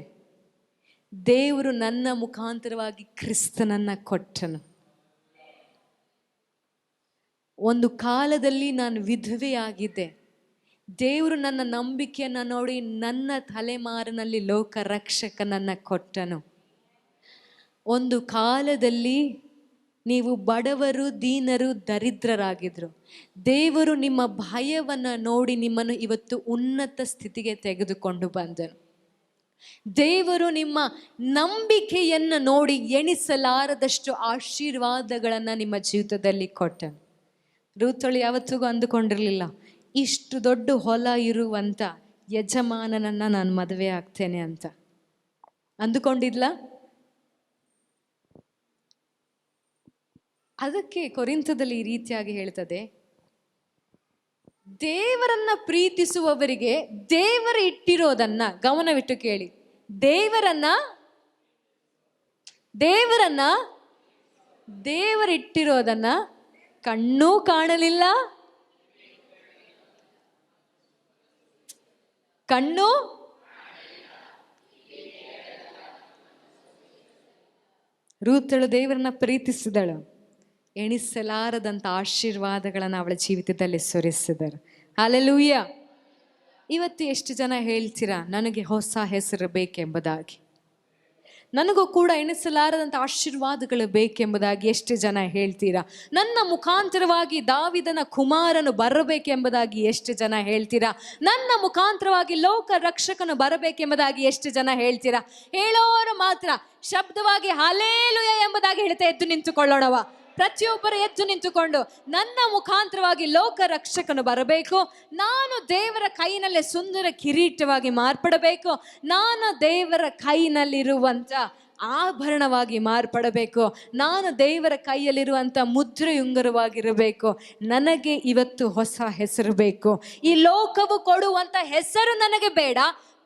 ದೇವರು ನನ್ನ ಮುಖಾಂತರವಾಗಿ ಕ್ರಿಸ್ತನನ್ನ ಕೊಟ್ಟನು. ಒಂದು ಕಾಲದಲ್ಲಿ ನಾನು ವಿಧವೆಯಾಗಿದ್ದೆ, ದೇವರು ನನ್ನ ನಂಬಿಕೆಯನ್ನು ನೋಡಿ ನನ್ನ ತಲೆಮಾರಿನಲ್ಲಿ ಲೋಕ ರಕ್ಷಕನನ್ನು ಕೊಟ್ಟನು. ಒಂದು ಕಾಲದಲ್ಲಿ ನೀವು ಬಡವರು, ದೀನರು, ದರಿದ್ರರಾಗಿದ್ರು, ದೇವರು ನಿಮ್ಮ ಭಯವನ್ನು ನೋಡಿ ನಿಮ್ಮನ್ನು ಇವತ್ತು ಉನ್ನತ ಸ್ಥಿತಿಗೆ ತೆಗೆದುಕೊಂಡು ಬಂದನು. ದೇವರು ನಿಮ್ಮ ನಂಬಿಕೆಯನ್ನು ನೋಡಿ ಎಣಿಸಲಾರದಷ್ಟು ಆಶೀರ್ವಾದಗಳನ್ನು ನಿಮ್ಮ ಜೀವಿತದಲ್ಲಿ ಕೊಟ್ಟನು. ರೂತಳು ಯಾವತ್ತಿಗೂ ಅಂದುಕೊಂಡಿರಲಿಲ್ಲ, ಇಷ್ಟು ದೊಡ್ಡ ಹೊಲ ಇರುವಂಥ ಯಜಮಾನನನ್ನು ನಾನು ಮದುವೆ ಆಗ್ತೇನೆ ಅಂತ. ಅಂದುಕೊಂಡಿದ್ಲ? ಅದಕ್ಕೆ ಕೊರಿಂಥದಲ್ಲಿ ಈ ರೀತಿಯಾಗಿ ಹೇಳ್ತದೆ, ದೇವರನ್ನ ಪ್ರೀತಿಸುವವರಿಗೆ ದೇವರು ಇಟ್ಟಿರೋದನ್ನ ಗಮನವಿಟ್ಟು ಕೇಳಿ. ದೇವರಿಟ್ಟಿರೋದನ್ನ ಕಣ್ಣೂ ಕಾಣಲಿಲ್ಲ, ಕಣ್ಣು ರೂತಳು ದೇವರನ್ನ ಪ್ರೀತಿಸಿದಳು, ಎಣಿಸಲಾರದಂಥ ಆಶೀರ್ವಾದಗಳನ್ನು ಅವಳ ಜೀವಿತದಲ್ಲಿ ಸುರಿಸಿದರು. ಹಲ್ಲೆಲೂಯಾ. ಇವತ್ತು ಎಷ್ಟು ಜನ ಹೇಳ್ತೀರಾ ನನಗೆ ಹೊಸ ಹೆಸರು ಬೇಕೆಂಬುದಾಗಿ? ನನಗೂ ಕೂಡ ಎಣಿಸಲಾರದಂಥ ಆಶೀರ್ವಾದಗಳು ಬೇಕೆಂಬುದಾಗಿ ಎಷ್ಟು ಜನ ಹೇಳ್ತೀರಾ? ನನ್ನ ಮುಖಾಂತರವಾಗಿ ದಾವಿದನ ಕುಮಾರನು ಬರಬೇಕೆಂಬುದಾಗಿ ಎಷ್ಟು ಜನ ಹೇಳ್ತೀರಾ? ನನ್ನ ಮುಖಾಂತರವಾಗಿ ಲೋಕ ರಕ್ಷಕನು ಬರಬೇಕೆಂಬುದಾಗಿ ಎಷ್ಟು ಜನ ಹೇಳ್ತೀರಾ? ಹೇಳೋರು ಮಾತ್ರ ಶಬ್ದವಾಗಿ ಹಲ್ಲೆಲೂಯಾ ಎಂಬುದಾಗಿ ಹೇಳ್ತಾ ಎದ್ದು ನಿಂತುಕೊಳ್ಳೋಣವ. ಪ್ರತಿಯೊಬ್ಬರು ಎದ್ದು ನಿಂತುಕೊಂಡು ನನ್ನ ಮುಖಾಂತರವಾಗಿ ಲೋಕ ರಕ್ಷಕನು ಬರಬೇಕು, ನಾನು ದೇವರ ಕೈನಲ್ಲೇ ಸುಂದರ ಕಿರೀಟವಾಗಿ ಮಾರ್ಪಡಬೇಕು, ನಾನು ದೇವರ ಕೈನಲ್ಲಿರುವಂತ ಆಭರಣವಾಗಿ ಮಾರ್ಪಡಬೇಕು, ನಾನು ದೇವರ ಕೈಯಲ್ಲಿರುವಂಥ ಮುದ್ರೆಯುಂಗರವಾಗಿರಬೇಕು. ನನಗೆ ಇವತ್ತು ಹೊಸ ಹೆಸರು ಬೇಕು. ಈ ಲೋಕವು ಕೊಡುವಂತ ಹೆಸರು ನನಗೆ ಬೇಡ,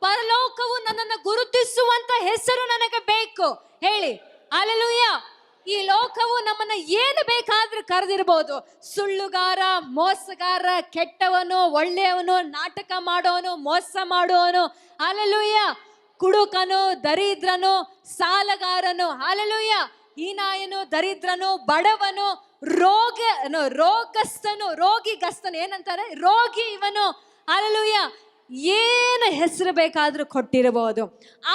ಪರಲೋಕವು ನನ್ನನ್ನು ಗುರುತಿಸುವಂತ ಹೆಸರು ನನಗೆ ಬೇಕು. ಹೇಳಿ ಹಲ್ಲೆಲೂಯ. ಈ ಲೋಕವು ನಮ್ಮನ್ನ ಏನು ಬೇಕಾದ್ರೂ ಕರೆದಿರ್ಬೋದು, ಸುಳ್ಳುಗಾರ, ಮೋಸಗಾರ, ಕೆಟ್ಟವನು, ಒಳ್ಳೆಯವನು, ನಾಟಕ ಮಾಡೋನು, ಮೋಸ ಮಾಡುವವನು, ಹಲ್ಲೆಲೂಯ, ಕುಡುಕನು, ದರಿದ್ರನು, ಸಾಲಗಾರನು, ಹಲ್ಲೆಲೂಯ, ಹೀನಾಯನು, ದರಿದ್ರನು, ಬಡವನು, ರೋಗಸ್ಥನು, ರೋಗಿಗಸ್ತನು, ಏನಂತಾರೆ, ರೋಗಿ ಇವನು, ಹಲ್ಲೆಲೂಯ, ಏನು ಹೆಸರು ಬೇಕಾದ್ರೂ ಕೊಟ್ಟಿರಬಹುದು.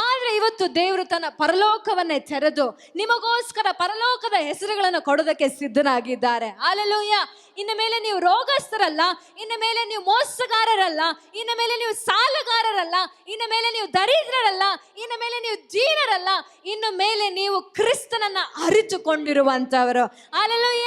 ಆದ್ರೆ ಇವತ್ತು ದೇವರು ತನ್ನ ಪರಲೋಕವನ್ನೇ ತೆರೆದು ನಿಮಗೋಸ್ಕರ ಪರಲೋಕದ ಹೆಸರುಗಳನ್ನು ಕೊಡೋದಕ್ಕೆ ಸಿದ್ಧನಾಗಿದ್ದಾರೆ. ಹಲ್ಲೆಲೂಯ. ಇನ್ನು ಮೇಲೆ ನೀವು ರೋಗಸ್ಥರಲ್ಲ, ಇನ್ನು ಮೇಲೆ ನೀವು ಮೋಸಗಾರರಲ್ಲ, ಇನ್ನು ಮೇಲೆ ನೀವು ಸಾಲಗಾರರಲ್ಲ, ಇನ್ನು ಮೇಲೆ ನೀವು ದರಿದ್ರರಲ್ಲ, ಇನ್ನು ಮೇಲೆ ನೀವು ದೀನರಲ್ಲ, ಇನ್ನು ಮೇಲೆ ನೀವು ಕ್ರಿಸ್ತನನ್ನ ಅರಿತುಕೊಂಡಿರುವಂತವರು. ಹಲ್ಲೆಲೂಯ.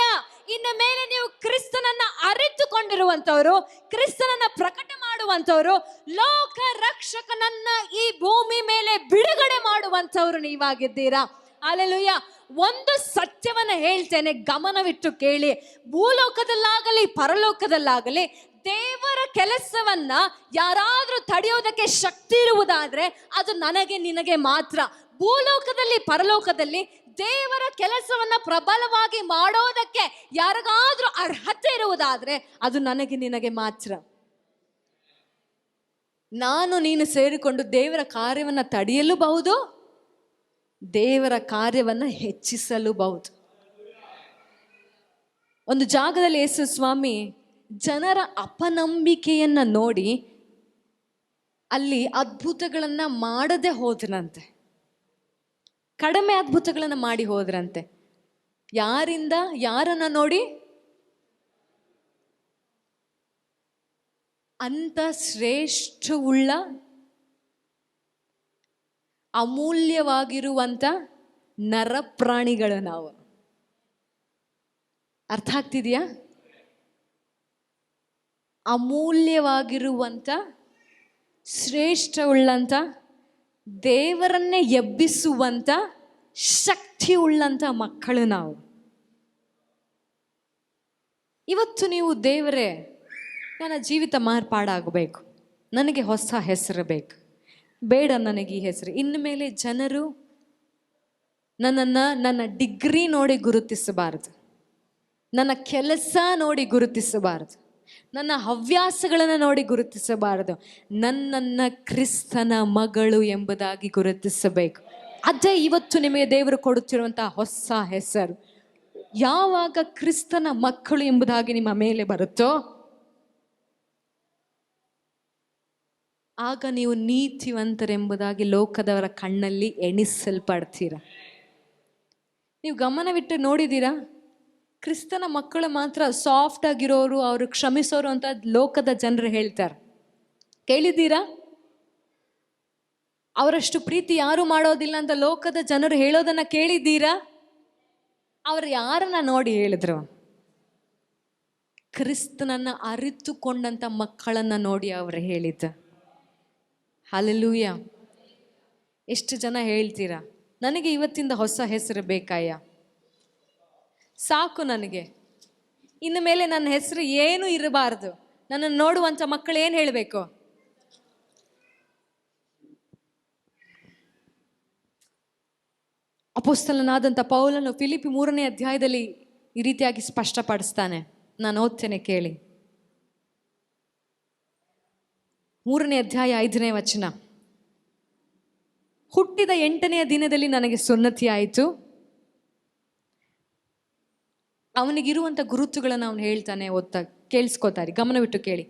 ಇನ್ನು ಮೇಲೆ ನೀವು ಕ್ರಿಸ್ತನನ್ನ ಅರಿತುಕೊಂಡಿರುವಂತವರು, ಕ್ರಿಸ್ತನನ್ನ ಪ್ರಕಟ ಮಾಡುವಂತವರು, ಲೋಕ ರಕ್ಷಕನನ್ನ ಈ ಭೂಮಿ ಮೇಲೆ ಬಿಡುಗಡೆ ಮಾಡುವಂತವರು ನೀವಾಗಿದ್ದೀರಾ. ಹಲ್ಲೆಲೂಯ. ಒಂದು ಸತ್ಯವನ್ನ ಹೇಳ್ತೇನೆ, ಗಮನವಿಟ್ಟು ಕೇಳಿ. ಭೂಲೋಕದಲ್ಲಾಗಲಿ ಪರಲೋಕದಲ್ಲಾಗಲಿ ದೇವರ ಕೆಲಸವನ್ನ ಯಾರಾದ್ರೂ ತಡೆಯೋದಕ್ಕೆ ಶಕ್ತಿ ಇರುವುದಾದ್ರೆ ಅದು ನನಗೆ ನಿನಗೆ ಮಾತ್ರ. ಭೂಲೋಕದಲ್ಲಿ ಪರಲೋಕದಲ್ಲಿ ದೇವರ ಕೆಲಸವನ್ನ ಪ್ರಬಲವಾಗಿ ಮಾಡೋದಕ್ಕೆ ಯಾರಿಗಾದ್ರೂ ಅರ್ಹತೆ ಇರುವುದಾದ್ರೆ ಅದು ನನಗೆ ನಿನಗೆ ಮಾತ್ರ. ನಾನು ನೀನು ಸೇರಿಕೊಂಡು ದೇವರ ಕಾರ್ಯವನ್ನ ತಡೆಯಲೂಬಹುದು, ದೇವರ ಕಾರ್ಯವನ್ನ ಹೆಚ್ಚಿಸಲೂಬಹುದು. ಒಂದು ಜಾಗದಲ್ಲಿ ಯೇಸು ಸ್ವಾಮಿ ಜನರ ಅಪನಂಬಿಕೆಯನ್ನ ನೋಡಿ ಅಲ್ಲಿ ಅದ್ಭುತಗಳನ್ನ ಮಾಡದೆ ಹೋದ್ರಂತೆ, ಕಡಿಮೆ ಅದ್ಭುತಗಳನ್ನು ಮಾಡಿ ಹೋದ್ರಂತೆ. ಯಾರನ್ನ ನೋಡಿ? ಅಂತ ಶ್ರೇಷ್ಠವುಳ್ಳ ಅಮೂಲ್ಯವಾಗಿರುವಂತ ನರಪ್ರಾಣಿಗಳು ನಾವು. ಅರ್ಥ ಆಗ್ತಿದೆಯಾ? ಅಮೂಲ್ಯವಾಗಿರುವಂತ ಶ್ರೇಷ್ಠವುಳ್ಳಂತ ದೇವರನ್ನೇ ಎಬ್ಬಿಸುವಂತ ಶಕ್ತಿ ಉಳ್ಳಂತ ಮಕ್ಕಳು ನಾವು. ಇವತ್ತು ನೀವು ದೇವರೇ ನನ್ನ ಜೀವಿತ ಮಾರ್ಪಾಡಾಗಬೇಕು, ನನಗೆ ಹೊಸ ಹೆಸರು ಬೇಕು, ಬೇಡ ನನಗೆ ಈ ಹೆಸರು. ಇನ್ನು ಮೇಲೆ ಜನರು ನನ್ನನ್ನು ನನ್ನ ಡಿಗ್ರಿ ನೋಡಿ ಗುರುತಿಸಬಾರದು, ನನ್ನ ಕೆಲಸ ನೋಡಿ ಗುರುತಿಸಬಾರದು, ನನ್ನ ಹವ್ಯಾಸಗಳನ್ನು ನೋಡಿ ಗುರುತಿಸಬಾರದು, ನನ್ನನ್ನು ಕ್ರಿಸ್ತನ ಮಗಳು ಎಂಬುದಾಗಿ ಗುರುತಿಸಬೇಕು. ಅದೇ ಇವತ್ತು ನಿಮಗೆ ದೇವರು ಕೊಡುತ್ತಿರುವಂತಹ ಹೊಸ ಹೆಸರು. ಯಾವಾಗ ಕ್ರಿಸ್ತನ ಮಕ್ಕಳು ಎಂಬುದಾಗಿ ನಿಮ್ಮ ಮೇಲೆ ಬರುತ್ತೋ ಆಗ ನೀವು ನೀತಿವಂತರೆಂಬುದಾಗಿ ಲೋಕದವರ ಕಣ್ಣಲ್ಲಿ ಎಣಿಸಲ್ಪಡ್ತೀರ. ನೀವು ಗಮನವಿಟ್ಟು ನೋಡಿದ್ದೀರಾ? ಕ್ರಿಸ್ತನ ಮಕ್ಕಳು ಮಾತ್ರ ಸಾಫ್ಟ್ ಆಗಿರೋರು, ಅವರು ಕ್ಷಮಿಸೋರು ಅಂತ ಲೋಕದ ಜನರು ಹೇಳ್ತಾರೆ. ಕೇಳಿದ್ದೀರಾ? ಅವರಷ್ಟು ಪ್ರೀತಿ ಯಾರು ಮಾಡೋದಿಲ್ಲ ಅಂತ ಲೋಕದ ಜನರು ಹೇಳೋದನ್ನ ಕೇಳಿದ್ದೀರಾ? ಅವರು ಯಾರನ್ನ ನೋಡಿ ಹೇಳಿದ್ರು? ಕ್ರಿಸ್ತನನ್ನ ಅರಿತುಕೊಂಡಂತ ಮಕ್ಕಳನ್ನ ನೋಡಿ ಅವರು ಹೇಳಿದ್ದ. ಹಲ್ಲೆಲೂಯ. ಎಷ್ಟು ಜನ ಹೇಳ್ತೀರಾ, ನನಗೆ ಇವತ್ತಿಂದ ಹೊಸ ಹೆಸರು ಬೇಕಾಯ್ಯ, ಸಾಕು ನನಗೆ, ಇನ್ನು ಮೇಲೆ ನನ್ನ ಹೆಸರು ಏನೂ ಇರಬಾರ್ದು. ನನ್ನನ್ನು ನೋಡುವಂಥ ಮಕ್ಕಳು ಏನು ಹೇಳಬೇಕು? ಅಪೊಸ್ತಲನಾದಂಥ ಪೌಲನು ಫಿಲಿಪ್ಪಿ 3ನೇ ಅಧ್ಯಾಯದಲ್ಲಿ ಈ ರೀತಿಯಾಗಿ ಸ್ಪಷ್ಟಪಡಿಸ್ತಾನೆ. ನಾನು ಓದ್ತೇನೆ ಕೇಳಿ. 3ನೇ ಅಧ್ಯಾಯ 5ನೇ ವಚನ. ಹುಟ್ಟಿದ 8ನೆಯ ದಿನದಲ್ಲಿ ನನಗೆ ಸುನ್ನತಿ ಆಯಿತು. ಅವನಿಗಿರುವಂಥ ಗುರುತುಗಳನ್ನು ಅವನು ಹೇಳ್ತಾನೆ, ಓದ್ತಾ ಕೇಳಿಸ್ಕೋತಾರೆ, ಗಮನವಿಟ್ಟು ಕೇಳಿ.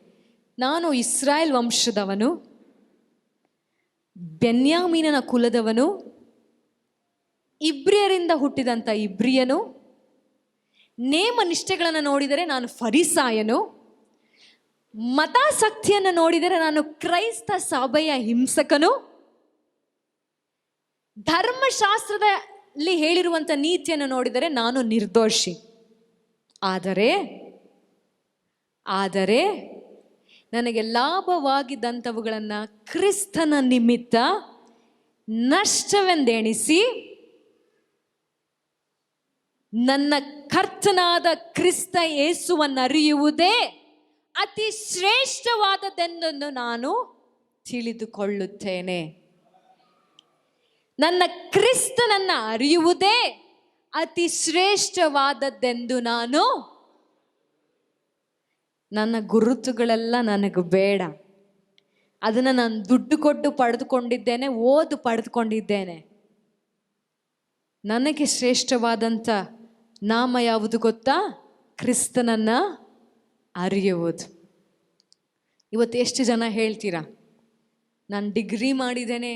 ನಾನು ಇಸ್ರಾಯೇಲ್ ವಂಶದವನು, ಬೆನ್ಯಾಮೀನನ ಕುಲದವನು, ಇಬ್ರಿಯರಿಂದ ಹುಟ್ಟಿದಂಥ ಇಬ್ರಿಯನು, ನೇಮ ನಿಷ್ಠೆಗಳನ್ನು ನೋಡಿದರೆ ನಾನು ಫರಿಸಾಯನು, ಮತಾಸಕ್ತಿಯನ್ನು ನೋಡಿದರೆ ನಾನು ಕ್ರೈಸ್ತ ಸಭೆಯ ಹಿಂಸಕನು, ಧರ್ಮಶಾಸ್ತ್ರದಲ್ಲಿ ಹೇಳಿರುವಂಥ ನೀತಿಯನ್ನು ನೋಡಿದರೆ ನಾನು ನಿರ್ದೋಷಿ. ಆದರೆ ನನಗೆ ಲಾಭವಾಗಿದ್ದಂಥವುಗಳನ್ನು ಕ್ರಿಸ್ತನ ನಿಮಿತ್ತ ನಷ್ಟವೆಂದೆಣಿಸಿ ನನ್ನ ಕರ್ತನಾದ ಕ್ರಿಸ್ತ ಯೇಸುವನ್ನು ಅರಿಯುವುದೇ ಅತಿ ಶ್ರೇಷ್ಠವಾದದ್ದೆಂದು ನಾನು ತಿಳಿದುಕೊಳ್ಳುತ್ತೇನೆ. ನನ್ನ ಕ್ರಿಸ್ತನನ್ನು ಅರಿಯುವುದೇ ಅತಿ ಶ್ರೇಷ್ಠವಾದದ್ದೆಂದು ನನ್ನ ಗುರುತುಗಳೆಲ್ಲ ನನಗೆ ಬೇಡ. ಅದನ್ನು ನಾನು ದುಡ್ಡು ಕೊಟ್ಟು ಪಡೆದುಕೊಂಡಿದ್ದೇನೆ, ಪಡೆದುಕೊಂಡಿದ್ದೇನೆ. ನನಗೆ ಶ್ರೇಷ್ಠವಾದಂಥ ನಾಮ ಯಾವುದು ಗೊತ್ತಾ? ಕ್ರಿಸ್ತನನ್ನು ಅರಿಯುವುದು. ಇವತ್ತು ಎಷ್ಟು ಜನ ಹೇಳ್ತೀರಾ, ನಾನು ಡಿಗ್ರಿ ಮಾಡಿದ್ದೇನೆ,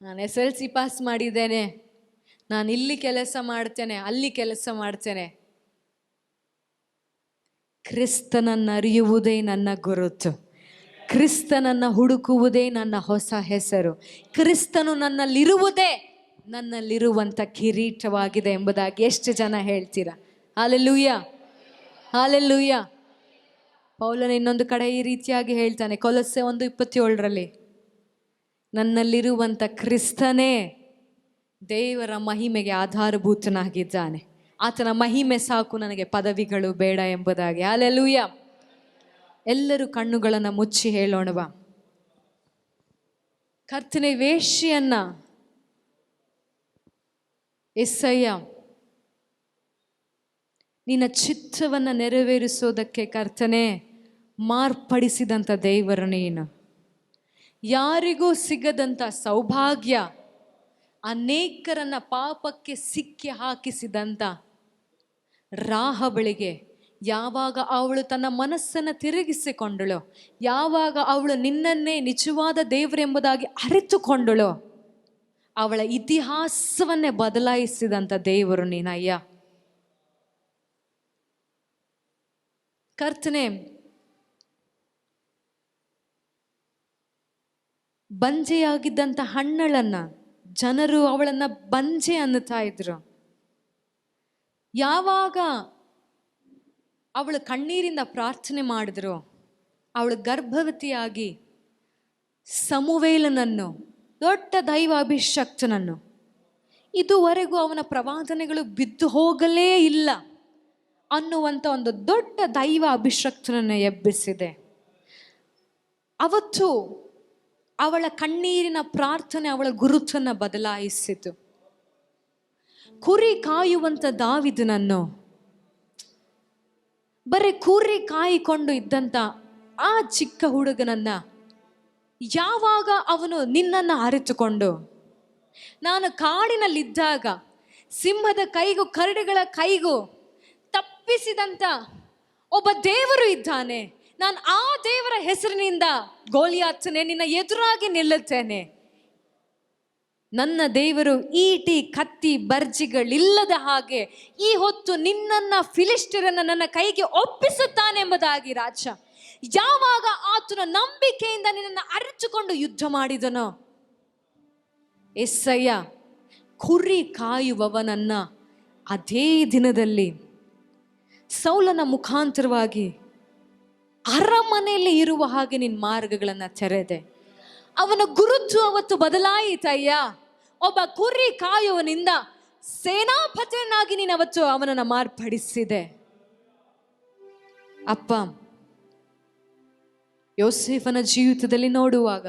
ನಾನು SLC ಪಾಸ್ ಮಾಡಿದ್ದೇನೆ, ನಾನು ಇಲ್ಲಿ ಕೆಲಸ ಮಾಡ್ತೇನೆ, ಅಲ್ಲಿ ಕೆಲಸ ಮಾಡ್ತೇನೆ. ಕ್ರಿಸ್ತನನ್ನು ಅರಿಯುವುದೇ ನನ್ನ ಗುರುತು, ಕ್ರಿಸ್ತನನ್ನು ಹುಡುಕುವುದೇ ನನ್ನ ಹೊಸ ಹೆಸರು, ಕ್ರಿಸ್ತನು ನನ್ನಲ್ಲಿರುವುದೇ ನನ್ನಲ್ಲಿರುವಂಥ ಕಿರೀಟವಾಗಿದೆ ಎಂಬುದಾಗಿ ಎಷ್ಟು ಜನ ಹೇಳ್ತೀರಾ? Hallelujah, hallelujah. ಪೌಲನ ಇನ್ನೊಂದು ಕಡೆ ಈ ರೀತಿಯಾಗಿ ಹೇಳ್ತಾನೆ, ಕೊಲೊಸ್ಸೆ 1:27 ನನ್ನಲ್ಲಿರುವಂಥ ಕ್ರಿಸ್ತನೇ ದೇವರ ಮಹಿಮೆಗೆ ಆಧಾರಭೂತನಾಗಿದ್ದಾನೆ, ಆತನ ಮಹಿಮೆ ಸಾಕು, ನನಗೆ ಪದವಿಗಳು ಬೇಡ ಎಂಬುದಾಗಿ. ಹಾಲೆಲೂಯ. ಎಲ್ಲರೂ ಕಣ್ಣುಗಳನ್ನು ಮುಚ್ಚಿ ಹೇಳೋಣವಾ? ಕರ್ತನೆ, ವೇಶ್ಯೆಯನ್ನ ಎಸ್ಸಯ್ಯ ನಿನ್ನ ಚಿತ್ತವನ್ನು ನೆರವೇರಿಸೋದಕ್ಕೆ ಕರ್ತನೆ ಮಾರ್ಪಡಿಸಿದಂಥ ದೇವರು ನೀನು. ಯಾರಿಗೂ ಸಿಗದಂಥ ಸೌಭಾಗ್ಯ, ಅನೇಕರನ್ನ ಪಾಪಕ್ಕೆ ಸಿಕ್ಕಿ ಹಾಕಿಸಿದಂಥ ರಾಹಬಳಿಗೆ ಯಾವಾಗ ಅವಳು ತನ್ನ ಮನಸ್ಸನ್ನು ತಿರುಗಿಸಿಕೊಂಡಳು, ಯಾವಾಗ ಅವಳು ನಿನ್ನನ್ನೇ ನಿಜವಾದ ದೇವರೆಂಬುದಾಗಿ ಅರಿತುಕೊಂಡಳು, ಅವಳ ಇತಿಹಾಸವನ್ನೇ ಬದಲಾಯಿಸಿದಂಥ ದೇವರು ನೀನಯ್ಯ. ಕರ್ತನೆ, ಬಂಜೆಯಾಗಿದ್ದಂಥ ಹಣ್ಣಳನ್ನ ಜನರು ಅವಳನ್ನ ಬಂಜೆ ಅನ್ನುತ್ತಾ ಇದ್ರು. ಯಾವಾಗ ಅವಳು ಕಣ್ಣೀರಿಂದ ಪ್ರಾರ್ಥನೆ ಮಾಡಿದ್ರು, ಅವಳು ಗರ್ಭವತಿಯಾಗಿ ಸಮುವೇಲನನ್ನು, ದೊಡ್ಡ ದೈವ ಅಭಿಷಕ್ತನನ್ನು, ಇದುವರೆಗೂ ಅವನ ಪ್ರವಾದನೆಗಳು ಬಿದ್ದು ಹೋಗಲೇ ಇಲ್ಲ ಅನ್ನುವಂಥ ಒಂದು ದೊಡ್ಡ ದೈವ ಅಭಿಷಕ್ತನನ್ನು ಎಬ್ಬಿಸಿದೆ. ಅವತ್ತು ಅವಳ ಕಣ್ಣೀರಿನ ಪ್ರಾರ್ಥನೆ ಅವಳ ಗುರುತನ್ನು ಬದಲಾಯಿಸಿತು. ಕುರಿ ಕಾಯುವಂಥ ದಾವಿದನನ್ನು, ಬರೀ ಕುರಿ ಕಾಯಿಕೊಂಡು ಇದ್ದಂಥ ಆ ಚಿಕ್ಕ ಹುಡುಗನನ್ನ ಯಾವಾಗ ಅವನು ನಿನ್ನನ್ನು ಅರಿತುಕೊಂಡು, ನಾನು ಕಾಡಿನಲ್ಲಿದ್ದಾಗ ಸಿಂಹದ ಕೈಗೂ ಕರಡಿಗಳ ಕೈಗೂ ತಪ್ಪಿಸಿದಂಥ ಒಬ್ಬ ದೇವರು ಇದ್ದಾನೆ, ನಾನು ಆ ದೇವರ ಹೆಸರಿನಿಂದ ಗೋಲಿಯಾತನೇ ನಿನ್ನ ಎದುರಾಗಿ ನಿಲ್ಲುತ್ತೇನೆ. ನನ್ನ ದೇವರು ಈಟಿ ಕತ್ತಿ ಬರ್ಜಿಗಳಿಲ್ಲದ ಹಾಗೆ ಈ ಹೊತ್ತು ನಿನ್ನನ್ನ ಫಿಲಿಸ್ಟಿಯರನ್ನ ನನ್ನ ಕೈಗೆ ಒಪ್ಪಿಸುತ್ತಾನೆ ಎಂಬುದಾಗಿ ರಾಜ ಯಾವಾಗ ಆತನ ನಂಬಿಕೆಯಿಂದ ನಿನ್ನನ್ನು ಅರಿತುಕೊಂಡು ಯುದ್ಧ ಮಾಡಿದನೋ, ಎಸ್ಸಯ್ಯ ಕುರಿ ಕಾಯುವವನನ್ನ ಅದೇ ದಿನದಲ್ಲಿ ಸೌಲನ ಮುಖಾಂತರವಾಗಿ ಅರಮನೆಯಲ್ಲಿ ಇರುವ ಹಾಗೆ ನಿನ್ನ ಮಾರ್ಗಗಳನ್ನು ತೆರೆದೆ. ಅವನ ಗುರುತು ಅವತ್ತು ಬದಲಾಯಿತಯ್ಯ. ಒಬ್ಬ ಕುರಿ ಕಾಯುವನಿಂದ ಸೇನಾಪತಿಯನ್ನಾಗಿ ನೀನು ಅವತ್ತು ಅವನನ್ನು ಮಾರ್ಪಡಿಸಿದೆ. ಅಪ್ಪ, ಯೋಸೇಫನ ಜೀವಿತದಲ್ಲಿ ನೋಡುವಾಗ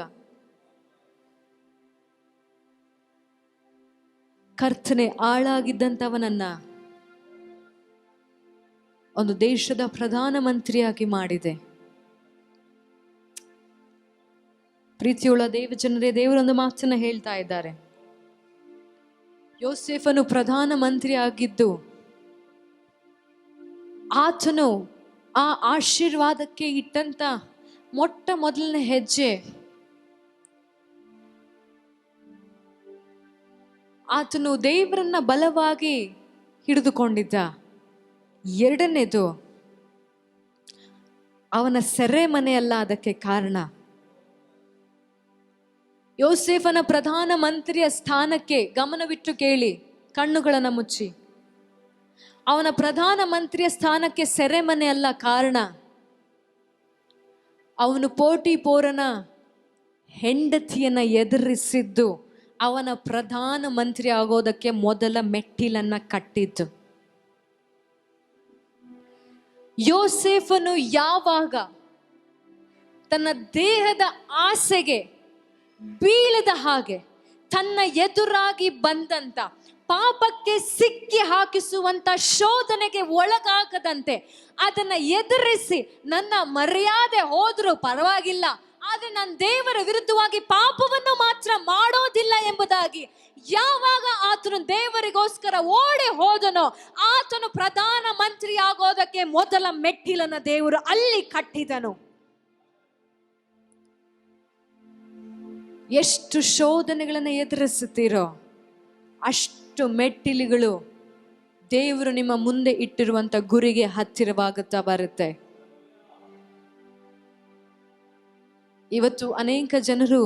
ಕರ್ತನೆ ಆಳಾಗಿದ್ದಂಥವನನ್ನ ಒಂದು ದೇಶದ ಪ್ರಧಾನಮಂತ್ರಿಯಾಗಿ ಮಾಡಿದೆ. ಪ್ರೀತಿಯುಳ್ಳ ದೇವಜನರೇ, ದೇವರೊಂದು ಮಾತನ್ನ ಹೇಳ್ತಾ ಇದ್ದಾರೆ. ಯೋಸೇಫನು ಪ್ರಧಾನಮಂತ್ರಿ ಆಗಿದ್ದು ಆತನು ಆ ಆಶೀರ್ವಾದಕ್ಕೆ ಇಟ್ಟಂತ ಮೊಟ್ಟ ಮೊದಲನೇ ಹೆಜ್ಜೆ ಆತನು ದೇವರನ್ನ ಬಲವಾಗಿ ಹಿಡಿದುಕೊಂಡಿದ್ದ. ಎರಡನೇದು ಅವನ ಸೆರೆಮನೆಯಲ್ಲ ಅದಕ್ಕೆ ಕಾರಣ. ಯೋಸೇಫನ ಪ್ರಧಾನ ಮಂತ್ರಿಯ ಸ್ಥಾನಕ್ಕೆ ಗಮನವಿಟ್ಟು ಕೇಳಿ, ಕಣ್ಣುಗಳನ್ನು ಮುಚ್ಚಿ, ಅವನ ಪ್ರಧಾನ ಮಂತ್ರಿಯ ಸ್ಥಾನಕ್ಕೆ ಸೆರೆಮನೆ ಅಲ್ಲ ಕಾರಣ. ಅವನು ಪೋಟಿಪೋರನ ಹೆಂಡತಿಯನ್ನ ಎದುರಿಸಿದ್ದು ಅವನ ಪ್ರಧಾನ ಮಂತ್ರಿ ಆಗೋದಕ್ಕೆ ಮೊದಲ ಮೆಟ್ಟಿಲನ್ನ ಕಟ್ಟಿದ್ದು. ಯೋಸೇಫನು ಯಾವಾಗ ತನ್ನ ದೇಹದ ಆಸೆಗೆ ಬೀಳದ ಹಾಗೆ ತನ್ನ ಎದುರಾಗಿ ಬಂದಂತ ಪಾಪಕ್ಕೆ ಸಿಕ್ಕಿ ಹಾಕಿಸುವಂತ ಶೋಧನೆಗೆ ಒಳಗಾಗದಂತೆ ಅದನ್ನ ಎದುರಿಸಿ ನನ್ನ ಮರ್ಯಾದೆ ಹೋದ್ರೂ ಪರವಾಗಿಲ್ಲ, ಆದ್ರೆ ನಾನು ದೇವರ ವಿರುದ್ಧವಾಗಿ ಪಾಪವನ್ನು ಮಾತ್ರ ಮಾಡೋದಿಲ್ಲ ಎಂಬುದಾಗಿ ಯಾವಾಗ ಆತನು ದೇವರಿಗೋಸ್ಕರ ಓಡಿ ಹೋದನೋ ಆತನು ಪ್ರಧಾನ ಮಂತ್ರಿ ಆಗೋದಕ್ಕೆ ಮೊದಲ ಮೆಟ್ಟಿಲನ್ನ ದೇವರು ಅಲ್ಲಿ ಕಟ್ಟಿದನು. ಎಷ್ಟು ಶೋಧನೆಗಳನ್ನು ಎದುರಿಸುತ್ತೀರೋ ಅಷ್ಟು ಮೆಟ್ಟಿಲುಗಳು ದೇವರು ನಿಮ್ಮ ಮುಂದೆ ಇಟ್ಟಿರುವಂತ ಗುರಿಗೆ ಹತ್ತಿರವಾಗುತ್ತಾ ಬರುತ್ತೆ. ಇವತ್ತು ಅನೇಕ ಜನರು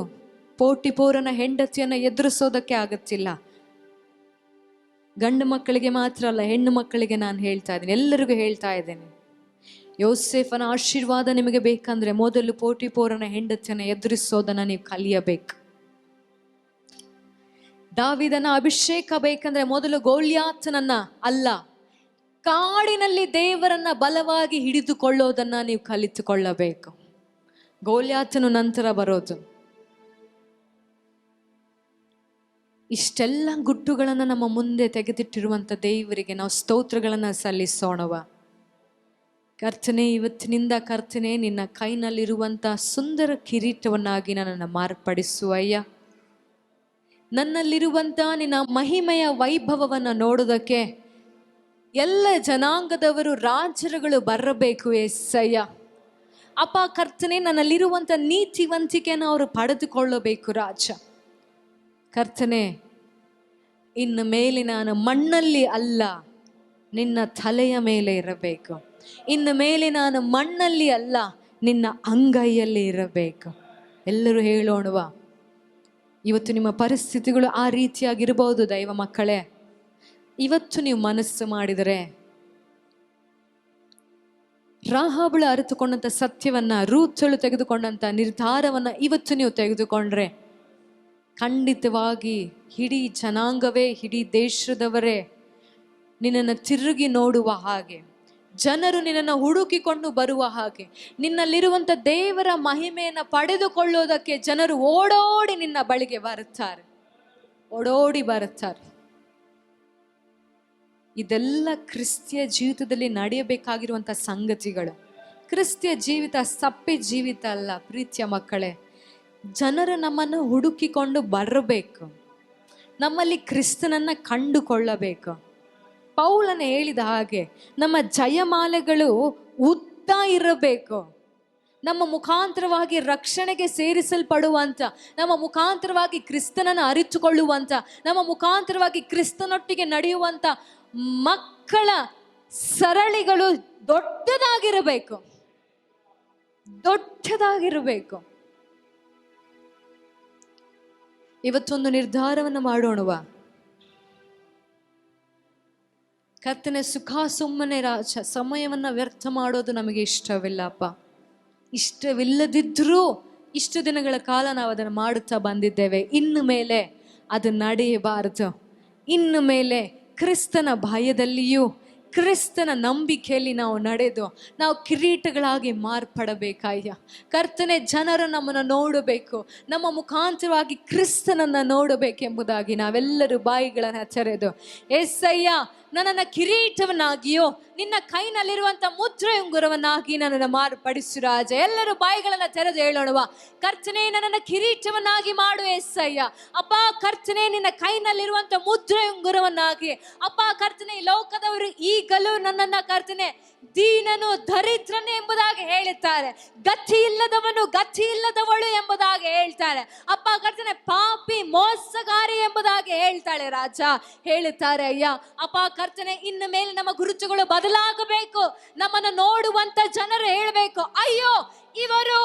ಪೋಟಿಪೋರನ ಹೆಂಡತಿಯನ್ನ ಎದುರಿಸೋದಕ್ಕೆ ಆಗತ್ತಿಲ್ಲ. ಗಂಡು ಮಕ್ಕಳಿಗೆ ಮಾತ್ರ ಅಲ್ಲ, ಹೆಣ್ಣು ಮಕ್ಕಳಿಗೆ ನಾನು ಹೇಳ್ತಾ ಇದ್ದೀನಿ, ಎಲ್ಲರಿಗೂ ಹೇಳ್ತಾ ಇದ್ದೇನೆ. ಯೋಸೇಫನ ಆಶೀರ್ವಾದ ನಿಮಗೆ ಬೇಕಂದ್ರೆ ಮೊದಲು ಪೋಟಿಪೋರನ ಹೆಂಡತಿಯನ್ನ ಎದುರಿಸೋದನ್ನ ನೀವು ಕಲಿಯಬೇಕು. ದಾವಿದನ ಅಭಿಷೇಕ ಬೇಕಂದ್ರೆ ಮೊದಲು ಗೋಲ್ಯಾತನನ್ನ ಅಲ್ಲ, ಕಾಡಿನಲ್ಲಿ ದೇವರನ್ನ ಬಲವಾಗಿ ಹಿಡಿದುಕೊಳ್ಳೋದನ್ನ ನೀವು ಕಲಿತುಕೊಳ್ಳಬೇಕು. ಗೋಲ್ಯಾತನು ನಂತರ ಬರೋದು. ಇಷ್ಟೆಲ್ಲ ಗುಟ್ಟುಗಳನ್ನು ನಮ್ಮ ಮುಂದೆ ತೆಗೆದಿಟ್ಟಿರುವಂತ ದೇವರಿಗೆ ನಾವು ಸ್ತೋತ್ರಗಳನ್ನ ಸಲ್ಲಿಸೋಣವ. ಕರ್ತನೆ, ಇವತ್ತಿನಿಂದ ಕರ್ತನೆ ನಿನ್ನ ಕೈನಲ್ಲಿರುವಂತ ಸುಂದರ ಕಿರೀಟವನ್ನಾಗಿ ನನ್ನನ್ನು ಮಾರ್ಪಡಿಸುವಯ್ಯ. ನನ್ನಲ್ಲಿರುವಂತ ನಿನ್ನ ಮಹಿಮೆಯ ವೈಭವವನ್ನು ನೋಡೋದಕ್ಕೆ ಎಲ್ಲ ಜನಾಂಗದವರು ರಾಜರುಗಳು ಬರಬೇಕು ಏಸಯ್ಯ. ಅಪ್ಪ ಕರ್ತನೆ, ನನ್ನಲ್ಲಿರುವಂಥ ನೀತಿವಂತಿಕೆಯನ್ನು ಅವರು ಪಡೆದುಕೊಳ್ಳಬೇಕು ರಾಜ. ಕರ್ತನೆ, ಇನ್ನು ಮೇಲೆ ನಾನು ಮಣ್ಣಲ್ಲಿ ಅಲ್ಲ ನಿನ್ನ ತಲೆಯ ಮೇಲೆ ಇರಬೇಕು. ಇನ್ನು ಮೇಲೆ ನಾನು ಮಣ್ಣಲ್ಲಿ ಅಲ್ಲ ನಿನ್ನ ಅಂಗೈಯಲ್ಲಿ ಇರಬೇಕು. ಎಲ್ಲರೂ ಹೇಳೋಣವ. ಇವತ್ತು ನಿಮ್ಮ ಪರಿಸ್ಥಿತಿಗಳು ಆ ರೀತಿಯಾಗಿರ್ಬೋದು ದೈವ ಮಕ್ಕಳೇ. ಇವತ್ತು ನೀವು ಮನಸ್ಸು ಮಾಡಿದರೆ ರಾಹಾಬಳು ಅರಿತುಕೊಂಡಂಥ ಸತ್ಯವನ್ನ, ರೂಥಳು ತೆಗೆದುಕೊಂಡಂಥ ನಿರ್ಧಾರವನ್ನ ಇವತ್ತು ನೀವು ತೆಗೆದುಕೊಂಡ್ರೆ ಖಂಡಿತವಾಗಿ ಇಡೀ ಜನಾಂಗವೇ, ಇಡೀ ದೇಶದವರೇ ನಿನ್ನನ್ನು ತಿರುಗಿ ನೋಡುವ ಹಾಗೆ, ಜನರು ನಿನ್ನನ್ನು ಹುಡುಕಿಕೊಂಡು ಬರುವ ಹಾಗೆ, ನಿನ್ನಲ್ಲಿರುವಂಥ ದೇವರ ಮಹಿಮೆಯನ್ನು ಪಡೆದುಕೊಳ್ಳೋದಕ್ಕೆ ಜನರು ಓಡೋಡಿ ನಿನ್ನ ಬಳಿಗೆ ಬರುತ್ತಾರೆ, ಓಡೋಡಿ ಬರುತ್ತಾರೆ. ಇದೆಲ್ಲ ಕ್ರಿಸ್ತಿಯ ಜೀವಿತದಲ್ಲಿ ನಡೆಯಬೇಕಾಗಿರುವಂಥ ಸಂಗತಿಗಳು. ಕ್ರಿಸ್ತಿಯ ಜೀವಿತ ಸಪ್ಪೆ ಜೀವಿತ ಅಲ್ಲ ಪ್ರೀತಿಯ ಮಕ್ಕಳೇ. ಜನರು ನಮ್ಮನ್ನು ಹುಡುಕಿಕೊಂಡು ಬರಬೇಕು, ನಮ್ಮಲ್ಲಿ ಕ್ರಿಸ್ತನನ್ನು ಕಂಡುಕೊಳ್ಳಬೇಕು. ಪೌಲನ ಹೇಳಿದ ಹಾಗೆ ನಮ್ಮ ಜಯಮಾಲೆಗಳು ಉದ್ದ ಇರಬೇಕು. ನಮ್ಮ ಮುಖಾಂತರವಾಗಿ ರಕ್ಷಣೆಗೆ ಸೇರಿಸಲ್ಪಡುವಂಥ, ನಮ್ಮ ಮುಖಾಂತರವಾಗಿ ಕ್ರಿಸ್ತನನ್ನು ಅರಿತುಕೊಳ್ಳುವಂಥ, ನಮ್ಮ ಮುಖಾಂತರವಾಗಿ ಕ್ರಿಸ್ತನೊಟ್ಟಿಗೆ ನಡೆಯುವಂಥ ಮಕ್ಕಳ ಸರಳಿಗಳು ದೊಡ್ಡದಾಗಿರಬೇಕು, ದೊಡ್ಡದಾಗಿರಬೇಕು. ಇವತ್ತೊಂದು ನಿರ್ಧಾರವನ್ನು ಮಾಡೋಣವಾ? ಕರ್ತನೆ, ಸುಖ ಸುಮ್ಮನೆ ರಾಜ ಸಮಯವನ್ನು ವ್ಯರ್ಥ ಮಾಡೋದು ನಮಗೆ ಇಷ್ಟವಿಲ್ಲಪ್ಪ. ಇಷ್ಟವಿಲ್ಲದಿದ್ದರೂ ಇಷ್ಟು ದಿನಗಳ ಕಾಲ ನಾವು ಅದನ್ನು ಮಾಡುತ್ತಾ ಬಂದಿದ್ದೇವೆ. ಇನ್ನು ಮೇಲೆ ಅದು ನಡೆಯಬಾರದು. ಇನ್ನು ಮೇಲೆ ಕ್ರಿಸ್ತನ ಭಯದಲ್ಲಿಯೂ ಕ್ರಿಸ್ತನ ನಂಬಿಕೆಯಲ್ಲಿ ನಾವು ನಡೆದು ನಾವು ಕಿರೀಟಗಳಾಗಿ ಮಾರ್ಪಡಬೇಕಯ್ಯ. ಕರ್ತನೆ, ಜನರು ನಮ್ಮನ್ನು ನೋಡಬೇಕು, ನಮ್ಮ ಮುಖಾಂತರವಾಗಿ ಕ್ರಿಸ್ತನನ್ನು ನೋಡಬೇಕೆಂಬುದಾಗಿ ನಾವೆಲ್ಲರೂ ಬಾಯಿಗಳನ್ನು ತೆರೆದು, ಎಸ್ಸಯ್ಯ ನನ್ನನ್ನು ಕಿರೀಟವನ್ನಾಗಿಯೋ ನಿನ್ನ ಕೈನಲ್ಲಿರುವಂಥ ಮುದ್ರೆ ಉಂಗುರವನ್ನಾಗಿ ನನ್ನನ್ನು ಮಾರ್ಪಡಿಸು ರಾಜ. ಎಲ್ಲರೂ ಬಾಯಿಗಳನ್ನು ತೆರೆದು ಹೇಳೋಣವ. ಕರ್ತನೆ, ನನ್ನನ್ನು ಕಿರೀಟವನ್ನಾಗಿ ಮಾಡು ಎಸ್ಸಯ್ಯ. ಅಪ್ಪ ಕರ್ತನೆ, ನಿನ್ನ ಕೈನಲ್ಲಿರುವಂಥ ಮುದ್ರೆ ಉಂಗುರವನ್ನಾಗಿ ಅಪ್ಪ ಕರ್ತನೆ, ಲೋಕದವರು ಈಗಲೂ ನನ್ನನ್ನು ಕರ್ತನೆ ದೀನನು ದರಿದ್ರನು ಎಂಬುದಾಗಿ ಹೇಳುತ್ತಾರೆ, ಗತಿ ಇಲ್ಲದವನು ಗತಿ ಇಲ್ಲದವಳು ಎಂಬುದಾಗಿ ಹೇಳ್ತಾರೆ. ಅಪ್ಪ ಕರ್ತನೆ, ಪಾಪಿ ಮೋಸಗಾರಿ ಎಂಬುದಾಗಿ ಹೇಳ್ತಾಳೆ ರಾಜ, ಹೇಳುತ್ತಾರೆ ಅಯ್ಯ. ಅಪ್ಪ ಕರ್ತನೆ, ಇನ್ನು ಮೇಲೆ ನಮ್ಮ ಗುರುತುಗಳು ಬದಲಾಗಬೇಕು. ನಮ್ಮನ್ನು ನೋಡುವಂತ ಜನರು ಹೇಳಬೇಕು, ಅಯ್ಯೋ ಇವರು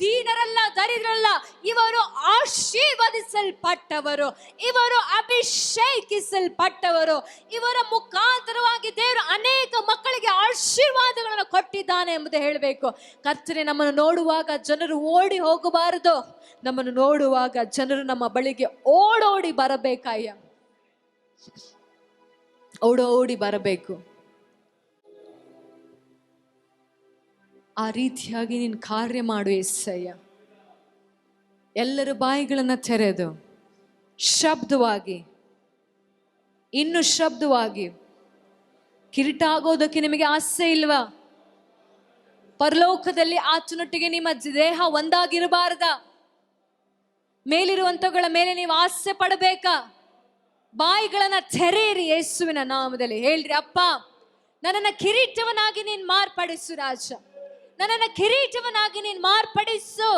ದೀನರಲ್ಲ, ದರಿದ್ರಲ್ಲ, ಇವರು ಆಶೀರ್ವದಿಸಲ್ಪಟ್ಟವರು, ಇವರು ಅಭಿಷೇಕಿಸಲ್ಪಟ್ಟವರು. ಇವರ ಮುಖಾಂತರವಾಗಿ ದೇವರು ಅನೇಕ ಮಕ್ಕಳಿಗೆ ಆಶೀರ್ವಾದಗಳನ್ನು ಕೊಟ್ಟಿದ್ದಾನೆ ಎಂಬುದು ಹೇಳಬೇಕು. ಕರ್ತನೆ, ನಮ್ಮನ್ನು ನೋಡುವಾಗ ಜನರು ಓಡಿ ಹೋಗಬಾರದು. ನಮ್ಮನ್ನು ನೋಡುವಾಗ ಜನರು ನಮ್ಮ ಬಳಿಗೆ ಓಡೋಡಿ ಬರಬೇಕಯ್ಯ, ಓಡೋಡಿ ಬರಬೇಕು. ಆ ರೀತಿಯಾಗಿ ನೀನು ಕಾರ್ಯ ಮಾಡು యేసయ్య. ಎಲ್ಲರ ಬಾಯಿಗಳನ್ನು ತೆರೆದು ಶಬ್ದವಾಗಿ, ಇನ್ನು ಶಬ್ದವಾಗಿ, ಕಿರೀಟ ಆಗೋದಕ್ಕೆ ನಿಮಗೆ ಆಸೆ ಇಲ್ವಾ? ಪರಲೋಕದಲ್ಲಿ ಆತನೊಟ್ಟಿಗೆ ನಿಮ್ಮ ದೇಹ ಒಂದಾಗಿರಬಾರ್ದ? ಮೇಲಿರುವಂತಗಳ ಮೇಲೆ ನೀವು ಆಸೆ ಪಡಬೇಕಾ? ಬಾಯಿಗಳನ್ನ ತೆರೆಯಿರಿ, ಯೇಸುವಿನ ನಾಮದಲ್ಲಿ ಹೇಳ್ರಿ, ಅಪ್ಪ ನನ್ನನ್ನು ಕಿರೀಟವನಾಗಿ ನೀನು ಮಾರ್ಪಡಿಸು ರಾಜ, ನನ್ನನ್ನು ಕಿರೀಟವನಾಗಿ ನೀನು ಮಾರ್ಪಡಿಸು.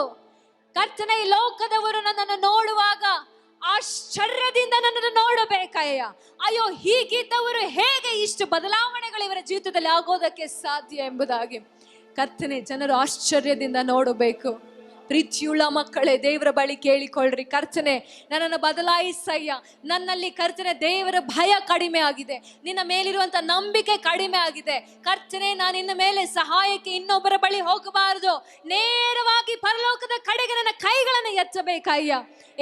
ಕರ್ತನ, ಈ ಲೋಕದವರು ನನ್ನನ್ನು ನೋಡುವಾಗ ಆಶ್ಚರ್ಯದಿಂದ ನನ್ನನ್ನು ನೋಡಬೇಕಯ್ಯ. ಅಯ್ಯೋ, ಹೀಗಿದ್ದವರು ಹೇಗೆ ಇಷ್ಟು ಬದಲಾವಣೆಗಳು ಇವರ ಜೀವಿತದಲ್ಲಿ ಆಗೋದಕ್ಕೆ ಸಾಧ್ಯ ಎಂಬುದಾಗಿ ಕರ್ತನೆ, ಜನರು ಆಶ್ಚರ್ಯದಿಂದ ನೋಡಬೇಕು. ಪ್ರೀತಿಯುಳ್ಳ ಮಕ್ಕಳೇ, ದೇವರ ಬಳಿ ಕೇಳಿಕೊಳ್ಳ್ರಿ, ಕರ್ತನೆ ನನ್ನನ್ನು ಬದಲಾಯಿಸಯ್ಯ. ನನ್ನಲ್ಲಿ ಕರ್ತನೆ ದೇವರ ಭಯ ಕಡಿಮೆ ಆಗಿದೆ, ನಿನ್ನ ಮೇಲಿರುವಂತ ನಂಬಿಕೆ ಕಡಿಮೆ ಆಗಿದೆ. ಕರ್ತನೆ, ನಾನು ಇನ್ನ ಮೇಲೆ ಸಹಾಯಕ್ಕೆ ಇನ್ನೊಬ್ಬರ ಬಳಿ ಹೋಗಬಾರದು, ನೇರವಾಗಿ ಪರಲೋಕದ ಕಡೆಗೆ ನನ್ನ ಕೈಗಳನ್ನು ಎತ್ತಬೇಕಯ್ಯ.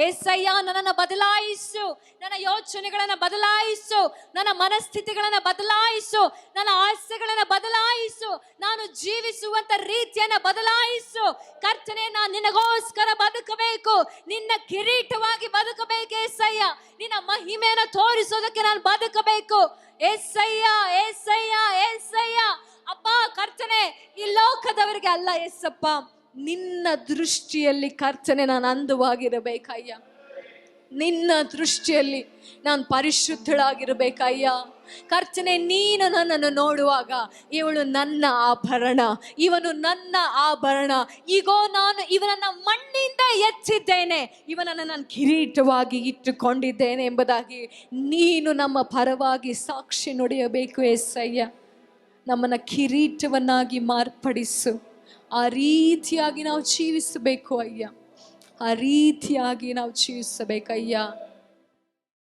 యేసయ్య, ನನ್ನನ್ನು ಬದಲಾಯಿಸು, ನನ್ನ ಯೋಚನೆಗಳನ್ನು ಬದಲಾಯಿಸು, ನನ್ನ ಮನಸ್ಥಿತಿಗಳನ್ನು ಬದಲಾಯಿಸು, ನನ್ನ ಆಸೆಗಳನ್ನು ಬದಲಾಯಿಸು, ನಾನು ಜೀವಿಸುವಂತ ರೀತಿಯನ್ನು ಬದಲಾಯಿಸು. ಕರ್ತನೆ, ನಾನು ನಿನಗೋಸ್ಕರ ಬದುಕಬೇಕು, ನಿನ್ನ ಕಿರೀಟವಾಗಿ ಬದುಕಬೇಕು యేసయ్య. ನಿನ್ನ ಮಹಿಮೆಯನ್ನು ತೋರಿಸೋದಕ್ಕೆ ನಾನು ಬದುಕಬೇಕು యేసయ్య, యేసయ్య, యేసయ్య. ಅಪ್ಪ ಕರ್ತನೆ, ಈ ಲೋಕದವರಿಗೆ ಅಲ್ಲ యేಸಪ್ಪ, ನಿನ್ನ ದೃಷ್ಟಿಯಲ್ಲಿ ಕರ್ತನೆ ನಾನು ಅಂದವಾಗಿರಬೇಕಯ್ಯ. ನಿನ್ನ ದೃಷ್ಟಿಯಲ್ಲಿ ನಾನು ಪರಿಶುದ್ಧಳಾಗಿರಬೇಕಯ್ಯ. ಕರ್ತನೆ, ನೀನು ನನ್ನನ್ನು ನೋಡುವಾಗ ಇವಳು ನನ್ನ ಆಭರಣ, ಇವನು ನನ್ನ ಆಭರಣ. ಈಗೋ ನಾನು ಇವನನ್ನು ಮಣ್ಣಿಂದ ಎತ್ತಿದ್ದೇನೆ, ಇವನನ್ನು ನಾನು ಕಿರೀಟವಾಗಿ ಇಟ್ಟುಕೊಂಡಿದ್ದೇನೆ ಎಂಬುದಾಗಿ ನೀನು ನಮ್ಮ ಪರವಾಗಿ ಸಾಕ್ಷಿ ನುಡಿಯಬೇಕು యేసయ్య. ನಮ್ಮನ್ನು ಕಿರೀಟವನ್ನಾಗಿ ಮಾರ್ಪಡಿಸು. ಆ ರೀತಿಯಾಗಿ ನಾವು ಜೀವಿಸಬೇಕು ಅಯ್ಯ, ಆ ರೀತಿಯಾಗಿ ನಾವು ಜೀವಿಸಬೇಕಯ್ಯ.